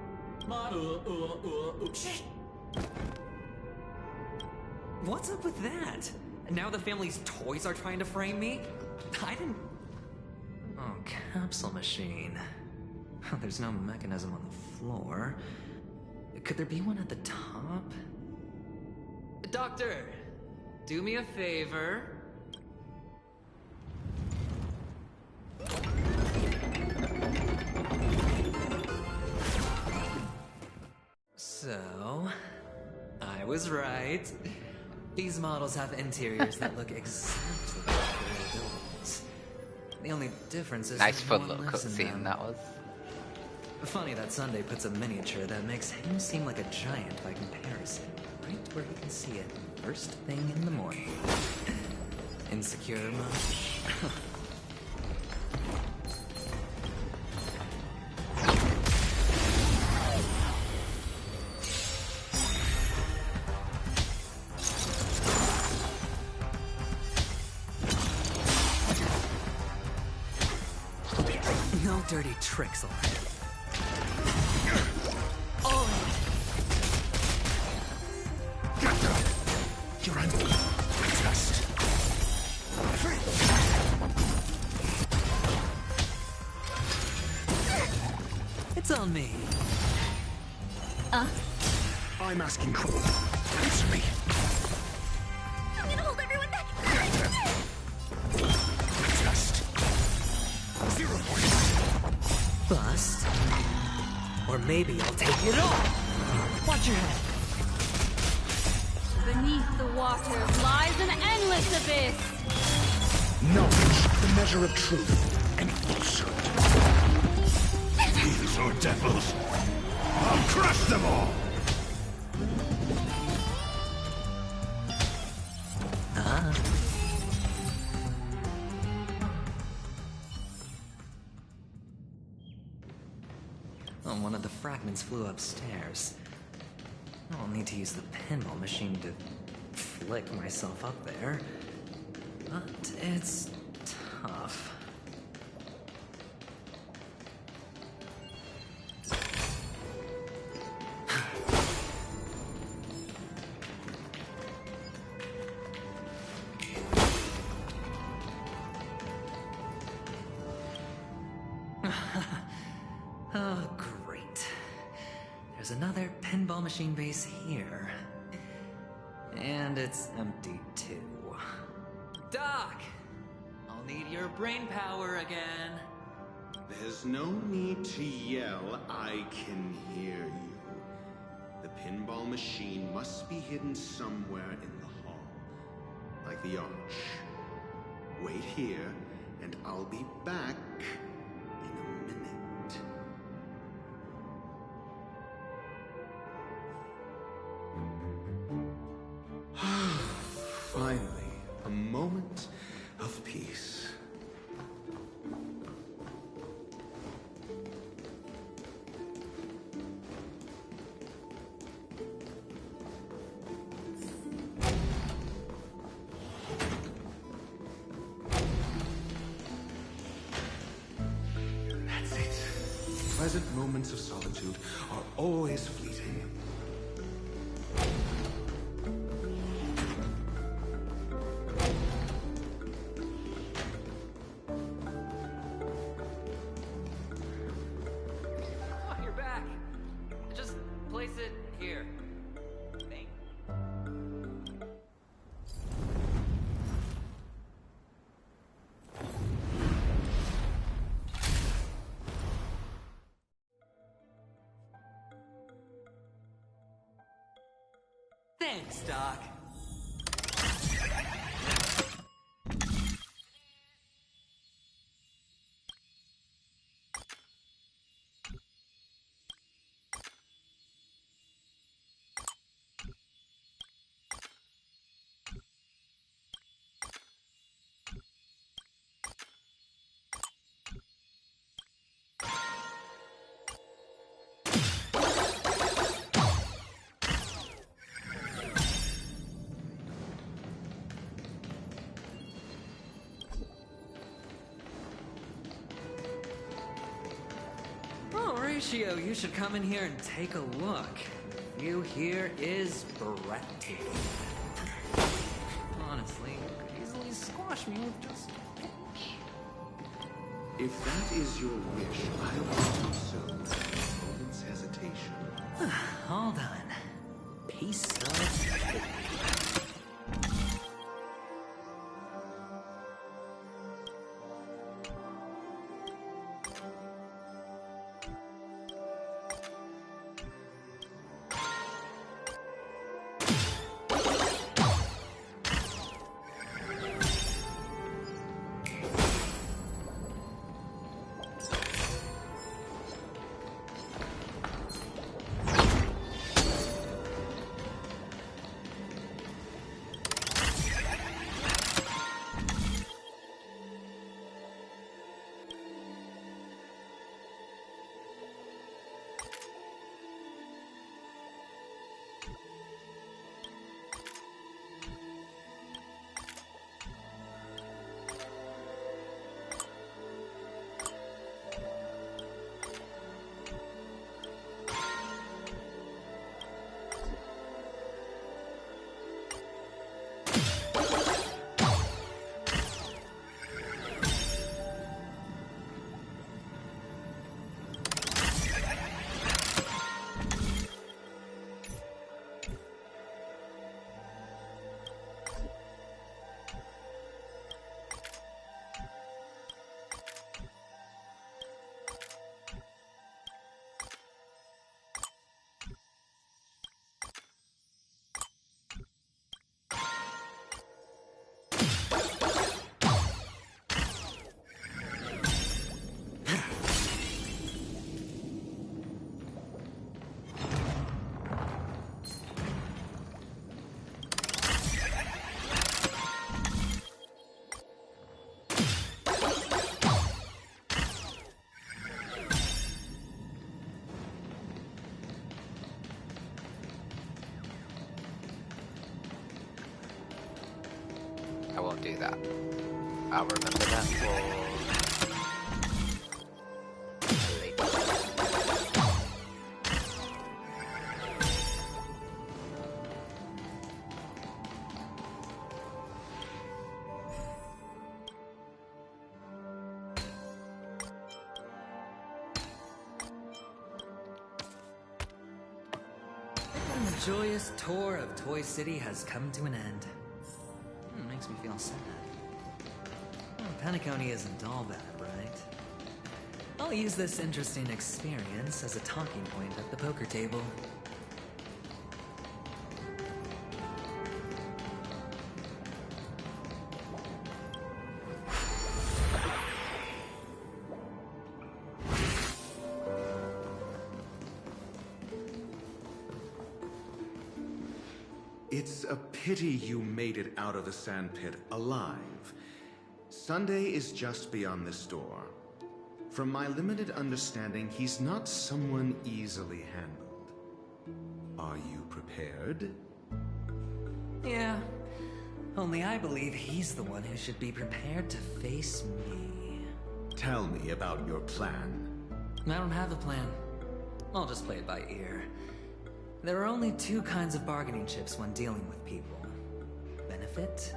[SPEAKER 4] What's up with that? Now the family's toys are trying to frame me? I didn't... Oh, capsule machine. There's no mechanism on the floor. Could there be one at the top? Doctor, do me a favor. So, I was right. These models have interiors that look exactly like real buildings. The only difference is
[SPEAKER 1] nice
[SPEAKER 4] no
[SPEAKER 1] fun
[SPEAKER 4] one
[SPEAKER 1] little
[SPEAKER 4] lives in
[SPEAKER 1] cutscene
[SPEAKER 4] them.
[SPEAKER 1] that was.
[SPEAKER 4] Funny that Sunday puts a miniature that makes him seem like a giant by comparison, right where he can see it first thing in the morning. Insecure much? No dirty tricks, alright. on me.
[SPEAKER 18] I'm asking. Answer me.
[SPEAKER 9] I'm gonna hold everyone back.
[SPEAKER 18] Just 0 points.
[SPEAKER 4] Bust. Or maybe I'll take it all. Watch your head.
[SPEAKER 19] Beneath the water lies an endless abyss.
[SPEAKER 18] Knowledge, the measure of truth and falsehood. Thieves or devils, I'll crush them all!
[SPEAKER 4] Oh, one of the fragments flew upstairs. I'll need to use the pinball machine to flick myself up there. But it's tough. Oh, great. There's another pinball machine base here. And it's empty, too. Doc! I'll need your brain power again.
[SPEAKER 16] There's no need to yell. I can hear you. The pinball machine must be hidden somewhere in the hall. Like the arch. Wait here, and I'll be back in a minute. Finally, a moment of peace. That's it. Pleasant moments of solitude are always fleeting.
[SPEAKER 4] Oh, you're back. Just place it here. Thank Thanks, Doc. Oh, Ratio, you should come in here and take a look. View here is breathtaking. Honestly, you could easily squash me with just a pinch.
[SPEAKER 16] If that is your wish, I will do so without a moment's hesitation.
[SPEAKER 4] All done. Piece of...
[SPEAKER 1] won't do that. I'll remember that for later.
[SPEAKER 4] The joyous tour of Toy City has come to an end. Makes me feel sad. Penacony isn't all bad, right? I'll use this interesting experience as a talking point at the poker table.
[SPEAKER 16] It's a pity you made it out of the sandpit alive. Sunday is just beyond this door. From my limited understanding, he's not someone easily handled. Are you prepared?
[SPEAKER 4] Yeah. Only I believe he's the one who should be prepared to face me.
[SPEAKER 16] Tell me about your plan.
[SPEAKER 4] I don't have a plan. I'll just play it by ear. There are only two kinds of bargaining chips when dealing with people. Benefit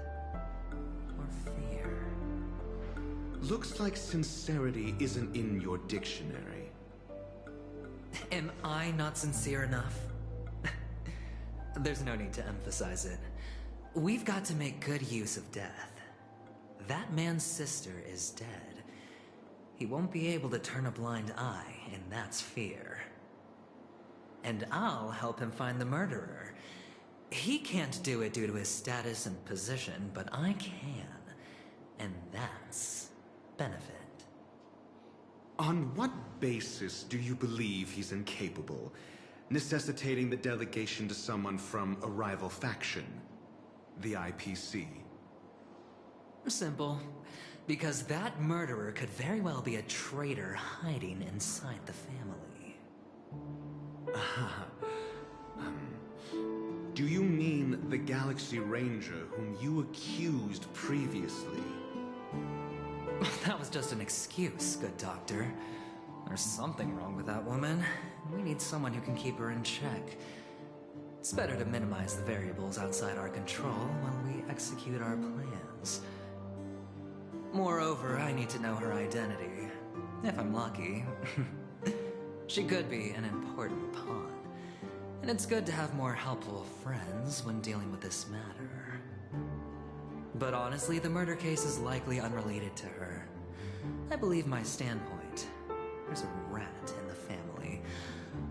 [SPEAKER 4] or fear.
[SPEAKER 16] Looks like sincerity isn't in your dictionary.
[SPEAKER 4] Am I not sincere enough? There's no need to emphasize it. We've got to make good use of death. That man's sister is dead. He won't be able to turn a blind eye, and that's fear. And I'll help him find the murderer. He can't do it due to his status and position, but I can. And that's benefit.
[SPEAKER 16] On what basis do you believe he's incapable, necessitating the delegation to someone from a rival faction, the IPC?
[SPEAKER 4] Simple. Because that murderer could very well be a traitor hiding inside the family.
[SPEAKER 16] Do you mean the Galaxy Ranger whom you accused previously?
[SPEAKER 4] That was just an excuse, good doctor. There's something wrong with that woman. We need someone who can keep her in check. It's better to minimize the variables outside our control while we execute our plans. Moreover, I need to know her identity. If I'm lucky. She could be an important pawn. And it's good to have more helpful friends when dealing with this matter. But honestly, the murder case is likely unrelated to her. I believe my standpoint. There's a rat in the family.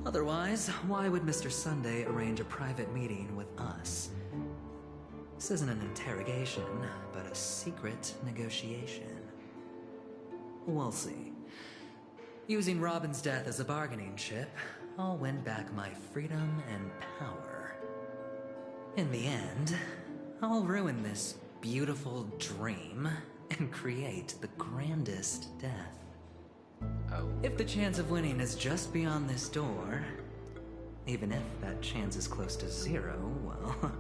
[SPEAKER 4] Otherwise, why would Mr. Sunday arrange a private meeting with us? This isn't an interrogation, but a secret negotiation. We'll see. Using Robin's death as a bargaining chip, I'll win back my freedom and power. In the end, I'll ruin this beautiful dream and create the grandest death.
[SPEAKER 1] Oh.
[SPEAKER 4] If the chance of winning is just beyond this door, even if that chance is close to zero, well,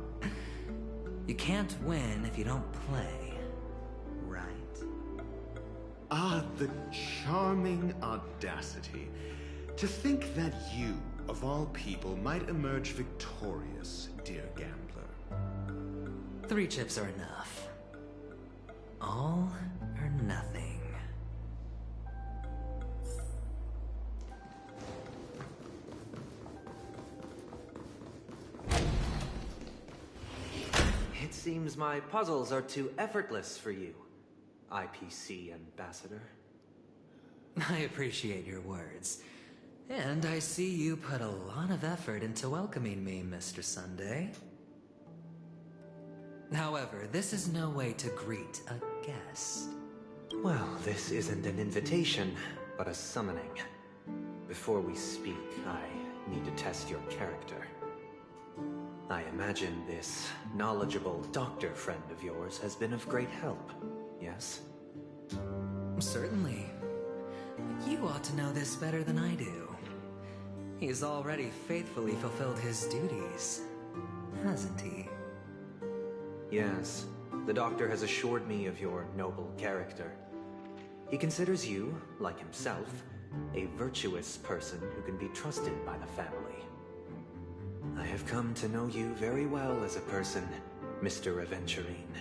[SPEAKER 4] you can't win if you don't play, right?
[SPEAKER 16] Ah, the charming audacity. To think that you, of all people, might emerge victorious, dear gambler.
[SPEAKER 4] 3 chips are enough. All or nothing.
[SPEAKER 21] It seems my puzzles are too effortless for you, IPC Ambassador.
[SPEAKER 4] I appreciate your words. And I see you put a lot of effort into welcoming me, Mr. Sunday. However, this is no way to greet a guest.
[SPEAKER 21] Well, this isn't an invitation, but a summoning. Before we speak, I need to test your character. I imagine this knowledgeable doctor friend of yours has been of great help, yes?
[SPEAKER 4] Certainly. You ought to know this better than I do. He's already faithfully fulfilled his duties, hasn't he?
[SPEAKER 21] Yes, The doctor has assured me of your noble character. He considers you, like himself, a virtuous person who can be trusted by the family. I have come to know you very well as a person, Mr. Adventurine.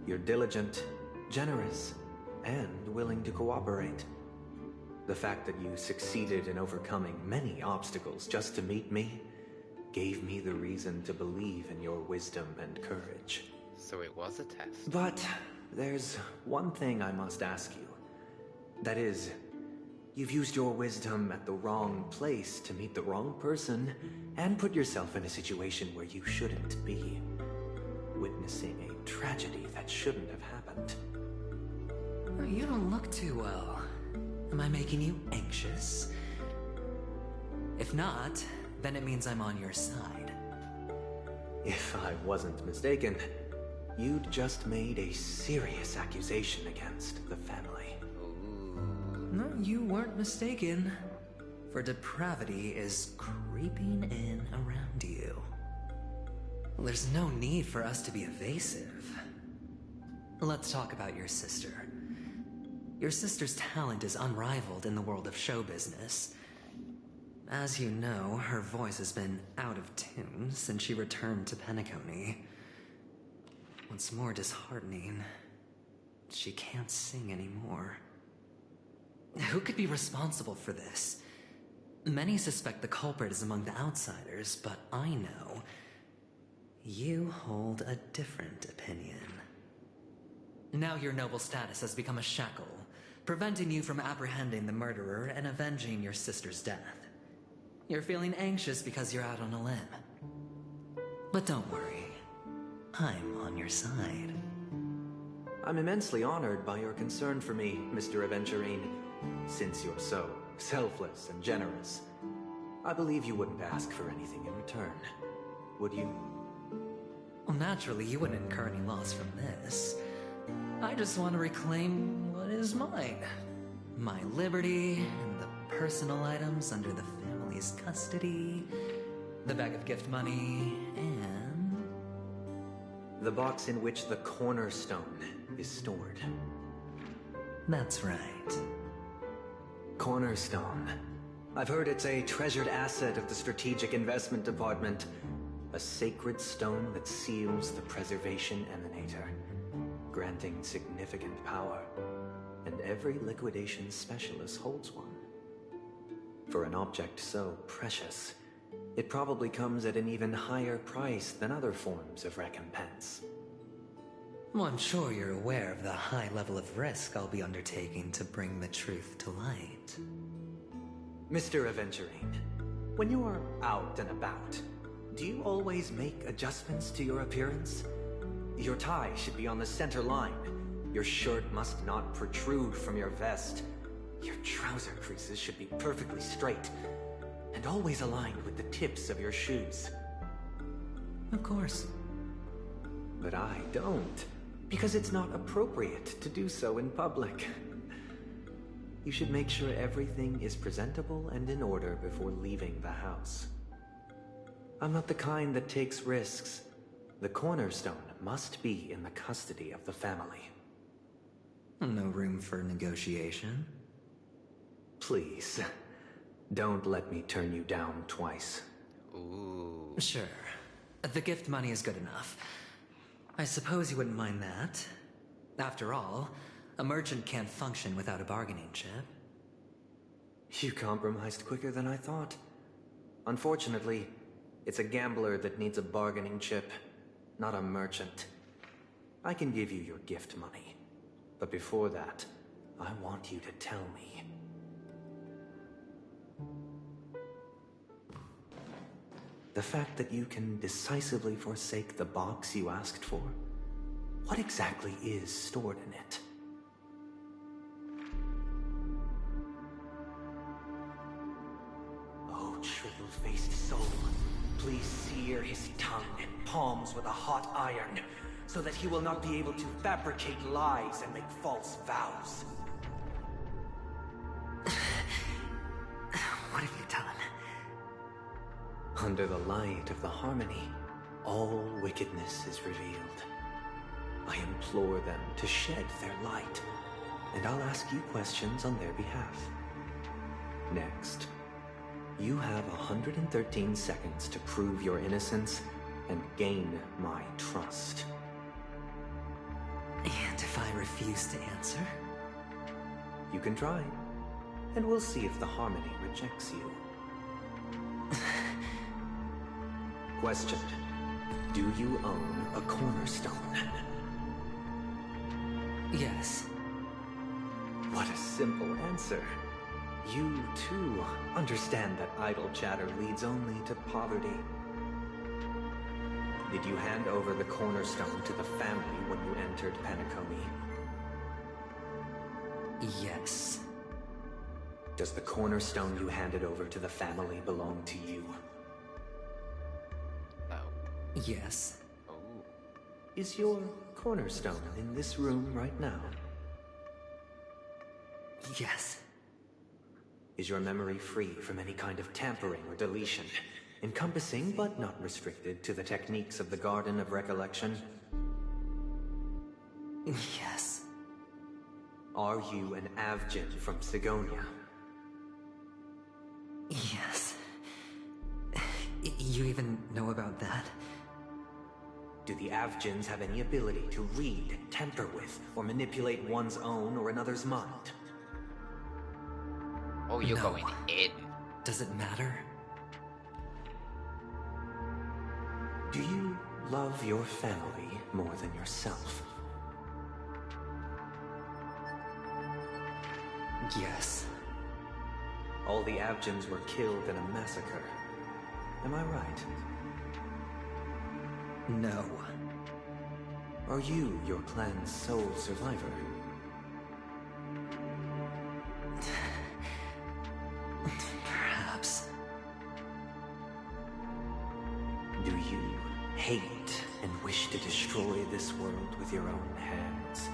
[SPEAKER 21] You're diligent, generous, and willing to cooperate. The fact that you succeeded in overcoming many obstacles just to meet me gave me the reason to believe in your wisdom and courage.
[SPEAKER 1] So it was a test.
[SPEAKER 21] But there's one thing I must ask you. That is, you've used your wisdom at the wrong place to meet the wrong person and put yourself in a situation where you shouldn't be, witnessing a tragedy that shouldn't have happened.
[SPEAKER 4] You don't look too well. Am I making you anxious? If not, then it means I'm on your side.
[SPEAKER 21] If I wasn't mistaken, you'd just made a serious accusation against the family.
[SPEAKER 4] No, you weren't mistaken. For depravity is creeping in around you. There's no need for us to be evasive. Let's talk about your sister. Your sister's talent is unrivaled in the world of show business. As you know, her voice has been out of tune since she returned to Penacony. What's more disheartening, she can't sing anymore. Who could be responsible for this? Many suspect the culprit is among the outsiders, but I know you hold a different opinion. Now your noble status has become a shackle, preventing you from apprehending the murderer and avenging your sister's death. You're feeling anxious because you're out on a limb. But don't worry, I'm on your side.
[SPEAKER 21] I'm immensely honored by your concern for me, Mr. Adventurine. Since you're so selfless and generous, I believe you wouldn't ask for anything in return, would you?
[SPEAKER 4] Well, naturally, you wouldn't incur any loss from this. I just want to reclaim what is mine. My liberty and the personal items under the family's custody, the bag of gift money, and...
[SPEAKER 21] the box in which the cornerstone is stored.
[SPEAKER 4] That's right.
[SPEAKER 21] Cornerstone. I've heard it's a treasured asset of the Strategic Investment Department. A sacred stone that seals the Preservation Emanator, granting significant power. And every liquidation specialist holds one. For an object so precious, it probably comes at an even higher price than other forms of recompense.
[SPEAKER 4] Well, I'm sure you're aware of the high level of risk I'll be undertaking to bring the truth to light.
[SPEAKER 21] Mr. Adventurine, when you're out and about, do you always make adjustments to your appearance? Your tie should be on the center line. Your shirt must not protrude from your vest. Your trouser creases should be perfectly straight, and always aligned with the tips of your shoes.
[SPEAKER 4] Of course.
[SPEAKER 21] But I don't, because it's not appropriate to do so in public. You should make sure everything is presentable and in order before leaving the house. I'm not the kind that takes risks. The cornerstone must be in the custody of the family.
[SPEAKER 4] No room for negotiation?
[SPEAKER 21] Please, don't let me turn you down twice.
[SPEAKER 1] Ooh.
[SPEAKER 4] Sure. The gift money is good enough. I suppose you wouldn't mind that. After all, a merchant can't function without a bargaining chip.
[SPEAKER 21] You compromised quicker than I thought. Unfortunately, it's a gambler that needs a bargaining chip, not a merchant. I can give you your gift money, but before that, I want you to tell me. The fact that you can decisively forsake the box you asked for, what exactly is stored in it? Oh, triple-faced soul, please sear his tongue and palms with a hot iron, so that he will not be able to fabricate lies and make false vows.
[SPEAKER 4] What have you done?
[SPEAKER 21] Under the light of the harmony, all wickedness is revealed. I implore them to shed their light, and I'll ask you questions on their behalf. Next, you have 113 seconds to prove your innocence and gain my trust.
[SPEAKER 4] And if I refuse to answer?
[SPEAKER 21] You can try, and we'll see if the Harmony rejects you. Question. Do you own a cornerstone?
[SPEAKER 4] Yes.
[SPEAKER 21] What a simple answer. You, too, understand that idle chatter leads only to poverty. Did you hand over the cornerstone to the family when you entered Panacomi?
[SPEAKER 4] Yes.
[SPEAKER 21] Does the cornerstone you handed over to the family belong to you?
[SPEAKER 4] Yes.
[SPEAKER 21] Oh. Is your cornerstone in this room right now?
[SPEAKER 4] Yes.
[SPEAKER 21] Is your memory free from any kind of tampering or deletion, encompassing but not restricted to the techniques of the Garden of Recollection?
[SPEAKER 4] Yes.
[SPEAKER 21] Are you an Avgin from Sigonia?
[SPEAKER 4] Yes. You even know about that?
[SPEAKER 21] Do the Avgins have any ability to read, tamper with, or manipulate one's own or another's mind?
[SPEAKER 1] Oh, you're going in.
[SPEAKER 4] Does it matter?
[SPEAKER 21] Do you love your family more than yourself?
[SPEAKER 4] Yes.
[SPEAKER 21] All the Avgins were killed in a massacre. Am I right?
[SPEAKER 4] No.
[SPEAKER 21] Are you your clan's sole survivor?
[SPEAKER 4] Perhaps.
[SPEAKER 21] Do you hate and wish to destroy this world with your own hands?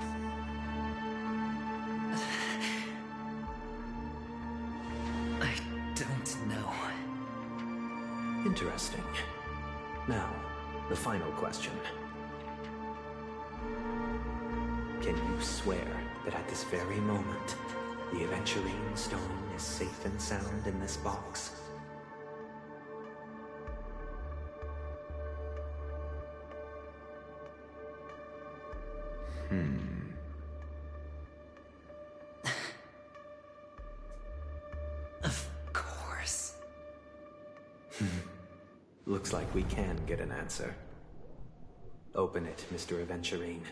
[SPEAKER 4] I don't know.
[SPEAKER 21] Interesting. Now, the final question. Can you swear that at this very moment, the Adventurine stone is safe and sound in this box?
[SPEAKER 4] Of course.
[SPEAKER 21] Looks like we can get an answer. Open it, Mr. Adventurine.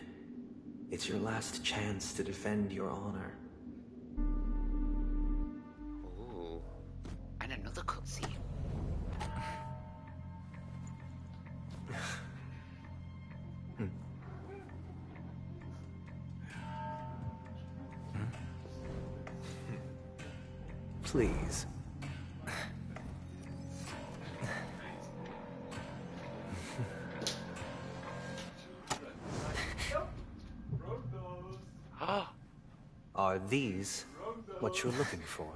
[SPEAKER 21] It's your last chance to defend your honor.
[SPEAKER 1] Ooh. And another cutscene.
[SPEAKER 21] Please. Are these what you're looking for?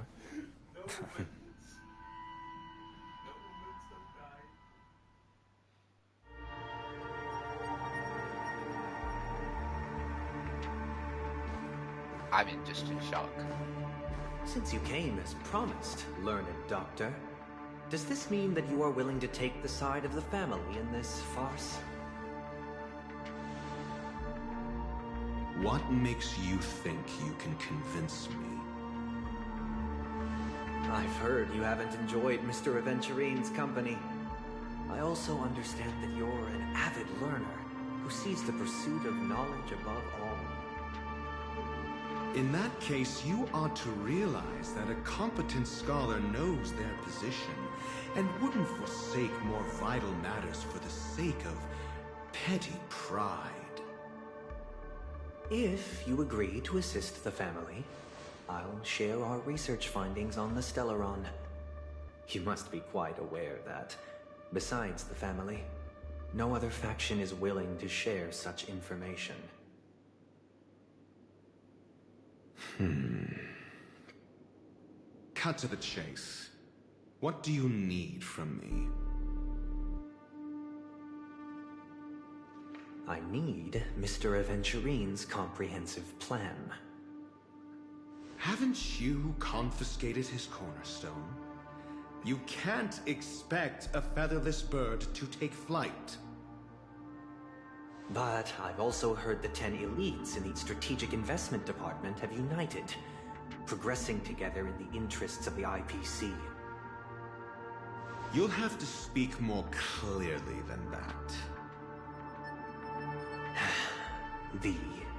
[SPEAKER 1] I'm just in shock.
[SPEAKER 21] Since you came as promised, learned doctor, does this mean that you are willing to take the side of the family in this farce?
[SPEAKER 16] What makes you think you can convince me?
[SPEAKER 21] I've heard you haven't enjoyed Mr. Adventurine's company. I also understand that you're an avid learner who sees the pursuit of knowledge above all.
[SPEAKER 16] In that case, you ought to realize that a competent scholar knows their position and wouldn't forsake more vital matters for the sake of petty pride.
[SPEAKER 21] If you agree to assist the family, I'll share our research findings on the Stellaron. You must be quite aware that, besides the family, no other faction is willing to share such information.
[SPEAKER 16] Cut to the chase. What do you need from me?
[SPEAKER 21] I need Mr. Adventurine's comprehensive plan.
[SPEAKER 16] Haven't you confiscated his cornerstone? You can't expect a featherless bird to take flight.
[SPEAKER 21] But I've also heard the 10 elites in the Strategic Investment Department have united, progressing together in the interests of the IPC.
[SPEAKER 16] You'll have to speak more clearly than that.
[SPEAKER 21] The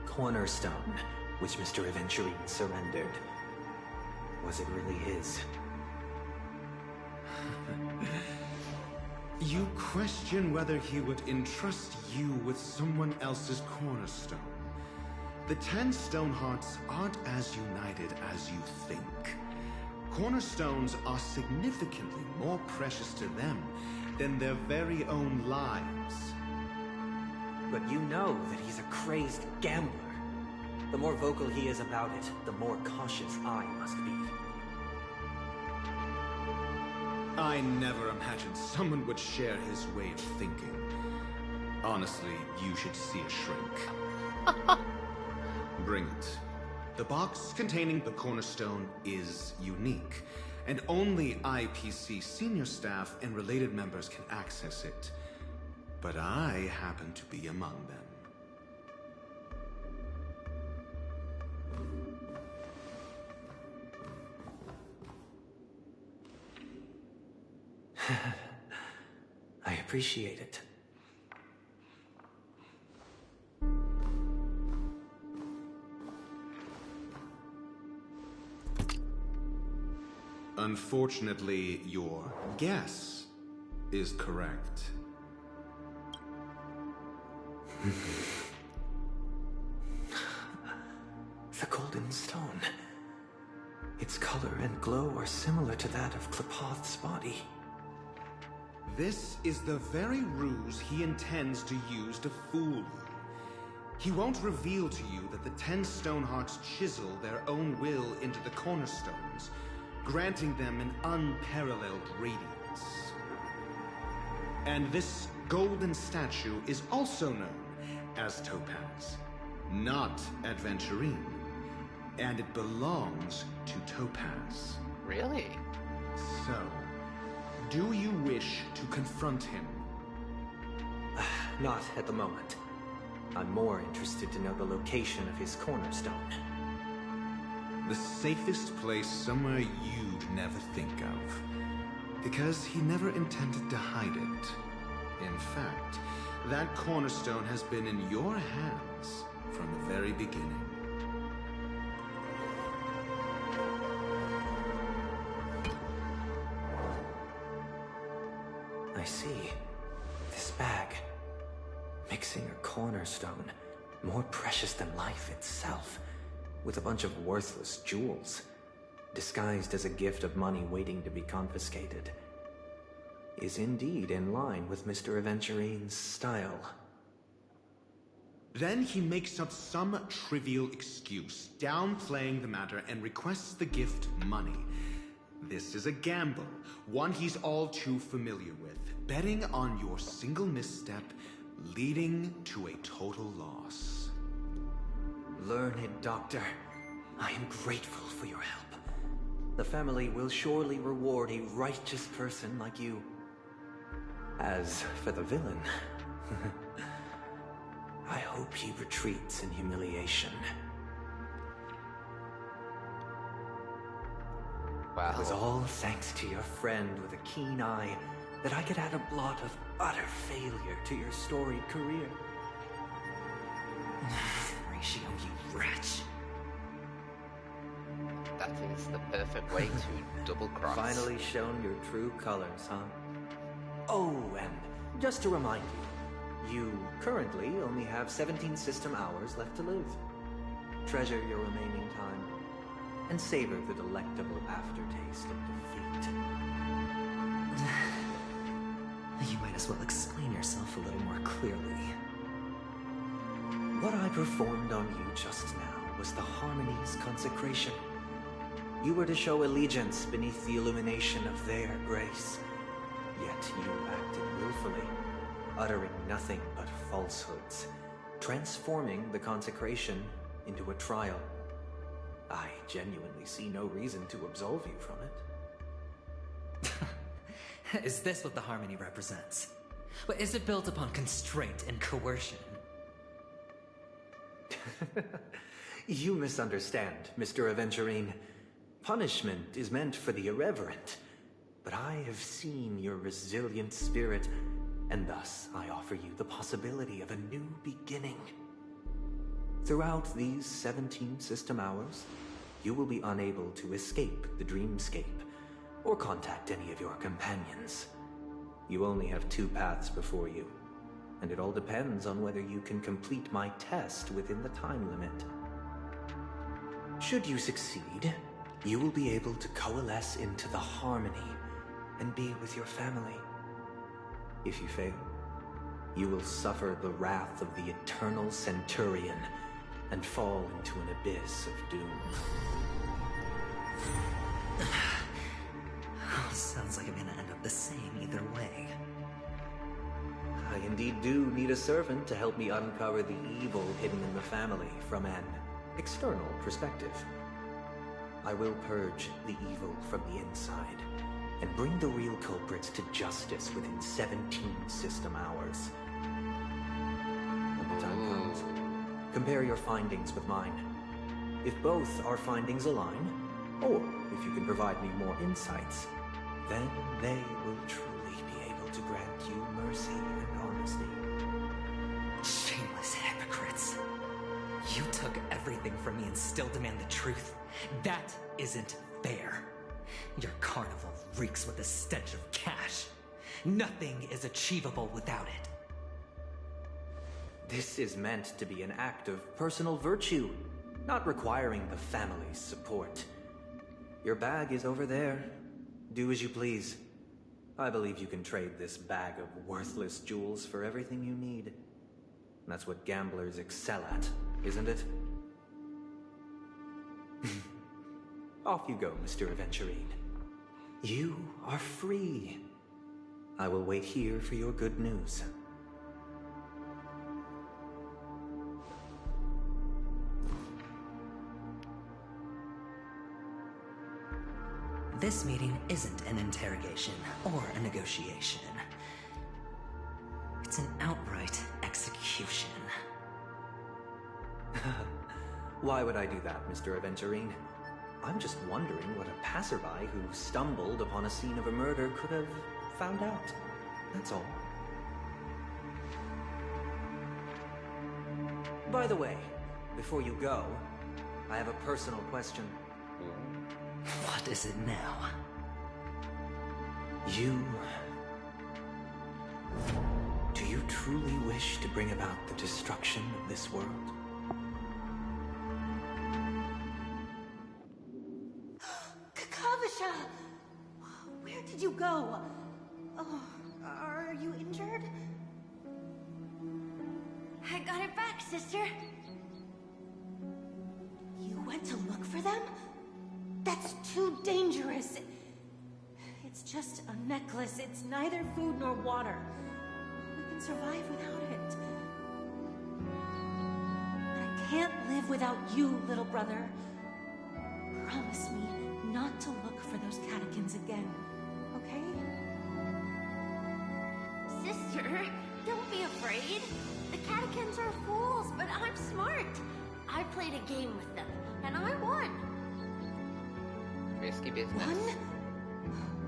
[SPEAKER 21] cornerstone, which Mr. Adventurine surrendered. Was it really his?
[SPEAKER 16] You question whether he would entrust you with someone else's cornerstone. The 10 Stonehearts aren't as united as you think. Cornerstones are significantly more precious to them than their very own lives.
[SPEAKER 21] But you know that he's a crazed gambler. The more vocal he is about it, the more cautious I must be.
[SPEAKER 16] I never imagined someone would share his way of thinking. Honestly, you should see a shrink. Bring it. The box containing the cornerstone is unique, and only IPC senior staff and related members can access it. But I happen to be among them.
[SPEAKER 21] I appreciate it.
[SPEAKER 16] Unfortunately, your guess is correct.
[SPEAKER 21] The golden stone. Its color and glow are similar to that of Klepoth's body.
[SPEAKER 16] This is the very ruse he intends to use to fool you. He won't reveal to you that the 10 Stonehearts chisel their own will into the cornerstones, granting them an unparalleled radiance. And this golden statue is also known as Topaz, not Adventurine. And it belongs to Topaz.
[SPEAKER 1] Really?
[SPEAKER 16] So, do you wish to confront him?
[SPEAKER 21] Not at the moment. I'm more interested to know the location of his cornerstone.
[SPEAKER 16] The safest place somewhere you'd never think of. Because he never intended to hide it. In fact, that cornerstone has been in your hands from the very beginning.
[SPEAKER 21] I see. This bag. Mixing a cornerstone, more precious than life itself, with a bunch of worthless jewels, disguised as a gift of money waiting to be confiscated, is indeed in line with Mr. Adventurine's style.
[SPEAKER 16] Then he makes up some trivial excuse, downplaying the matter, and requests the gift money. This is a gamble, one he's all too familiar with, betting on your single misstep, leading to a total loss.
[SPEAKER 21] Learned doctor, I am grateful for your help. The family will surely reward a righteous person like you. As for the villain, I hope he retreats in humiliation.
[SPEAKER 1] Wow.
[SPEAKER 21] It was all thanks to your friend with a keen eye that I could add a blot of utter failure to your storied career. Ratio, you wretch.
[SPEAKER 1] That is the perfect way to double-cross.
[SPEAKER 21] Finally shown your true colors, huh? Oh, and just to remind you, you currently only have 17 system hours left to live. Treasure your remaining time, and savor the delectable aftertaste of defeat.
[SPEAKER 4] You might as well explain yourself a little more clearly.
[SPEAKER 21] What I performed on you just now was the Harmony's consecration. You were to show allegiance beneath the illumination of their grace. Yet you acted willfully, uttering nothing but falsehoods, transforming the consecration into a trial. I genuinely see no reason to absolve you from it.
[SPEAKER 4] Is this what the Harmony represents? But is it built upon constraint and coercion?
[SPEAKER 21] You misunderstand, Mr. Adventurine. Punishment is meant for the irreverent. But I have seen your resilient spirit, and thus I offer you the possibility of a new beginning. Throughout these 17 system hours, you will be unable to escape the dreamscape or contact any of your companions. You only have 2 paths before you, and it all depends on whether you can complete my test within the time limit. Should you succeed, you will be able to coalesce into the Harmony and be with your family. If you fail, you will suffer the wrath of the Eternal Centurion and fall into an abyss of doom.
[SPEAKER 4] Sounds like I'm gonna end up the same either way.
[SPEAKER 21] I indeed do need a servant to help me uncover the evil hidden in the family from an external perspective. I will purge the evil from the inside and bring the real culprits to justice within 17 system hours. When the time comes, compare your findings with mine. If both our findings align, or if you can provide me more insights, then they will truly be able to grant you mercy and honesty.
[SPEAKER 4] Shameless hypocrites. You took everything from me and still demand the truth. That isn't fair. Your carnival reeks with the stench of cash. Nothing is achievable without it.
[SPEAKER 21] This is meant to be an act of personal virtue, not requiring the family's support. Your bag is over there. Do as you please. I believe you can trade this bag of worthless jewels for everything you need. That's what gamblers excel at, isn't it? Off you go, Mr. Adventurine. You are free. I will wait here for your good news.
[SPEAKER 4] This meeting isn't an interrogation or a negotiation. It's an outright execution.
[SPEAKER 21] Why would I do that, Mr. Adventurine? I'm just wondering what a passerby who stumbled upon a scene of a murder could have found out. That's all. By the way, before you go, I have a personal question.
[SPEAKER 4] What is it now?
[SPEAKER 21] Do you truly wish to bring about the destruction of this world?
[SPEAKER 12] Kakavasha! Where did you go? Oh, are you injured?
[SPEAKER 17] I got it back, sister.
[SPEAKER 12] You went to look for them? That's too dangerous. It's just a necklace. It's neither food nor water. We can survive without it. But I can't live without you, little brother. Promise me not to look for those catechins again, okay?
[SPEAKER 17] Sister, don't be afraid. The catechins are fools, but I'm smart. I played a game with them, and I won.
[SPEAKER 1] Risky business.
[SPEAKER 12] Won?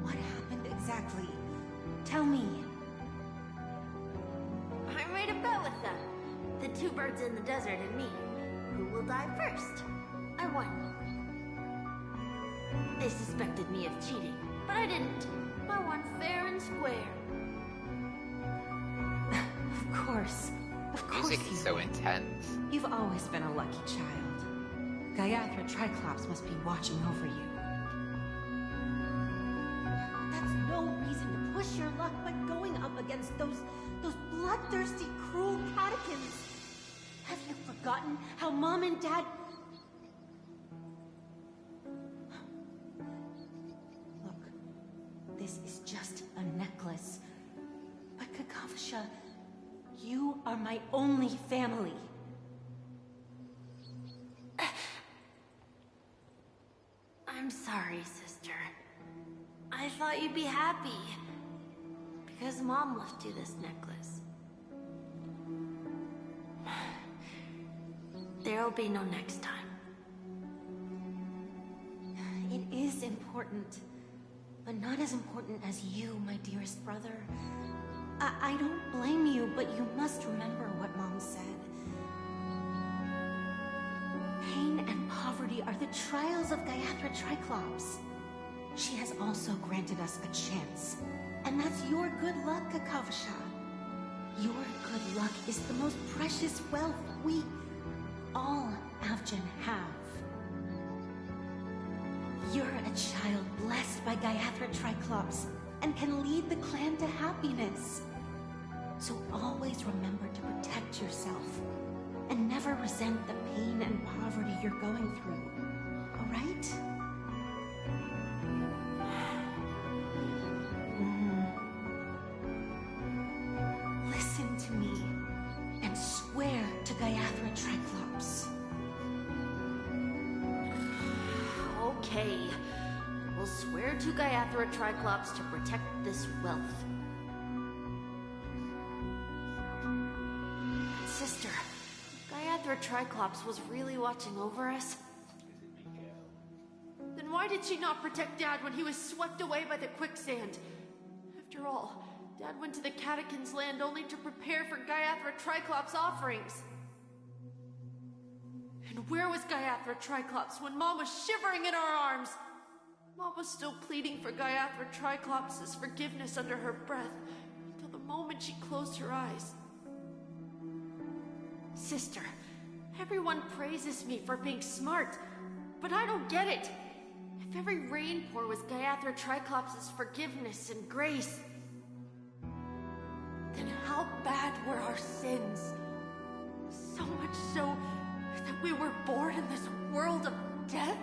[SPEAKER 12] What happened exactly? Tell me.
[SPEAKER 17] I made a bet with them. The 2 birds in the desert and me. Who will die first? I won. They suspected me of cheating, but I didn't. I won fair and square.
[SPEAKER 12] Of course. Of course.
[SPEAKER 1] Music is so intense.
[SPEAKER 12] You've always been a lucky child. Gaiathra Triclops must be watching over you. That's no reason to push your luck by going up against those bloodthirsty, cruel catechins. Have you forgotten how Mom and Dad... Look, this is just a necklace. But Kakavasha, You are my only family.
[SPEAKER 17] I'm sorry, sister. I thought you'd be happy. Because Mom left you this necklace. There'll be no next time.
[SPEAKER 12] It is important. But not as important as you, my dearest brother. I don't blame you, but you must remember what Mom said. Pain and poverty are the trials of Gayathra Triclops. She has also granted us a chance. And that's your good luck, Kakavasha. Your good luck is the most precious wealth we, all Avgin, have. You're a child blessed by Gayathra Triclops and can lead the clan to happiness. So always remember to protect yourself and never resent the pain and poverty you're going through. All right? Listen to me and swear to Gayathra Triclops.
[SPEAKER 17] Okay. We'll swear to Gayathra Triclops to protect this wealth. Sister, Gayathra Triclops was really watching over us? Then why did she not protect Dad when he was swept away by the quicksand? After all, Dad went to the Catechins' land only to prepare for Gayathra Triclops' offerings. And where was Gayathra Triclops when Mom was shivering in our arms? Mom was still pleading for Gayathra Triclops' forgiveness under her breath until the moment she closed her eyes. Sister, everyone praises me for being smart, but I don't get it. If every rain pour was Gayathra Triclops' forgiveness and grace, then how bad were our sins? So much so that we were born in this world of death?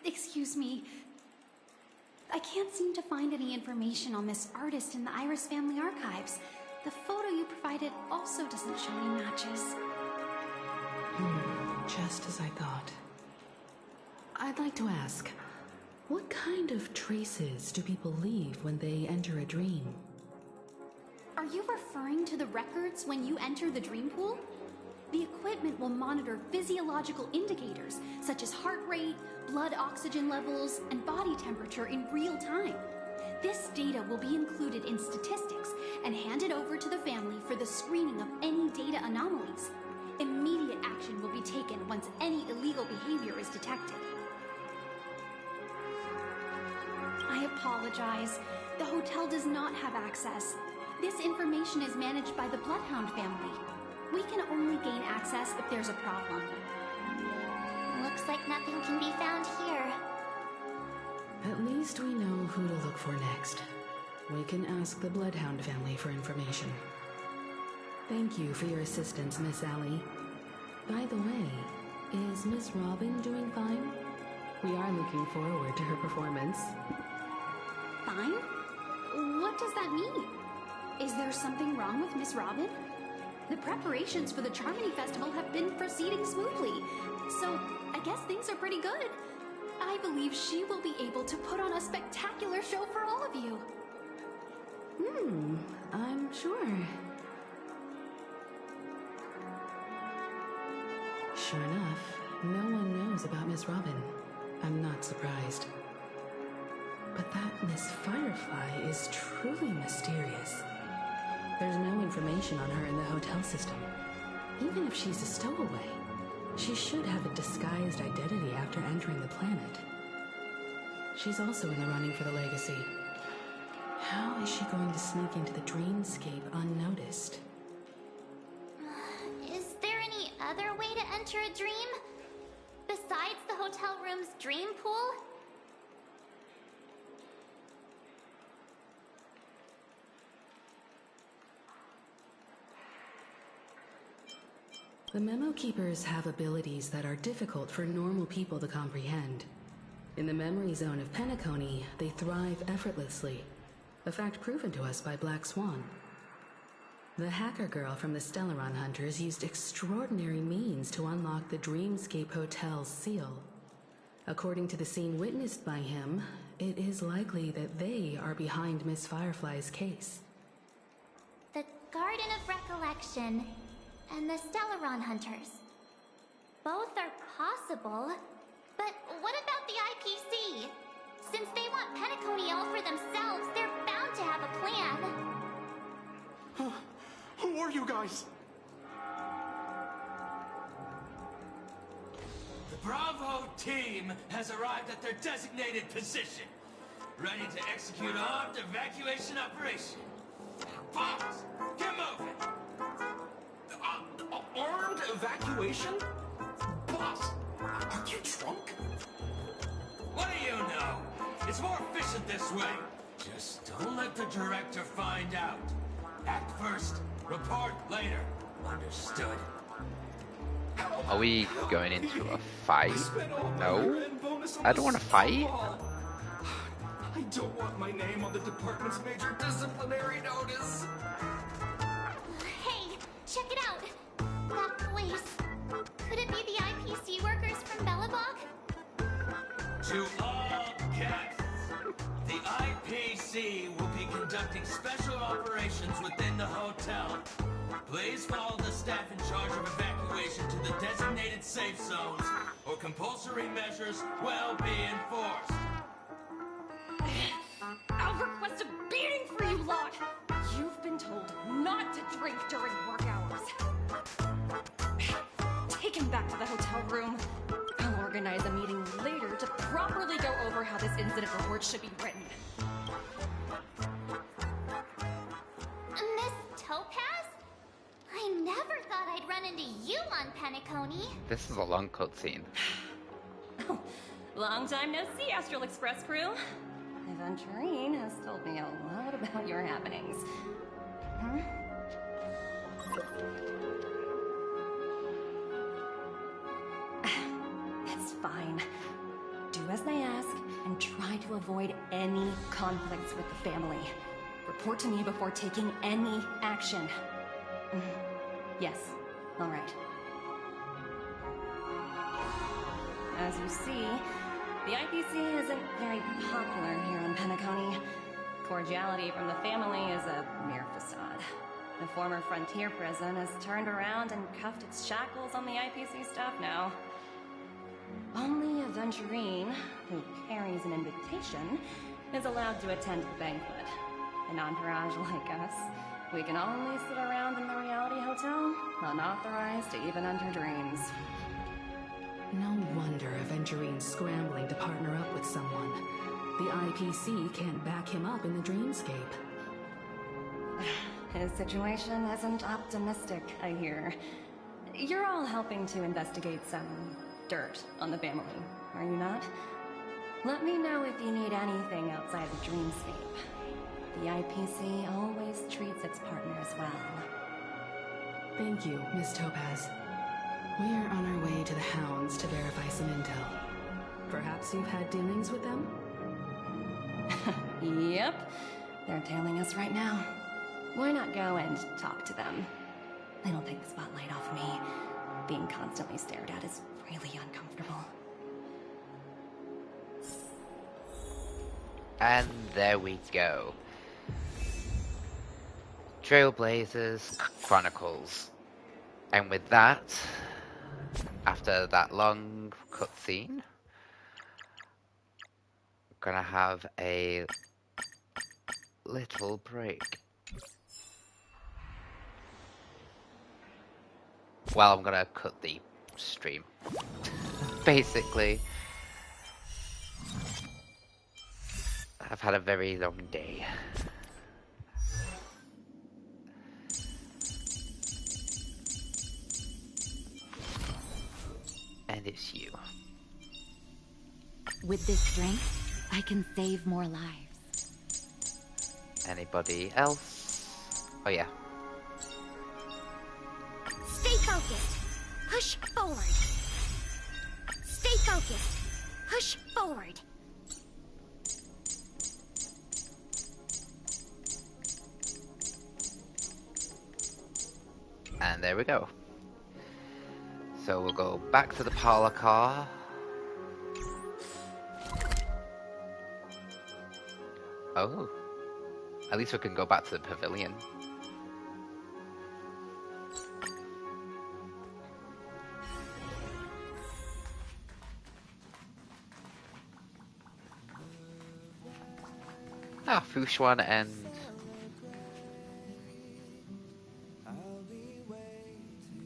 [SPEAKER 2] Excuse me. I can't seem to find any information on this artist in the Iris family archives. The photo you provided also doesn't show any matches.
[SPEAKER 10] Just as I thought. I'd like to ask, what kind of traces do people leave when they enter a dream?
[SPEAKER 2] Are you referring to the records when you enter the dream pool? The equipment will monitor physiological indicators such as heart rate, blood oxygen levels, and body temperature in real time. This data will be included in statistics and handed over to the family for the screening of any data anomalies. Immediate action will be taken once any illegal behavior is detected. I apologize. The hotel does not have access. This information is managed by the Bloodhound family. We can only gain access if there's a problem.
[SPEAKER 9] Looks like nothing can be found here.
[SPEAKER 10] At least we know who to look for next. We can ask the Bloodhound family for information. Thank you for your assistance, Miss Allie. By the way, is Miss Robin doing fine? We are looking forward to her performance.
[SPEAKER 2] Fine? What does that mean? Is there something wrong with Miss Robin? The preparations for the Charmony Festival have been proceeding smoothly, so I guess things are pretty good. I believe she will be able to put on a spectacular show for all of you.
[SPEAKER 10] I'm sure. Sure enough, no one knows about Miss Robin. I'm not surprised. But that Miss Firefly is truly mysterious. There's no information on her in the hotel system. Even if she's a stowaway, she should have a disguised identity after entering the planet. She's also in the running for the legacy. How is she going to sneak into the dreamscape unnoticed?
[SPEAKER 9] Is there any other way to enter a dream? Besides the hotel room's dream pool?
[SPEAKER 10] The Memo Keepers have abilities that are difficult for normal people to comprehend. In the memory zone of Penacony, they thrive effortlessly, a fact proven to us by Black Swan. The hacker girl from the Stellaron Hunters used extraordinary means to unlock the Dreamscape Hotel's seal. According to the scene witnessed by him, it is likely that they are behind Miss Firefly's case.
[SPEAKER 9] The Garden of Recollection and the Stellaron Hunters. Both are possible, but what about the IPC? Since they want Penacony all for themselves, they're bound to have a plan.
[SPEAKER 6] Who are you guys?
[SPEAKER 22] The Bravo team has arrived at their designated position, ready to execute armed evacuation operation. Boss, get moving!
[SPEAKER 6] Armed evacuation? Boss, are you drunk?
[SPEAKER 22] What do you know? It's more efficient this way. Just don't let the director find out. Act first, report later. Understood?
[SPEAKER 1] Are we going into a fight? No? I don't want to fight.
[SPEAKER 6] I don't want my name on the department's major disciplinary notice.
[SPEAKER 9] Hey, check it out. That voice. Could it be the IPC workers from Belobog?
[SPEAKER 22] To all guests, the IPC will be conducting special operations within the hotel. Please follow the staff in charge of evacuation to the designated safe zones, or compulsory measures will be enforced.
[SPEAKER 17] I'll request a beating for you lot! You've been told not to drink during work hours. Take him back to the hotel room. I'll organize a meeting later to properly go over how this incident report should be written.
[SPEAKER 9] Miss Topaz? I never thought I'd run into you on Penacony.
[SPEAKER 1] This is a long cutscene.
[SPEAKER 17] Long time no see, Astral Express crew. Adventurine has told me a lot about your happenings. Huh? It's fine. Do as they ask, and try to avoid any conflicts with the family. Report to me before taking any action. Yes, all right. As you see, the IPC isn't very popular here on Penacony. Cordiality from the family is a mere facade. The former frontier prison has turned around and cuffed its shackles on the IPC staff now. Only Adventurine, who carries an invitation, is allowed to attend the banquet. An entourage like us, we can only sit around in the reality hotel, unauthorized to even enter dreams.
[SPEAKER 10] No wonder Adventurine's scrambling to partner up with someone. The IPC can't back him up in the dreamscape.
[SPEAKER 17] His situation isn't optimistic, I hear. You're all helping to investigate some dirt on the family, are you not? Let me know if you need anything outside the dreamscape. The IPC always treats its partners well.
[SPEAKER 10] Thank you, Miss Topaz. We're on our way to the Hounds to verify some intel. Perhaps you've had dealings with them?
[SPEAKER 17] Yep. They're tailing us right now. Why not go and talk to them? It'll take the spotlight off me. Being constantly stared at is really uncomfortable.
[SPEAKER 1] And there we go. Trailblazers Chronicles. And with that, after that long cutscene, I'm gonna have a little break. Well, I'm gonna cut the stream. Basically, I've had a very long day. And it's you.
[SPEAKER 23] With this strength, I can save more lives.
[SPEAKER 1] Anybody else? Oh yeah.
[SPEAKER 9] Stay focused. Push forward. Stay focused. Push forward.
[SPEAKER 1] And there we go. So we'll go back to the parlor car. Oh. At least we can go back to the pavilion. Ah, Fushuan and...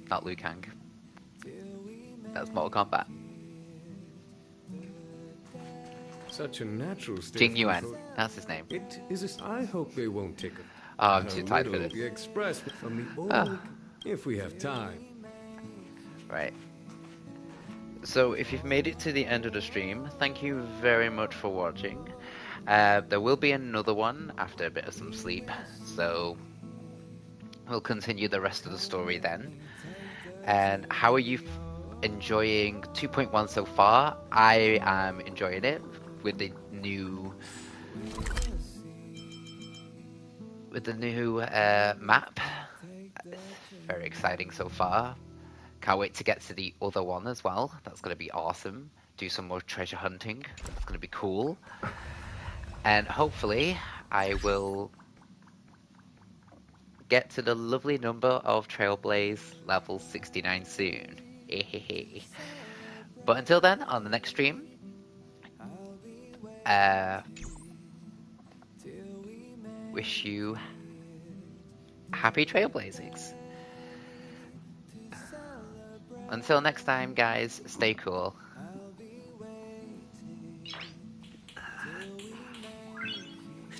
[SPEAKER 1] not Liu Kang. That's Mortal Kombat.
[SPEAKER 7] Such a natural state.
[SPEAKER 1] Jing Yuan, that's his name.
[SPEAKER 7] It is. I hope they won't take a.
[SPEAKER 1] Oh, I'm too tired for this.
[SPEAKER 7] Express from the old, if we have time.
[SPEAKER 1] Right. So, if you've made it to the end of the stream, thank you very much for watching. There will be another one after a bit of some sleep, so we'll continue the rest of the story then. And how are you enjoying 2.1 so far? I am enjoying it with the new map. Very exciting so far. Can't wait to get to the other one as well. That's going to be awesome. Do some more treasure hunting. That's going to be cool. And hopefully I will get to the lovely number of Trailblaze level 69 soon. But until then, on the next stream, wish you happy trailblazing. Until next time, guys, stay cool.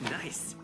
[SPEAKER 21] Nice.